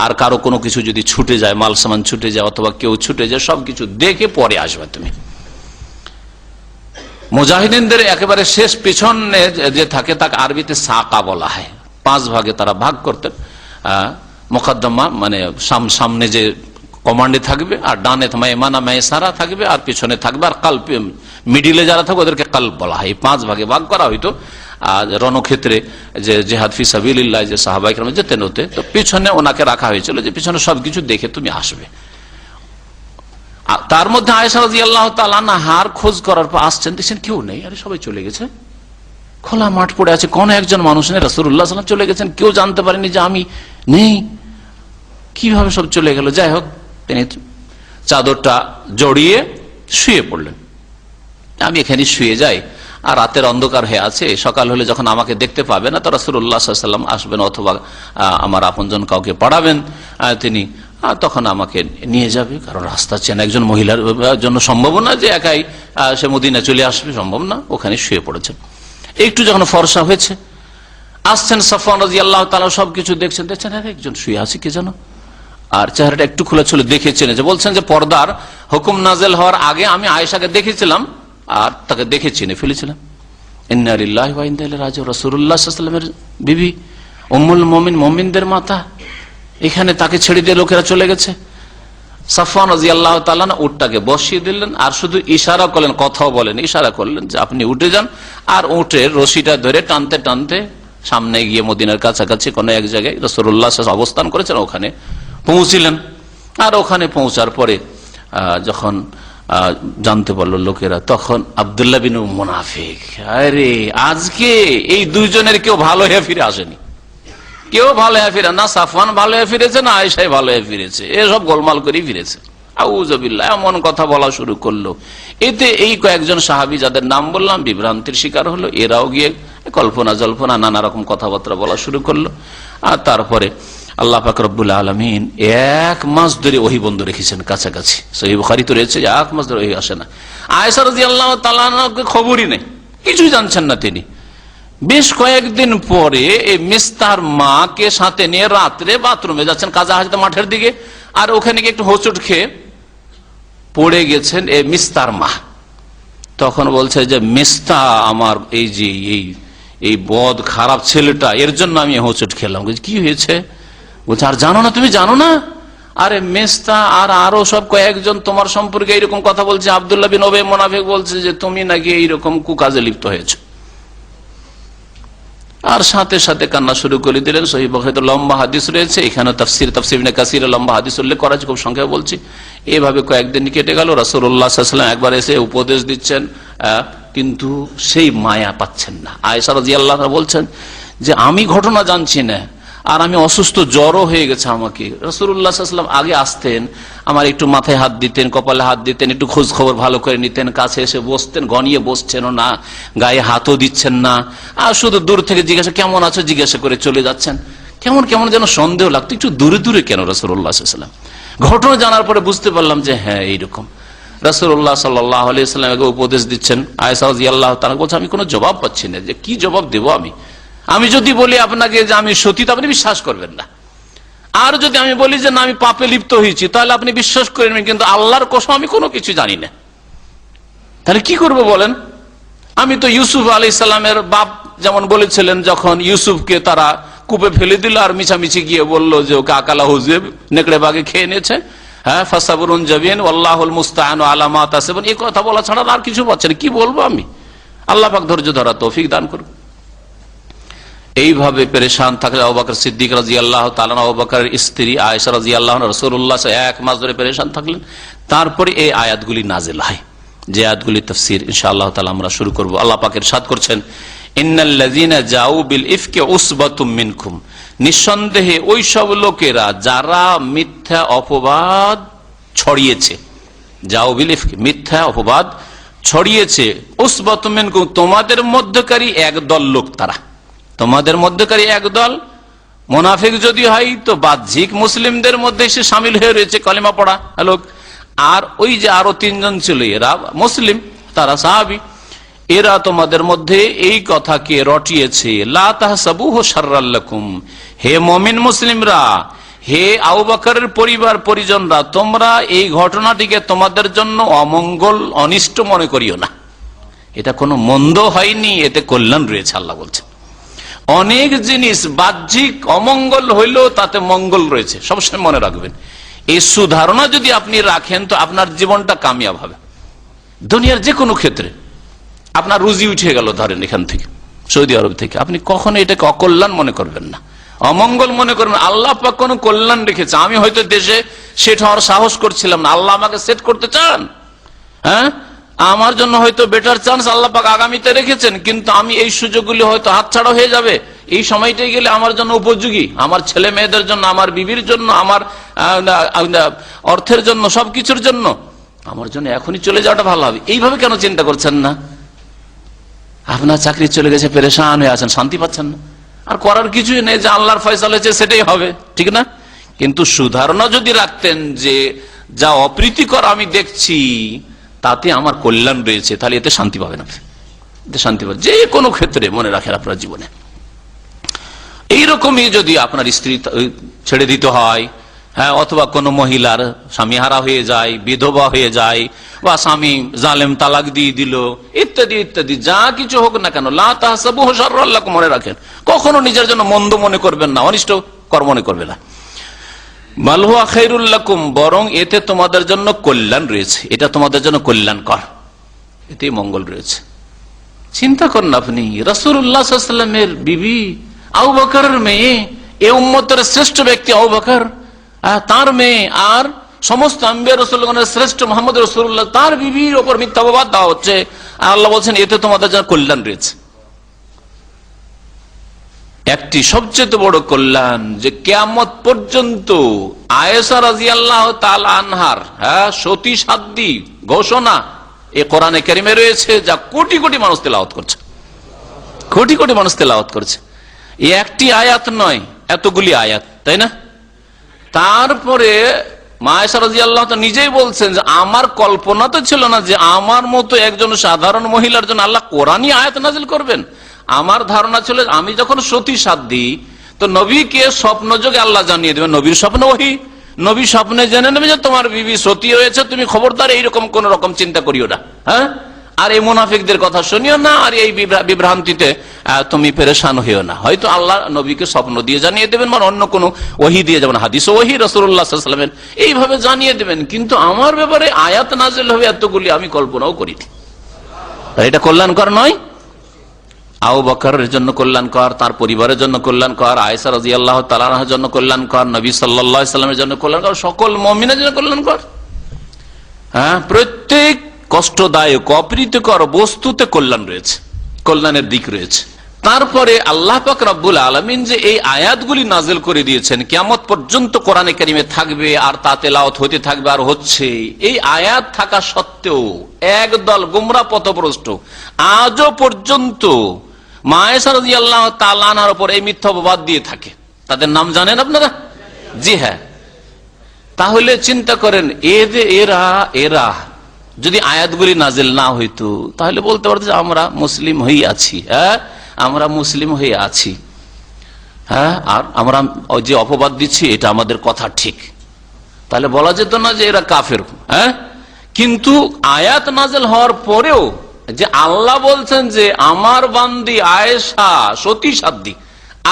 আর কারো কোনো কিছু যদি ছুটে যায়, মাল সামান ছুটে যায় অথবা কেউ ছুটে যায়, সবকিছু দেখে পরে আসবে তুমি। মুজাহিদিনদের একেবারে শেষ পিছনে যে থাকে তাকে আরবিতে সাকা বলা হয়। 5 ভাগে তারা ভাগ করতেন। মুকদ্দমা মানে সামনে যে কমান্ডে থাকবে, আর ডানে মায়মানা মায়সারা থাকবে, আর পিছনে থাকবে, আর কাল্প মিডিলে যারা থাকবে ওদেরকে কাল্প বলা হয়। 5 ভাগে ভাগ করা হইতো। রণক্ষেত্রে যে জিহাদ ফি সাবিলিল্লাহ যে সাহাবায়ে কেরাম যেতেন হতে, তো পিছনে ওনাকে রাখা হয়েছিল যে পিছনে সবকিছু দেখে তুমি আসবে। তার মধ্যে আয়েশা রাদিয়াল্লাহু তাআলা আনহার খোঁজ করার পর আসছেন, দেখছেন কেউ নেই, আরে সবাই চলে গেছে, খোলা মাঠ পড়ে আছে, কোন একজন মানুষ নেই। রাসূলুল্লাহ সাল্লাল্লাহু আলাইহি ওয়াসাল্লাম চলে গেছেন, কেউ জানতে পারেনি যে আমি নেই, কিভাবে সব চলে গেল। যাই হোক, তিনি চাদরটা জড়িয়ে শুয়ে পড়লেন। আমি এখানে শুয়ে যাই, আর রাতের অন্ধকার হয়ে আছে, সকাল হলে যখন আমাকে দেখতে পাবে না, তো রাসূলুল্লাহ সাল্লাল্লাহু আলাইহি ওয়াসাল্লাম আসবেন অথবা আমার আপনজন কাউকে পাঠাবেন, তিনি তখন আমাকে নিয়ে যাবে। কারণ রাস্তা চেনা একজন মহিলার জন্য সম্ভব না যে একাই সে মদিনা চলে আসবে, সম্ভব না। ওখানে শুয়ে পড়েছেন। একটু যখন ফর্সা হয়েছে, আসছেন সাফওয়ান রাদিয়াল্লাহু তাআলা, সবকিছু দেখছেন, আরে একজন শুয়ে আছে কে যেন, আর চেহারাটা একটু খোলা ছিল, দেখেছেন যে, বলছেন যে পর্দার হুকুম নাযিল হওয়ার আগে আমি আয়েশাকে দেখেছিলাম আর তাকে দেখে চিনে ফেলেছিলাম। ইন্না লিল্লাহি ওয়া ইন্না ইলাইহি রাজিউন, রাসূলুল্লাহ সাল্লাল্লাহু আলাইহি ওয়াসাল্লামের বিবি, উম্মুল মুমিন, মুমিনদের মাতা, এখানে তাকে ছেড়ে দিয়ে লোকেরা চলে গেছে। সাফওয়ান রাদিয়াল্লাহু তাআলা উটটাকে বসিয়ে দিলেন আর শুধু ইশারা করলেন, কথাও বলেন, ইশারা করলেন যে আপনি উঠে যান। আর উটের রশিটা ধরে টানতে টানতে সামনে গিয়ে মদিনার কাছাকাছি কোনো এক জায়গায় রাসূলুল্লাহ সাল্লাল্লাহু আলাইহি ওয়াসাল্লাম অবস্থান করেছেন, ওখানে পৌঁছিলেন। আর ওখানে পৌঁছার পরে যখন জানতে পারলো লোকেরা, তখন আব্দুল্লাহ বিন মুনাফিক, আরে আজকে এই দুইজনের কেউ ভালো হয়ে ফিরে আসেনি, কেউ ভালো হয়ে ফিরে না, সাফওয়ান ভালো হয়ে ফিরেছে না আয়েশা ভালো হয়ে ফিরেছে, এসব গোলমাল করে ফিরেছে। আউযুবিল্লাহ, এমন কথা বলা শুরু করলো। এতে এই কয়েকজন সাহাবী যাদের নাম বললাম বিভ্রান্তির শিকার হলো। এরাও গিয়ে কল্পনা জল্পনা নানা রকম কথাবার্তা বলা শুরু করলো। আর তারপরে আল্লাহ পাক রব্বুল আলামিন 1 মাস ধরে ওহী বন্ধ রেখেছেন কাছাকাছি। সহিহ বুখারীতে রয়েছে 1 মাস ধরে ওহী আসে না। আয়েশা রাদিয়াল্লাহু তাআলা আনহাকে খবরই নেই, কিছুই জানছেন না তিনি। বেশ কয়েকদিন পরে এই মিস্তার মাকে সাথে নিয়ে রাত্রে বাথরুমে যাচ্ছেন কাজা হাজতে মাঠের দিকে, আর ওখানে গিয়ে একটু হোঁচট খেয়ে পড়ে গেছেন এই মিস্তার মা। তখন বলছে যে মিস্তা আমার এই যে এই বদ খারাপ ছেলেটা, এর জন্য আমি হোঁচট খেলাম। কি হয়েছে? বলছে আর জানো না, তুমি জানো না? আরে মেস্তা আর আরো সব কয়েকজন তোমার সম্পর্কে এইরকম কথা বলছে। আব্দুল্লাহ বিন উবাই মুনাফিক বলছে যে তুমি নাকি এইরকম কুকাজে লিপ্ত হয়েছে। আর সাথে সাথে কান্না শুরু করে দিলেন। সহিহ বুখারীতে লম্বা হাদিস রয়েছে, এখানে তাফসীর ইবনে কাসিরে লম্বা হাদিস উল্লেখ করা আছে, খুব সংক্ষেপে বলছি। এভাবে কয়েকদিন কেটে গেল। রাসূলুল্লাহ সাল্লাল্লাহু আলাইহি ওয়াসাল্লাম একবার এসে উপদেশ দিচ্ছেন, কিন্তু সেই মায়া পাচ্ছেন না। আয়েশা রাদিয়াল্লাহু আনহা বলছেন যে আমি ঘটনা জানছি না, আর আমি অসুস্থ, জ্বরও হয়ে গেছে আমাকে। রাসূলুল্লাহ সাল্লাল্লাহু আলাইহি ওয়াসাল্লাম আগে আসতেন, আমার একটু মাথায় হাত দিতেন, কপালে হাত দিতেন, একটু খোঁজ খবর ভালো করে নিতেন, কাছে এসে বসতেন, ঘনিয়ে বসছেন না, গায়ে হাতও দিচ্ছেন না, আর শুধু দূর থেকে জিজ্ঞাসা কেমন আছো জিজ্ঞাসা করে চলে যাচ্ছেন। কেমন কেমন যেন সন্দেহ লাগতো, একটু দূরে দূরে কেন রাসূলুল্লাহ সাল্লাল্লাহু আলাইহি ওয়াসাল্লাম? ঘটনা জানার পরে বুঝতে পারলাম যে হ্যাঁ এইরকম। রাসূলুল্লাহ সাল্লাল্লাহু আলাইহি ওয়াসাল্লাম উপদেশ দিচ্ছেন। আয়েশা রাদিয়াল্লাহু তাআলা বলছে আমি কোনো জবাব পাচ্ছি না, যে কি জবাব দেব আমি যদি বলি আপনাকে যে আমি সতী, তো আপনি বিশ্বাস করবেন না। আর যদি আমি বলি যে না আমি পাপে লিপ্ত হয়েছি, তাহলে আপনি বিশ্বাস করবেন, কিন্তু আল্লাহর কসম আমি কোনো কিছু জানি না। তাহলে কি করব বলেন? আমি তো ইউসুফ আলাইহিস সালামের বাপ যেমন বলেছিলেন, যখন ইউসুফকে তারা কূপে ফেলে দিল আর মিছামিছি গিয়ে বলল যে ওকে আকালা হুজেব, নেকড়ে বাগে খেয়ে নিয়েছে, হ্যাঁ ফাসাবরুন জামিন ওয়াল্লাহুল মুস্তাআনু আলা মা তাসিফুন, এই কথা বলা ছাড়া আর কিছু পাচ্ছি না। কি বলবো আমি? আল্লাহ পাক ধৈর্য ধরা তৌফিক দান করুন। এইভাবে পেরেশান থাকলে আবু বকর সিদ্দিক রাদিয়াল্লাহু তাআলা, আবু বকরের স্ত্রী আয়েশা রাদিয়াল্লাহু আনহা, রাসূলুল্লাহ 1 মাস ধরে পেরেশান থাকলেন। তারপরে এই আয়াতগুলি নাজিল হয়, যে আয়াতগুলি তাফসীর ইনশাআল্লাহ তাআলা আমরা শুরু করব। আল্লাহ পাক ইরশাদ করছেন, ইন্নাল্লাযীনা জাউ বিল ইফকি উসবাতুম মিনকুম, নিঃসন্দেহে ওই সব লোকেরা যারা মিথ্যা অপবাদ ছড়িয়েছে, জাউ বিল ইফকি মিথ্যা অপবাদ ছড়িয়েছে, উসবাতুম মিনকুম তোমাদের মধ্যকারী একদল লোক, তারা তোমাদের মধ্যকারী একদল। মুনাফিক যদি হয় তো বাহ্যিক মুসলিমদের মধ্যে সে শামিল হয়ে রয়েছে, কালিমা পড়া লোক। আর ওই যে আরো 3 জন ছিল, এরা মুসলিম, তারা সাহাবী, এরা তোমাদের মধ্যে এই কথাকে রটিয়েছে, লা তাহসাবুহু শাররাল লাকুম, হে মুমিন মুসলিমরা, হে আবু বকরের পরিবার পরিজনরা, তোমরা এই ঘটনাটিকে তোমাদের জন্য অমঙ্গল অনিষ্ট মনে করিও না। এটা কোনো মন্দ হয়নি, এতে কল্যাণ রয়েছে। আল্লাহ বলছেন অনেক জিনিস বাহ্যিক অমঙ্গল হইলেও তাতে মঙ্গল রয়েছে, সবসময় মনে রাখবেন। এই সুধারণা যদি আপনি রাখেন তো আপনার জীবনটা কামিয়াব হবে। দুনিয়ার যে কোনো ক্ষেত্রে আপনার রুজি উঠে গেল, ধরেন এখান থেকে সৌদি আরব থেকে, আপনি কখনো এটাকে অকল্যাণ মনে করবেন না, অমঙ্গল মনে করবেন। আল্লাহ পাক কোনো কল্যাণ রেখেছে। আমি হয়তো দেশে সেট হওয়ার সাহস করছিলাম না, আল্লাহ আমাকে সেট করতে চান, হ্যাঁ আমার জন্য হয়তো বেটার চান্স আল্লাহ পাক আগামীতে রেখেছেন, কিন্তু আমি এই সুযোগগুলি হয়তো হাতছাড়া হয়ে যাবে। এই সময়টাই গেলে আমার জন্য উপযোগী, আমার ছেলে মেয়েদের জন্য, আমার বিবির জন্য, আমার অর্থের জন্য, সবকিছুর জন্য আমার জন্য এখনই চলে যাওয়াটা ভালো হবে। এইভাবে কেন চিন্তা করছেন না? আপনার চাকরি চলে গেছে, পেরেশান হয়ে আছেন, শান্তি পাচ্ছেন না, আর করার কিছুই নেই, যে আল্লাহর ফয়সালা হয়েছে সেটাই হবে, ঠিক না? কিন্তু সুধারণা যদি রাখতেন যে যা অপ্রীতিকর আমি দেখছি তাতে আমার কল্যাণ রয়েছে, তাহলে এতে শান্তি পাবেন, এতে শান্তি পাবেন যে কোনো ক্ষেত্রে। মনে রাখেন আপনার জীবনে এইরকমই যদি আপনার স্ত্রী ছেড়ে দিতে হয়, হ্যাঁ, অথবা কোনো মহিলার স্বামী হারা হয়ে যায়, বিধবা হয়ে যায়, বা স্বামী জালেম তালাক দিয়ে দিল, ইত্যাদি ইত্যাদি, যা কিছু হোক না কেন, লা তাহসাবুহু শাররাল লাকুম, মনে রাখেন কখনো নিজের জন্য মন্দ মনে করবেন না, অনিষ্ট কর্ম মনে করবে না। বাল হুয়া খায়রুল লাকুম, বরং এতে তোমাদের জন্য কল্যাণ রয়েছে, এটা তোমাদের জন্য কল্যাণকর, এতে মঙ্গল রয়েছে। চিন্তা করেন আপনি, রাসূলুল্লাহ সাল্লাল্লাহু আলাইহি ওয়াসাল্লামের বিবি আবু বকরের মেয়ে, এই উম্মতের শ্রেষ্ঠ ব্যক্তি আবু বকর, তার মেয়ে, আর সমস্ত আম্বিয়া রাসূলগণের শ্রেষ্ঠ মুহাম্মদ রাসূলুল্লাহ, তার বিবির উপর মিথ্যা অপবাদ দেওয়া হচ্ছে। আল্লাহ বলছেন এতে তোমাদের জন্য কল্যাণ রয়েছে। একটি সবচেয়ে বড় কল্যাণ যে কিয়ামত পর্যন্ত আয়েশা রাদিয়াল্লাহু তাআলা আনহার সতী সাধ্বী ঘোষণা এই কোরআনে কারিমে রয়েছে, যা কোটি কোটি মানুষ তেলাওয়াত করছে, কোটি কোটি মানুষ তেলাওয়াত করছে। এই একটি আয়াত নয়, এতগুলি আয়াত, তাই না? তারপরে মা আয়েশা রাদিয়াল্লাহু তাআলা নিজেই বলছেন যে আমার কল্পনা তো ছিল না যে আমার মতো একজন সাধারণ মহিলার জন্য আল্লাহ কোরআনই আয়াত নাজিল করবেন। আমার ধারণা ছিল আমি যখন সতী সাধ্যি তো নবীকে স্বপ্ন যোগে আল্লাহ জানিয়ে দেবেন, নবীর স্বপ্ন ওহী, নবী স্বপ্নে জেনে নেবে যে তোমার বিবি সতী হয়েছে, তুমি খবরদার এইরকম কোন রকম চিন্তা করিও না, হ্যাঁ, আর এই মুনাফিকদের কথা শুনিও না, আর এই বিভ্রান্তিতে তুমি পেরেশান হইও না। হয়তো আল্লাহ নবীকে স্বপ্ন দিয়ে জানিয়ে দেবেন, মানে অন্য কোনো ওহী দিয়ে, যেমন হাদিস ওহী রাসূলুল্লাহ সাল্লাল্লাহু আলাইহি ওয়াসাল্লামের, এইভাবে জানিয়ে দেবেন। কিন্তু আমার ব্যাপারে আয়াত নাযিল হবে এতগুলি আমি কল্পনাও করিনি। এটা কল্যাণকর নয়? আবু বকরের জন্য কল্যাণকর, তার পরিবারের জন্য কল্যাণকর, আয়েশা রাদিয়াল্লাহু তাআলা আনহার জন্য কল্যাণকর, নবী সাল্লাল্লাহু আলাইহি ওয়াসাল্লামের জন্য কল্যাণকর, সকল মুমিনের জন্য কল্যাণকর। হ্যাঁ, প্রত্যেক কষ্টদায়ক অপ্রীতিকর বস্তুতে কল্যাণ রয়েছে, কল্যাণের দিক রয়েছে। তারপরে আল্লাহ পাক রব্বুল আলামিন যে এই আয়াতগুলি নাজিল করে দিয়েছেন, কিয়ামত পর্যন্ত কোরআনে কারিমে থাকবে আর তা তেলাওয়াত হতে থাকবে আর হচ্ছে, এই আয়াত থাকা সত্ত্বেও একদল গোমরা পথভ্রষ্ট আজও পর্যন্ত মা আয়েশা রাদিয়াল্লাহু তাআলা আনহার উপর এই মিথ্যা অপবাদ দিয়ে থাকে। তাদের নাম জানেন আপনারা? জি হ্যাঁ। তাহলে চিন্তা করেন, এরা যদি আয়াতগুলি নাজিল না হইতো তাহলে বলতে পারতো যে আমরা মুসলিম হয়ে আছি, হ্যাঁ, আমরা মুসলিম হয়ে আছি, হ্যাঁ, আর আমরা যে অপবাদ দিচ্ছি এটা আমাদের কথা ঠিক, তাহলে বলা যেত না যে এরা কাফের। হ্যাঁ, কিন্তু আয়াত নাজিল হওয়ার পরেও যে আল্লাহ বলছেন যে আমার বান্দি আয়েশা সতী সাধ্যী,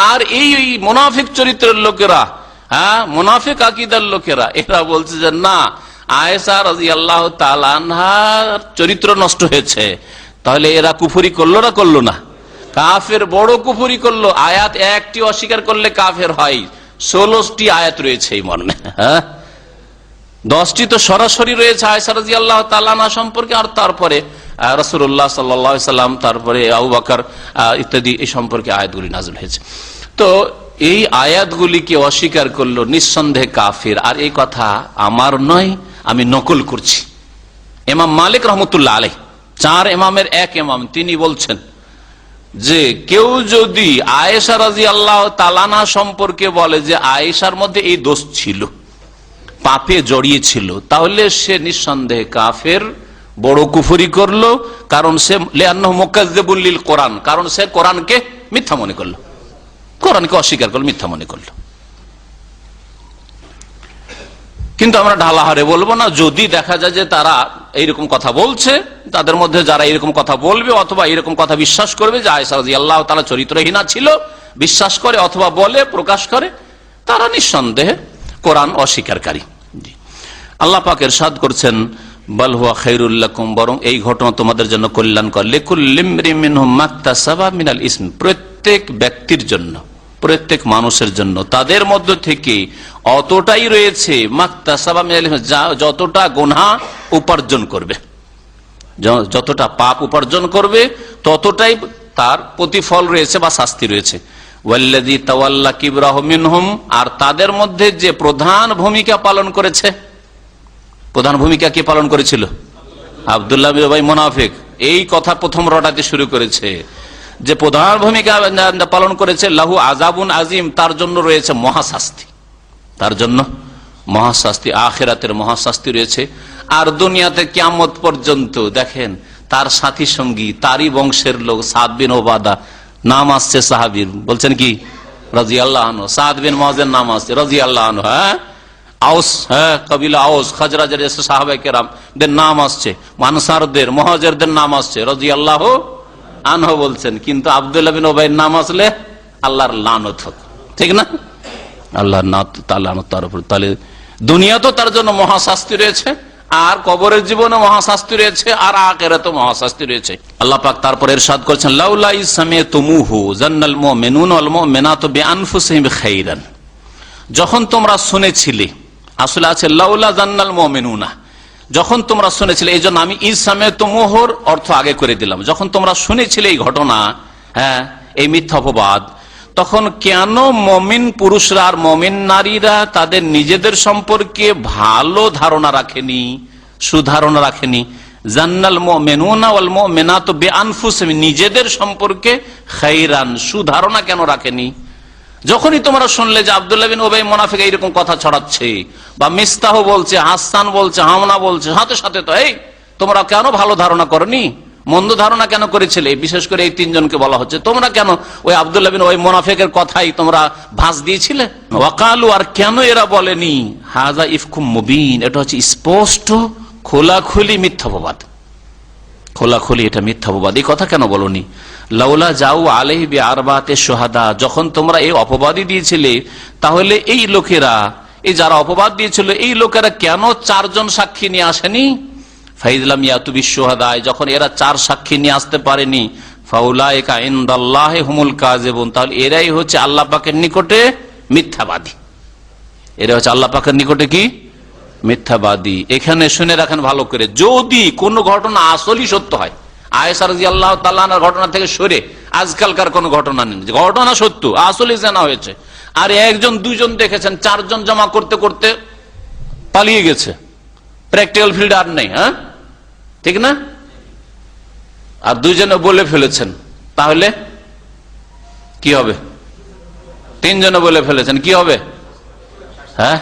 আর এই মুনাফিক চরিত্রের লোকেরা, হ্যাঁ, মুনাফিক আকীদার লোকেরা, এরা বলছে যে না, আয়েশা রাদিয়াল্লাহু তাআলা আনহার চরিত্র নষ্ট হয়েছে। তাহলে এরা কুফরি করলো না করলো না? কাফের, বড় কুফরি করলো। আয়াত একটি অস্বীকার করলে কাফের হয়, 16টি আয়াত রয়েছে এই মর্মে, হ্যাঁ, 10টি তো সরাসরি রয়েছে আয়েশা রাদিয়াল্লাহু তাআলা আনহা সম্পর্কে, আর তারপরে রাসূলুল্লাহ সাল্লাল্লাহু আলাইহি সাল্লাম, তারপরে আবু বকর ইত্যাদি এই সম্পর্কে আয়াতগুলি নাযিল হয়েছে। তো এই আয়াতগুলিকে অস্বীকার করলো নিঃসন্দেহে কাফির। আর এই কথা আমার নয়, আমি নকল করছি। ইমাম মালিক রহমতুল্লাহ আলাইহ, 4 ইমামের এক ইমাম, তিনি বলছেন যে কেউ যদি আয়েশা রাদিয়াল্লাহু তাআলা আনহা সম্পর্কে বলে যে আয়েশার মধ্যে এই দোষ ছিল, পাপে জড়িয়েছিল, তাহলে সে নিঃসন্দেহে কাফের, বড় কুফরি করলো। কারণ সে লিআন্নাহু মুকাজ্জিবুল লিল কোরআন, কারণ সে কোরআনকে মিথ্যা মনে করলো, কোরআনকে অস্বীকার করলো, মিথ্যা মনে করলো। কিন্তু আমরা ঢালাহারে বলবো না। যদি দেখা যায় যে তারা এইরকম কথা বলছে, তাদের মধ্যে যারা এরকম কথা বলবে অথবা এরকম কথা বিশ্বাস করবে যে আয়েশা রাদিয়াল্লাহু তাআলা চরিত্রহীনা ছিল, বিশ্বাস করে অথবা বলে প্রকাশ করে, তারা নিঃসন্দেহে কোরআন অস্বীকারী। আল্লাহ পাক ইরশাদ করছেন, বাল হুয়া খায়রুল লাকুম, বরং এই ঘটনা তোমাদের জন্য কল্যাণকর। লিকুল্লি ইমরিন মিনহুম মাকতাসাবা মিনাল ইসম, প্রত্যেক ব্যক্তির জন্য, প্রত্যেক মানুষের জন্য তাদের মধ্য থেকে অতটাই রয়েছে মাকতাসাবা মিনাল ইসম, যতটা গুনাহ উপার্জন করবে, যতটা পাপ উপার্জন করবে ততটাই তার প্রতিফল রয়েছে বা শাস্তি রয়েছে। ওয়াল্লাযী তাওয়াল্লা কিবরাহু মিনহুম, আর তাদের মধ্যে যে প্রধান ভূমিকা পালন করেছে, প্রধান ভূমিকা কে পালন করেছিল? আব্দুল্লাহ বিন উবাই মুনাফিক। এই কথা প্রথম রটাতে শুরু করেছে যে প্রধান ভূমিকা পালন করেছে, লাহু আযাবুন আযীম, তার জন্য রয়েছে মহাশাস্তি, তার জন্য মহাশাস্তি, আখিরাতের মহাশাস্তি রয়েছে। আর দুনিয়াতে কিয়ামত পর্যন্ত দেখেন তার সাথী সঙ্গী, তারই বংশের লোক সাদ বিন ওবাদা, নাম আসছে সাহাবীর, বলছেন কি রাদিয়াল্লাহু আনহু, সাদ বিন মুআযের নাম আসছে রাদিয়াল্লাহু আনহু, হ্যাঁ, আউস, হ্যাঁ, কবিলা আউস, খাজরাজের সাহাবায়ে কেরাম দের নাম আসছে, আনসারদের, মুহাজিরদের নাম আসছে রাদিয়াল্লাহু আনহু বলছেন। কিন্তু আব্দুল্লাহ বিন উবাইয়ের নাম আসলে আল্লাহর লানত হোক, ঠিক না? আল্লাহর লানত তার উপর। তাহলে দুনিয়া তো তার জন্য মহাশাস্তি রয়েছে, আর কবরের জীবনে মহাশাস্তি রয়েছে, আর আখিরাতে মহাশাস্তি রয়েছে। আল্লাহ পাক তারপর ইরশাদ করেছেন, লাউলা ইসসামিতুমুহু জান্নাল মুমিনুনা ওয়াল মুমিনাতু বিআনফুসিহিম খাইরান, যখন তোমরা শুনেছিলে, আসলে আছে লাউলা জান্নাল মুমিনুনা, যখন তোমরা শুনেছিলে, এই জন্য আমি ইসসামিতুমুহুর অর্থ আগে করে দিলাম। যখন তোমরা শুনেছিলে এই ঘটনা, হ্যাঁ, এই মিথ্যা অপবাদ, তখন কেন মুমিন পুরুষরা আর মুমিন নারীরা তাদের নিজেদের সম্পর্কে ভালো ধারণা রাখেনি, সুধারণা রাখেনি? জান্নাল মুমিনুনা ওয়াল মুমিনাতু বিআনফুসিহিম, নিজেদের সম্পর্কে খাইরান, সুধারণা কেন রাখেনি? যখনই তোমরা শুনলে যে আব্দুল্লাহ বিন উবাই মুনাফিক এইরকম কথা ছড়াচ্ছে, বা মিস্তাহ বলছে, হাসান বলছে, হামনা বলছে, সাথে সাথে তো এই তোমরা কেন ভালো ধারণা করনি, মন্দ ধারণা কেন করেছিলে? বিশেষ করে এই তিনজনকে বলা হচ্ছে, তোমরা কেন ওই আব্দুল্লাহ বিন ওই মুনাফিকের কথাই তোমরা ভাঁজ দিয়েছিলে? ওয়াকালু, আর কেন এরা বলেনি হাযা ইফকুম মুবিন, এটা হচ্ছে স্পষ্ট খোলাখুলি মিথ্যাপবাদ, খোলাখুলি এটা মিথ্যাপবাদ। এই কথা কেন বলনি? লাউলা যাও আলাইহি বিআরবাতে শুহাদা, যখন তোমরা এই অপবাদই দিয়েছিলে, তাহলে এই লোকেরা, এই যারা অপবাদ দিয়েছিল, এই লোকেরা কেন 4 জন সাক্ষী নিয়ে আসেনি? ফাইজলাম ইয়াতু বিশুহাদা, যখন এরা 4 সাক্ষী নিয়ে আসতে পারেনি, ফাউলাইকা ইনদাল্লাহি হুমুল কাযিবুন, তাহলে এরাই হচ্ছে আল্লাহ পাকের নিকটে মিথ্যাবাদী। এরা হচ্ছে আল্লাহ পাকের নিকটে কি? মিথ্যাবাদী। এখানে শুনে রাখেন ভালো করে, যদি কোন ঘটনা আসলেই সত্য হয়, আয়েশা রাদিয়াল্লাহু তাআলা আনহার ঘটনা থেকে সরে আজকালকার কোন ঘটনা নেই, ঘটনা সত্য আসলে জানা হয়েছে, আর 1 জন 2 জন দেখেছেন, 4 জন জমা করতে করতে পালিয়ে গেছে, প্র্যাকটিক্যাল ফিল্ড আর নেই, হ্যাঁ ঠিক না, আর 2 জনে বলে ফেলেছেন, তাহলে কি হবে? 3 জনে বলে ফেলেছেন, কি হবে? হ্যাঁ,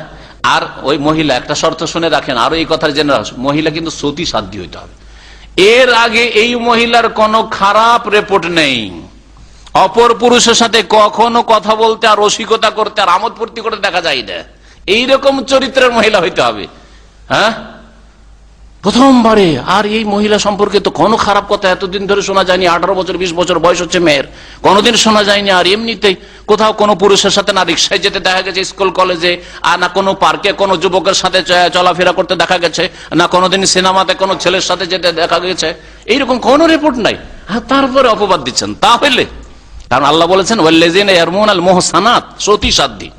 আর ওই মহিলা, একটা শর্ত শুনে রাখেন, আরো এই কথার জেনে রাখেন, মহিলা কিন্তু সতী সাধ্য হইতে হবে। এর আগে এই মহিলার কোনো খারাপ রিপোর্ট নেই, অপর পুরুষের সাথে কখনো কথা বলতে আর রসিকতা করতে আর আমোদ ফুর্তি করতে দেখা যায় না, এইরকম চরিত্রের মহিলা হইতে হবে। হ্যাঁ, প্রথমবারে। আর এই মহিলা সম্পর্কে তো কোনো খারাপ কথা এতদিন ধরে শোনা যায়নি, 18 বছর 20 বছর বয়স হচ্ছে মেয়ের, কোনোদিন শোনা যায়নি। আর এমনিতেই কোথাও কোনো পুরুষের সাথে না রিক্সায় যেতে দেখা গেছে, স্কুল কলেজে, আর না কোনো পার্কে কোনো যুবকের সাথে চলাফেরা করতে দেখা গেছে, না কোনোদিন সিনেমাতে কোনো ছেলের সাথে যেতে দেখা গেছে, এইরকম কোনো রিপোর্ট নাই। তারপরে অপবাদ দিচ্ছেন, তাহলে? কারণ আল্লাহ বলেছেন ওয়াল্লাযিনা ইয়ারমুনাল মুহসানাত, সতী সাধ্বী,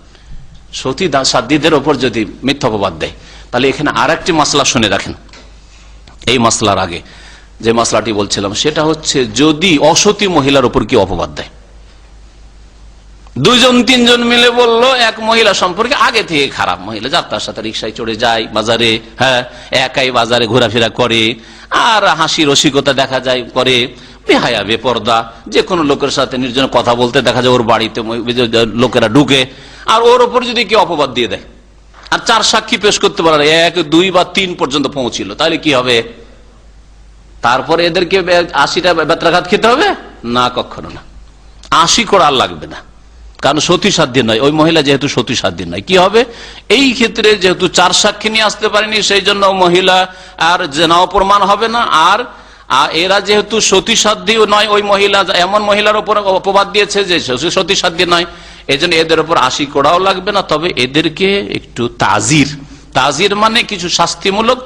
সতী সাধ্বীদের ওপর যদি মিথ্যা অপবাদ দেয়, তাহলে এখানে আর একটি মাসলা শুনে রাখেন। এই মাসলার আগে যে মাসলাটি বলছিলাম, সেটা হচ্ছে যদি অসতী মহিলার উপর কি অপবাদ দেয়, 2 জন 3 জন মিলে বলল এক মহিলা সম্পর্কে আগে থেকে খারাপ মহিলা, যার তার সাথে রিক্সায় চড়ে যায় বাজারে, হ্যাঁ একাই বাজারে ঘোরাফেরা করে, আর হাসি রসিকতা দেখা যায় করে, বেহায়া বেপর্দা, যে কোনো লোকের সাথে নির্জনে কথা বলতে দেখা যায়, ওর বাড়িতে লোকেরা ঢুকে, আর ওর ওপর যদি কেউ অপবাদ দিয়ে দেয়, আর 4 সাক্ষী পেশ করতে পারে, 1, 2 বা 3 পর্যন্ত পৌঁছিল, তাহলে কি হবে? তারপরে এদেরকে 80টা বেত্রাঘাত খেতে হবে না? কখনো না, 80 করা লাগবে না, কারণ সতী সাধ্য নয়, ওই মহিলা যেহেতু সতী সাধ্য নয়। কি হবে এই ক্ষেত্রে? যেহেতু 4 সাক্ষী নিয়ে আসতে পারেনি, সেই জন্য মহিলা আর জেনাও প্রমাণ হবে না, আর এরা যেহেতু সতী সাধ্য নয়, ওই মহিলা এমন মহিলার উপর অপবাদ দিয়েছে যে সতী সাধ্য নয়, এই জন্য এদের উপর 80 করাও লাগবে না। তবে এদেরকে একটু তাজির মানে কিছু শাস্তিমূলক,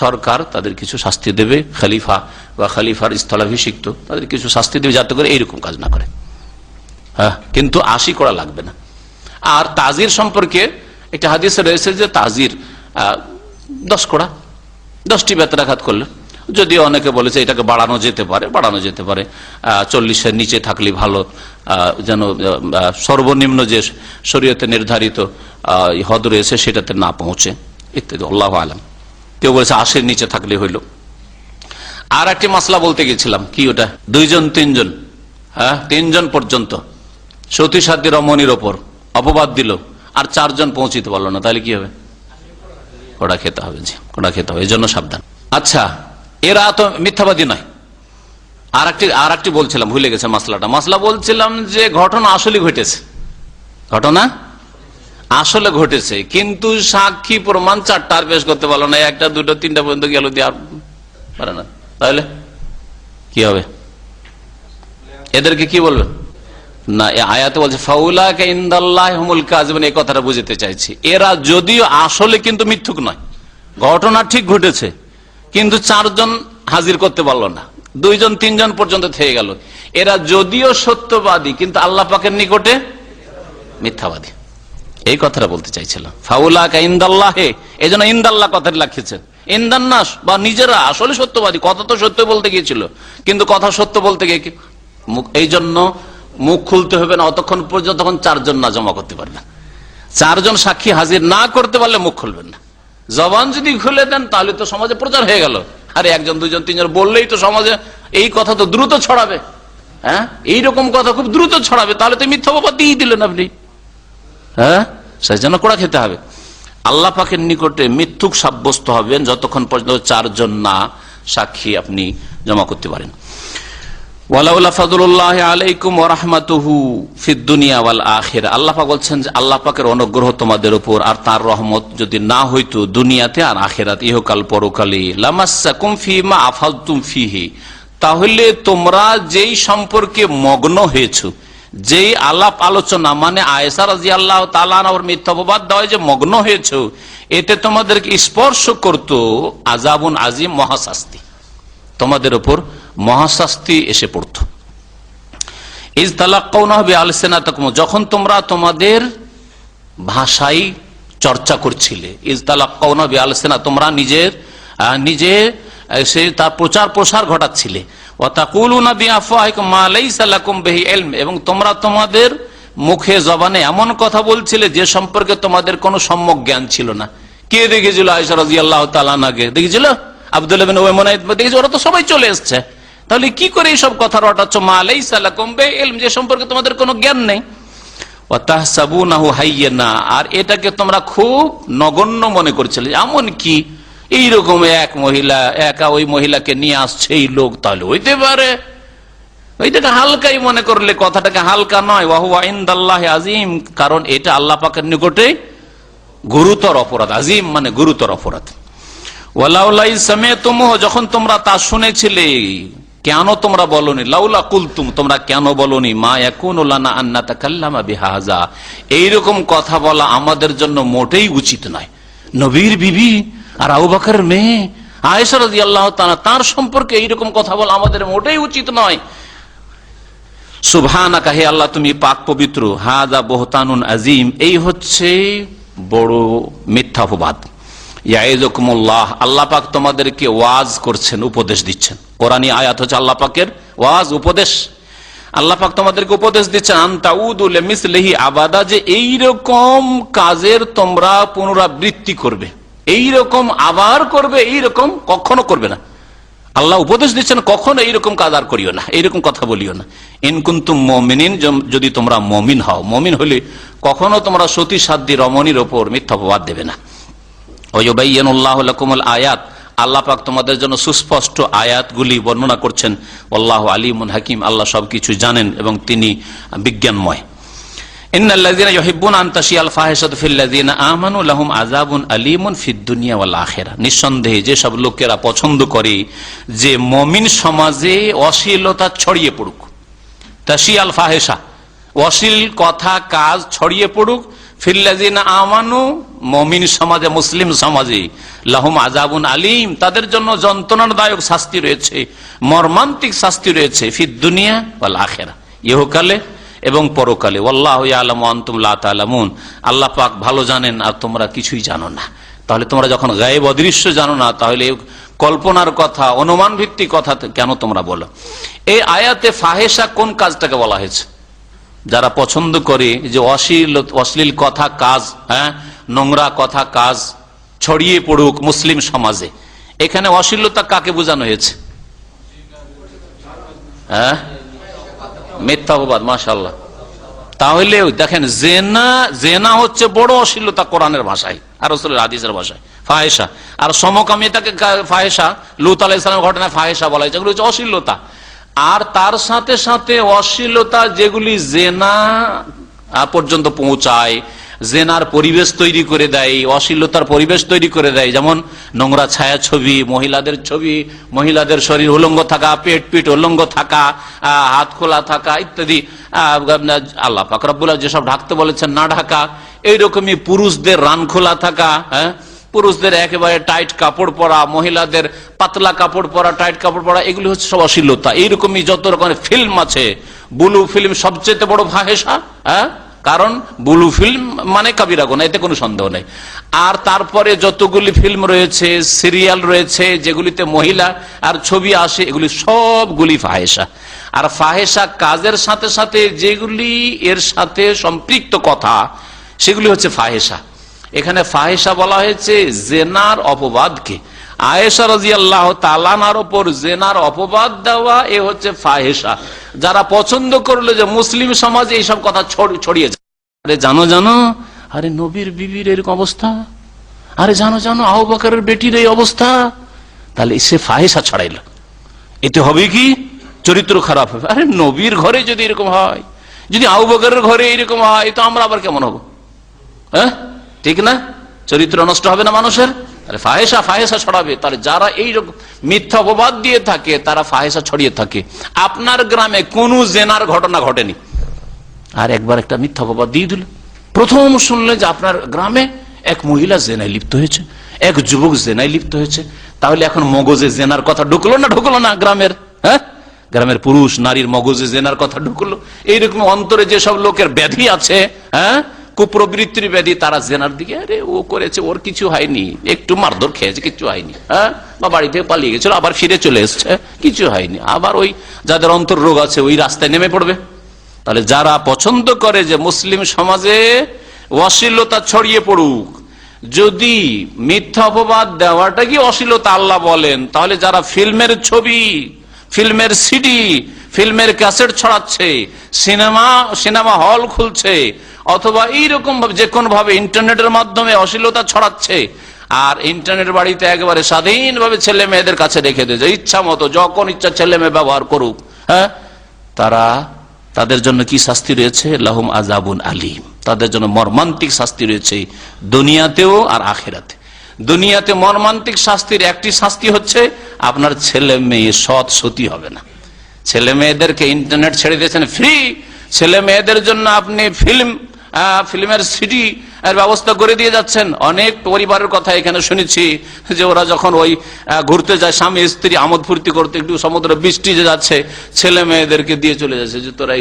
সরকার তাদের কিছু শাস্তি দেবে, খলিফা বা খলিফার স্থলাভিষিক্ত তাদের কিছু শাস্তি দেবে, যাতে করে এইরকম কাজ না করে। হ্যাঁ, কিন্তু 80 করা লাগবে না। আর তাজির সম্পর্কে একটা হাদিসে রয়েছে যে তাজির 10 করা, 10টি বেত্রাঘাত করলে, যদিও অনেকে বলেছে এটাকে বাড়ানো যেতে পারে 40-এর নিচে থাকলে ভালো, যেন সর্বনিম্ন যে শরীয়তে নির্ধারিত হদ রয়েছে সেটাতে না পৌঁছে, ইত্যাদি, আল্লাহু আলাম। কেউ বলেছে 80-এর নিচে থাকলে হইল। আর একটি মাসলা বলতে গেছিলাম, কি ওটা? 2 জন 3 জন, হ্যাঁ 3 জন পর্যন্ত সতী সাধ্বী রমণীর ওপর অপবাদ দিল, আর 4 জন পৌঁছিতে পারলো না, তাহলে কি হবে? কোড়া খেতে হবে, জি কোড়া খেতে হবে, এই জন্য সাবধান। আচ্ছা, এরা তো মিথ্যাবাদী নয়। আর একটি বলছিলাম, ভুলে গেছে মাসলা বলছিলাম যে ঘটনা আসলে ঘটেছে, ঘটনা আসলে ঘটেছে, কিন্তু সাক্ষী প্রমাণ 4টা পেশ করতে পারলো না, 1টা 2টা 3টা পর্যন্ত গেল, দিয়ে আর পারে না, তাহলে কি হবে? এদেরকে কি বলবেন? না, আয়াতে বলছে ফাউলাকা ইনদাল্লাহি হুমুল কাযিবুন, এই কথাটা বুঝতে চাইছি। এরা যদিও আসলে কিন্তু মিথ্যুক নয়, ঘটনা ঠিক ঘটেছে, কিন্তু 4 জন হাজির করতে পারলো না, 2 জন 3 জন পর্যন্ত থেকে গেল। এরা যদিও সত্যবাদী, কিন্তু আল্লাহ পাকের নিকটে মিথ্যাবাদী, এই কথাটা বলতে চাইছিলাম। ফাউলাকা ইনদাল্লাহি, এই জন্য ইনদাল্লাহ কথাটা লিখেছেন, ইনদান্নাস বা নিজেরা আসলে সত্যবাদী, কথা তো সত্য বলতে গিয়েছিল, কিন্তু কথা সত্য বলতে গিয়ে এই জন্য মুখ খুলতে হবে না অতক্ষণ পর্যন্ত, তখন 4 জন না জমা করতে পারবেন। 4 জন সাক্ষী হাজির না করতে পারলে মুখ খুলবেন না। জবান যদি খুলে দেন তাহলে তো সমাজে প্রচার হয়ে গেল, আরে 1 জন 2 জন 3 জন বললেই তো সমাজে এই কথা তো দ্রুত ছড়াবে, হ্যাঁ এইরকম কথা খুব দ্রুত ছড়াবে, তাহলে তো মিথ্যা অপবাদ দিয়ে দিলেন আপনি, হ্যাঁ, সেই জন্য কোড়া খেতে হবে। আল্লাহ পাকের নিকটে মিথ্যুক সাব্যস্ত হবেন যতক্ষণ পর্যন্ত 4 জন না সাক্ষী আপনি জমা করতে পারেন। ওয়ালাউলা ফাদলুল্লাহি আলাইকুম ওয়া রাহমাতুহু ফিদ দুনিয়া ওয়াল আখিরা, আল্লাহ পাক বলছেন যে আল্লাহ পাকের অনুগ্রহ তোমাদের উপর আর তার রহমত যদি না হইতো দুনিয়াতে আর আখিরাতে, ইহকাল পরকালে, লামাসসাকুম ফীমা আফালতুম ফীহি, তাহলে তোমরা যেই সম্পর্কে মগ্ন হয়েছো, যেই আলাপ আলোচনা, মানে আয়েশা রাদিয়াল্লাহু তাআলা আনহার মিথ্যা অপবাদ দেওয়ায় যে মগ্ন হয়েছো, এতে তোমাদেরকে স্পর্শ করতো আযাবুন আযীম, মহাশাস্তি, তোমাদের উপর মহাশাস্তি এসে পড়তো। ইজ তালাক্কাউনা বিআলসিনাতিকুম, যখন তোমরা তোমাদের ভাষায় চর্চা করছিলে। ইজ তালাক্কাউনা বিআলসিনা, তোমরা নিজে সে তার প্রচার প্রসার ঘটাচ্ছিলে। ওয়া তাকুলুনা বিআফওয়াহিকুম মা লাইসা লাকুম বিহি ইলম, এবং তোমরা তোমাদের মুখে জবানে এমন কথা বলছিলে যে সম্পর্কে তোমাদের কোনো সম্যক জ্ঞান ছিল না। কে দেখেছিল আয়েশা রাদিয়াল্লাহু তাআলা আনহাকে? দেখেছিল আব্দুল্লাহ বিন উমাইয়া দেখেছিল, ওরা তো সবাই চলে এসেছে, তাহলে কি করে এইসব কথা রটাচ্ছ? মা লাইসা লাকুম বিহি ইলম, যে সম্পর্কে তোমাদের কোনো জ্ঞান নেই। ওয়া তাহসাবুনাহু হাইয়্যানা, আর এটাকে তোমরা খুব নগণ্য মনে করছিলে। এমন কি এইরকম এক মহিলা, একা ওই মহিলাকে নিয়ে আসছে এই লোক, তাহলে হইতে পারে, ওইটাকে হালকাই মনে করলে কথাটাকে হালকা নয়। ওয়া হুয়া ইনদাল্লাহি আযীম, কারণ এটা আল্লাহ পাকের নিকটে গুরুতর অপরাধ। আযীম মানে গুরুতর অপরাধ। ওয়ালাউলা ইয সামি'তুমুহু, যখন তোমরা তা শুনেছিলে, কেন তোমরা বলনি? লাউলা কুলতুম, তোমরা কেন বলনি? মা ইয়াকুনু লানা আন নাতাকাল্লামা বিহাযা, এইরকম কথা বলা আমাদের জন্য মোটেই উচিত নয়। নবীর বিবি আর আবু বকরের মেয়ে আয়েশা রাদিয়াল্লাহু তাআলা, তার সম্পর্কে এইরকম কথা বলা আমাদের মোটেই উচিত নয়। সুবহানাকা, হে আল্লাহ তুমি পাক পবিত্র। হাযা বুহতানুন আযীম, এই হচ্ছে বড় মিথ্যা অপবাদ। ইয়াইযুকুমুল্লাহ, আল্লাহ পাক তোমাদেরকে ওয়াজ করছেন, উপদেশ দিচ্ছেন। কোরআনী আয়াত হচ্ছে আল্লাহ পাকের ওয়াজ, উপদেশ। আল্লাহ পাক তোমাদেরকে উপদেশ দিচ্ছেন আনতাউদু লিমিসলিহি আবাদা, যে এইরকম কাজের তোমরা পুনরাবৃত্তি করবে, এইরকম আবার করবে, এইরকম কখনো করবে না। আল্লাহ উপদেশ দিচ্ছেন কখনো এইরকম কাজ আর করিও না, এইরকম কথা বলিও না। ইন কুনতুম মুমিনিন, যদি তোমরা মুমিন হও, মুমিন হলে কখনো তোমরা সতী সাধ্বী রমণীর ওপর মিথ্যা অপবাদ দেবে না। ওয়ায়ুবাইয়িনুল্লাহু লাকুমুল আয়াত, আল্লাহ পাক তোমাদের জন্য সুস্পষ্ট আয়াতগুলি বর্ণনা করছেন। আল্লাহু আলিমুন হাকিম, আল্লাহ সবকিছু জানেন এবং তিনি বিজ্ঞানময়। ইন্নাল্লাযীনা ইউহিব্বুনা আন তাশিয়াল ফাহিশাতু ফিল্লাযীনা আমানু লাহুম আযাবুন আলীমুন ফিদ দুনিয়া ওয়াল আখিরা, নিঃসন্দেহে যে সব লোকেরা পছন্দ করে যে মুমিন সমাজে অশ্লীলতা ছড়িয়ে পড়ুক, তাশিয়াল ফাহিশা, অশ্লীল কথা কাজ ছড়িয়ে পড়ুক, ফিল্লাযীনা আমানু, মুমিন সমাজে, মুসলিম সমাজে, লাহুম আযাবুন আলীম, তাদের জন্য যন্ত্রণাদায়ক শাস্তি রয়েছে, মর্মান্তিক শাস্তি রয়েছে, ফিদ দুনিয়া ওয়াল আখিরা, ইহকালে এবং পরকালে। ওয়াল্লাহু ইয়ালামু ওয়া আনতুম লা তা'লামুন, আল্লাহ পাক ভালো জানেন আর তোমরা কিছুই জানো না। তাহলে তোমরা যখন গায়েব অদৃশ্য জানো না, তাহলে কল্পনার কথা, অনুমান ভিত্তিক কথা কেন তোমরা বলো? এই আয়াতে ফাহেসা কোন কাজটাকে বলা হয়েছে? যারা পছন্দ করে যে অশ্লীল কথা কাজ, হ্যাঁ, নোংরা কথা কাজ ছড়িয়ে পড়ুক মুসলিম সমাজে, এখানে অশ্লীলতা কাকে বোঝানো হয়েছে? হ্যাঁ, মিথ্যা অপবাদ। মাশাআল্লাহ। তাহলে দেখেন, জেনা হচ্ছে বড় অশ্লীলতা কোরআনের ভাষায় আর রাসূলের হাদিসের ভাষায়, ফাহেসা। আর সমকামিতাকে ফাহেসা, লূত আলাইহিস সালামের ঘটনায় ফাহেসা বলা হয়েছে, এগুলো হচ্ছে অশ্লীলতা। আর তার সাথে সাথে অশ্লীলতা যেগুলি জেনা পর্যন্ত পৌঁছায়, জেনার পরিবেশ তৈরি করে দেয়, অশ্লীলতার পরিবেশ তৈরি করে দেয়, যেমন নোংরা ছায়া ছবি, মহিলাদের ছবি, মহিলাদের শরীর উলঙ্গ থাকা, পেট পিঠ উলঙ্গ থাকা, হাত খোলা থাকা ইত্যাদি, আল্লাহ পাক রব্বুল আলামিন যেসব ঢাকতে বলেছেন না ঢাকা, এইরকমই পুরুষদের রান খোলা থাকা, হ্যাঁ, পুরুষদের একেবারে টাইট কাপড় পরা, মহিলাদের পাতলা কাপড় পরা, টাইট কাপড় পরা, এগুলি হচ্ছে সব অশ্লীলতা। এইরকমই যত রকমের ফিল্ম আছে, ব্লু ফিল্ম সবচেয়ে বড় ফাহেসা, হ্যাঁ, কারণ ব্লু ফিল্ম মানে কাবিরা গুনাহ, এতে কোনো সন্দেহ নেই। আর তারপরে যতগুলি ফিল্ম রয়েছে, সিরিয়াল রয়েছে, যেগুলিতে মহিলা আর ছবি আসে, এগুলি সবগুলি ফাহেসা। আর ফাহেসা কাজের সাথে সাথে যেগুলি এর সাথে সম্পৃক্ত কথা, সেগুলি হচ্ছে ফাহেসা। এখানে ফাহেসা বলা হয়েছে জেনার অপবাদকে। আয়েশা রাদিয়াল্লাহু তাআলা আনহার উপর জেনার অপবাদ দেওয়া, এ হচ্ছে ফাহেসা। যারা পছন্দ করলো যে মুসলিম সমাজে এইসব কথা ছড়িয়ে যায়, আরে জানো জানো, আরে নবীর বিবির এরকম অবস্থা, আরে জানো জানো আবু বকরের বেটির এই অবস্থা, তাহলে সে ফাহিশা ছড়াইল, এতে হবে কি চরিত্র খারাপ হবে। আরে নবীর ঘরে যদি এরকম হয়, যদি আবু বকরের ঘরে এরকম হয়, তো আমরা আবার কেমন হবো? হ্যাঁ, ঠিক না? চরিত্র নষ্ট হবে না মানুষের? আরে ফাহেসা ছড়াবে। তাহলে যারা এইরকম মিথ্যা অপবাদ দিয়ে থাকে তারা ফাহেসা ছড়িয়ে থাকে। আপনার গ্রামে কোন জেনার ঘটনা ঘটেনি, আর একবার একটা মিথ্যা অপবাদ দিয়ে দিল, প্রথম শুনলে যে আপনার গ্রামে এক মহিলা জেনায় লিপ্ত হয়েছে, এক যুবক জেনায় লিপ্ত হয়েছে, তাহলে এখন মগজে জেনার কথা ঢুকলো না গ্রামের? হ্যাঁ, গ্রামের পুরুষ নারীর মগজে জেনার কথা ঢুকলো। এইরকম অন্তরে যেসব লোকের ব্যাধি আছে, হ্যাঁ, কুপ্রবৃত্তির ব্যাধি, তারা জেনার দিকে, আরে ও করেছে, ওর কিছু হয়নি, একটু মারধর খেয়েছে, কিছু হয়নি, হ্যাঁ, বা বাড়ি থেকে পালিয়ে গেছিল, আবার ফিরে চলে এসছে, কিছু হয়নি, আবার ওই যাদের অন্তর রোগ আছে ওই রাস্তায় নেমে পড়বে। তাহলে যারা পছন্দ করে যে মুসলিম সমাজে অশ্লীলতা ছড়িয়ে পড়ুক, যদি মিথ্যা অপবাদ দেওয়াটা কি অশ্লীলতা আল্লাহ বলেন, তাহলে যারা ফিল্মের ছবি, ফিল্মের সিডি, ফিল্মের ক্যাসেট ছড়াচ্ছে, সিনেমা হল খুলছে, অথবা এইরকম ভাবে যে কোনো ভাবে ইন্টারনেটের মাধ্যমে অশ্লীলতা ছড়াচ্ছে, আর ইন্টারনেট বাড়িতে একেবারে স্বাধীনভাবে ছেলে মেয়েদের কাছে রেখে দিয়েছে, ইচ্ছা মতো যখন ইচ্ছা ছেলে মেয়ে ব্যবহার করুক, হ্যাঁ, তাদের জন্য কি শাস্তি রয়েছে? লাহুম আযাবুন আলীম, তাদের জন্য মর্মান্তিক শাস্তি রয়েছে দুনিয়াতেও আর আখিরাতে। দুনিয়াতে মর্মান্তিক শাস্তির একটি শাস্তি হচ্ছে আপনার ছেলে মেয়ে সৎ সতী হবে না। ছেলে মেয়েদেরকে ইন্টারনেট ছেড়ে দিয়েছেন ফ্রি, ছেলে মেয়েদের জন্য আপনি ফিল্মের সিডি এর ব্যবস্থা করে দিয়ে যাচ্ছেন। অনেক পরিবারের কথা এখানে শুনেছি যে ওরা যখন ওই ঘুরতে যায়, স্বামী স্ত্রী আমোদ ফুর্তি করতে, একটু সমুদ্র বৃষ্টি যে যাচ্ছে, ছেলে মেয়েদেরকে দিয়ে চলে যাচ্ছে যে তোরা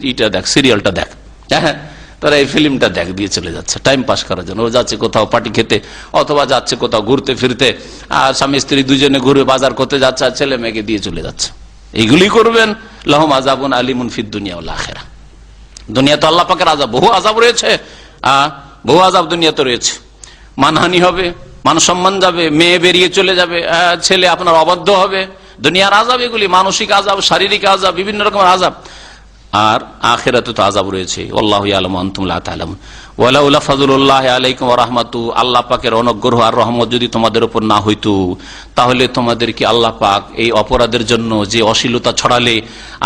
এইটা দেখ, সিরিয়ালটা দেখ, হ্যাঁ, তারা এই ফিল্মটা দেখ, দিয়ে চলে যাচ্ছে টাইম পাস করার জন্য। ও যাচ্ছে কোথাও পার্টি খেতে, অথবা যাচ্ছে কোথাও ঘুরতে ফিরতে, আর স্বামী স্ত্রী দুজনে ঘুরে বাজার করতে যাচ্ছে, আর ছেলে মেয়েকে দিয়ে চলে যাচ্ছে। এইগুলি করবেন। লাহুম আযাবুন আলীমুন ফিদ দুনিয়া ওয়াল আখিরাহ। দুনিয়া তো আল্লাহ পাকের আযাব, বহু আযাব রয়েছে, বহু আযাব দুনিয়াতে রয়েছে। মানহানি হবে, মান সম্মান যাবে, মেয়ে বেরিয়ে চলে যাবে, ছেলে আপনার অবাধ্য হবে, দুনিয়ার আযাব এগুলি, মানসিক আযাব, শারীরিক আযাব, বিভিন্ন রকমের আযাব। আর আখিরাতে তো আযাব রয়েছে। আল্লাহু ইয়ালামু আনতুম লা তা'লামুন। ওয়ালাউলা ফাযলুল্লাহি আলাইকুম ওয়া রাহমাতু, আল্লাহ পাকের অনুগ্রহ আর রহমত যদি তোমাদের উপর না হইতো, তাহলে তোমাদেরকে আল্লাহ পাক এই অপরাধের জন্য যে অশ্লীলতা ছড়ালে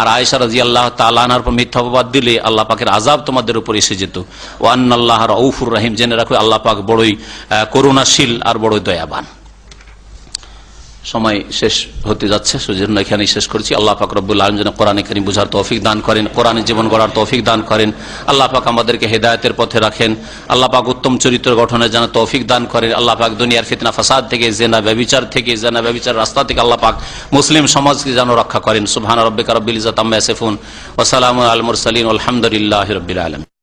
আর আয়েশা রাদিয়াল্লাহু তাআলা আনহার উপর মিথ্যা অপবাদ দিলে, আল্লাহ পাকের আযাব তোমাদের উপর এসে যেত। ওয়া আন্নাল্লাহা রাউফুর রহিম, জেনে রাখো আল্লাহ পাক বড়ই করুণাশীল আর বড়ই দয়াবান। সময় শেষ হতে যাচ্ছে, সেজন্য এখানেই শেষ করছি। আল্লাহ পাক রব্বুল আলামিন যেন কোরআনে কারীম বুঝার তৌফিক দান করেন, কোরআনে জীবন গড়ার তৌফিক দান করেন। আল্লাহ পাক আমাদেরকে হেদায়েতের পথে রাখেন। আল্লাহ পাক উত্তম চরিত্র গঠনের যেন তৌফিক দান করেন। আল্লাহ পাক দুনিয়ার ফিতনা ফাসাদ থেকে, জিনা ব্যভিচার রাস্তা থেকে আল্লাহ পাক মুসলিম সমাজকে যেন রক্ষা করেন। সুবহান রাব্বিকা রাব্বিল ইজ্জাতি আম্মা ইয়াসিফুন ওয়া সালামুন আলাল মুরসালিন ওয়ালহামদুলিল্লাহি রাব্বিল আলামিন।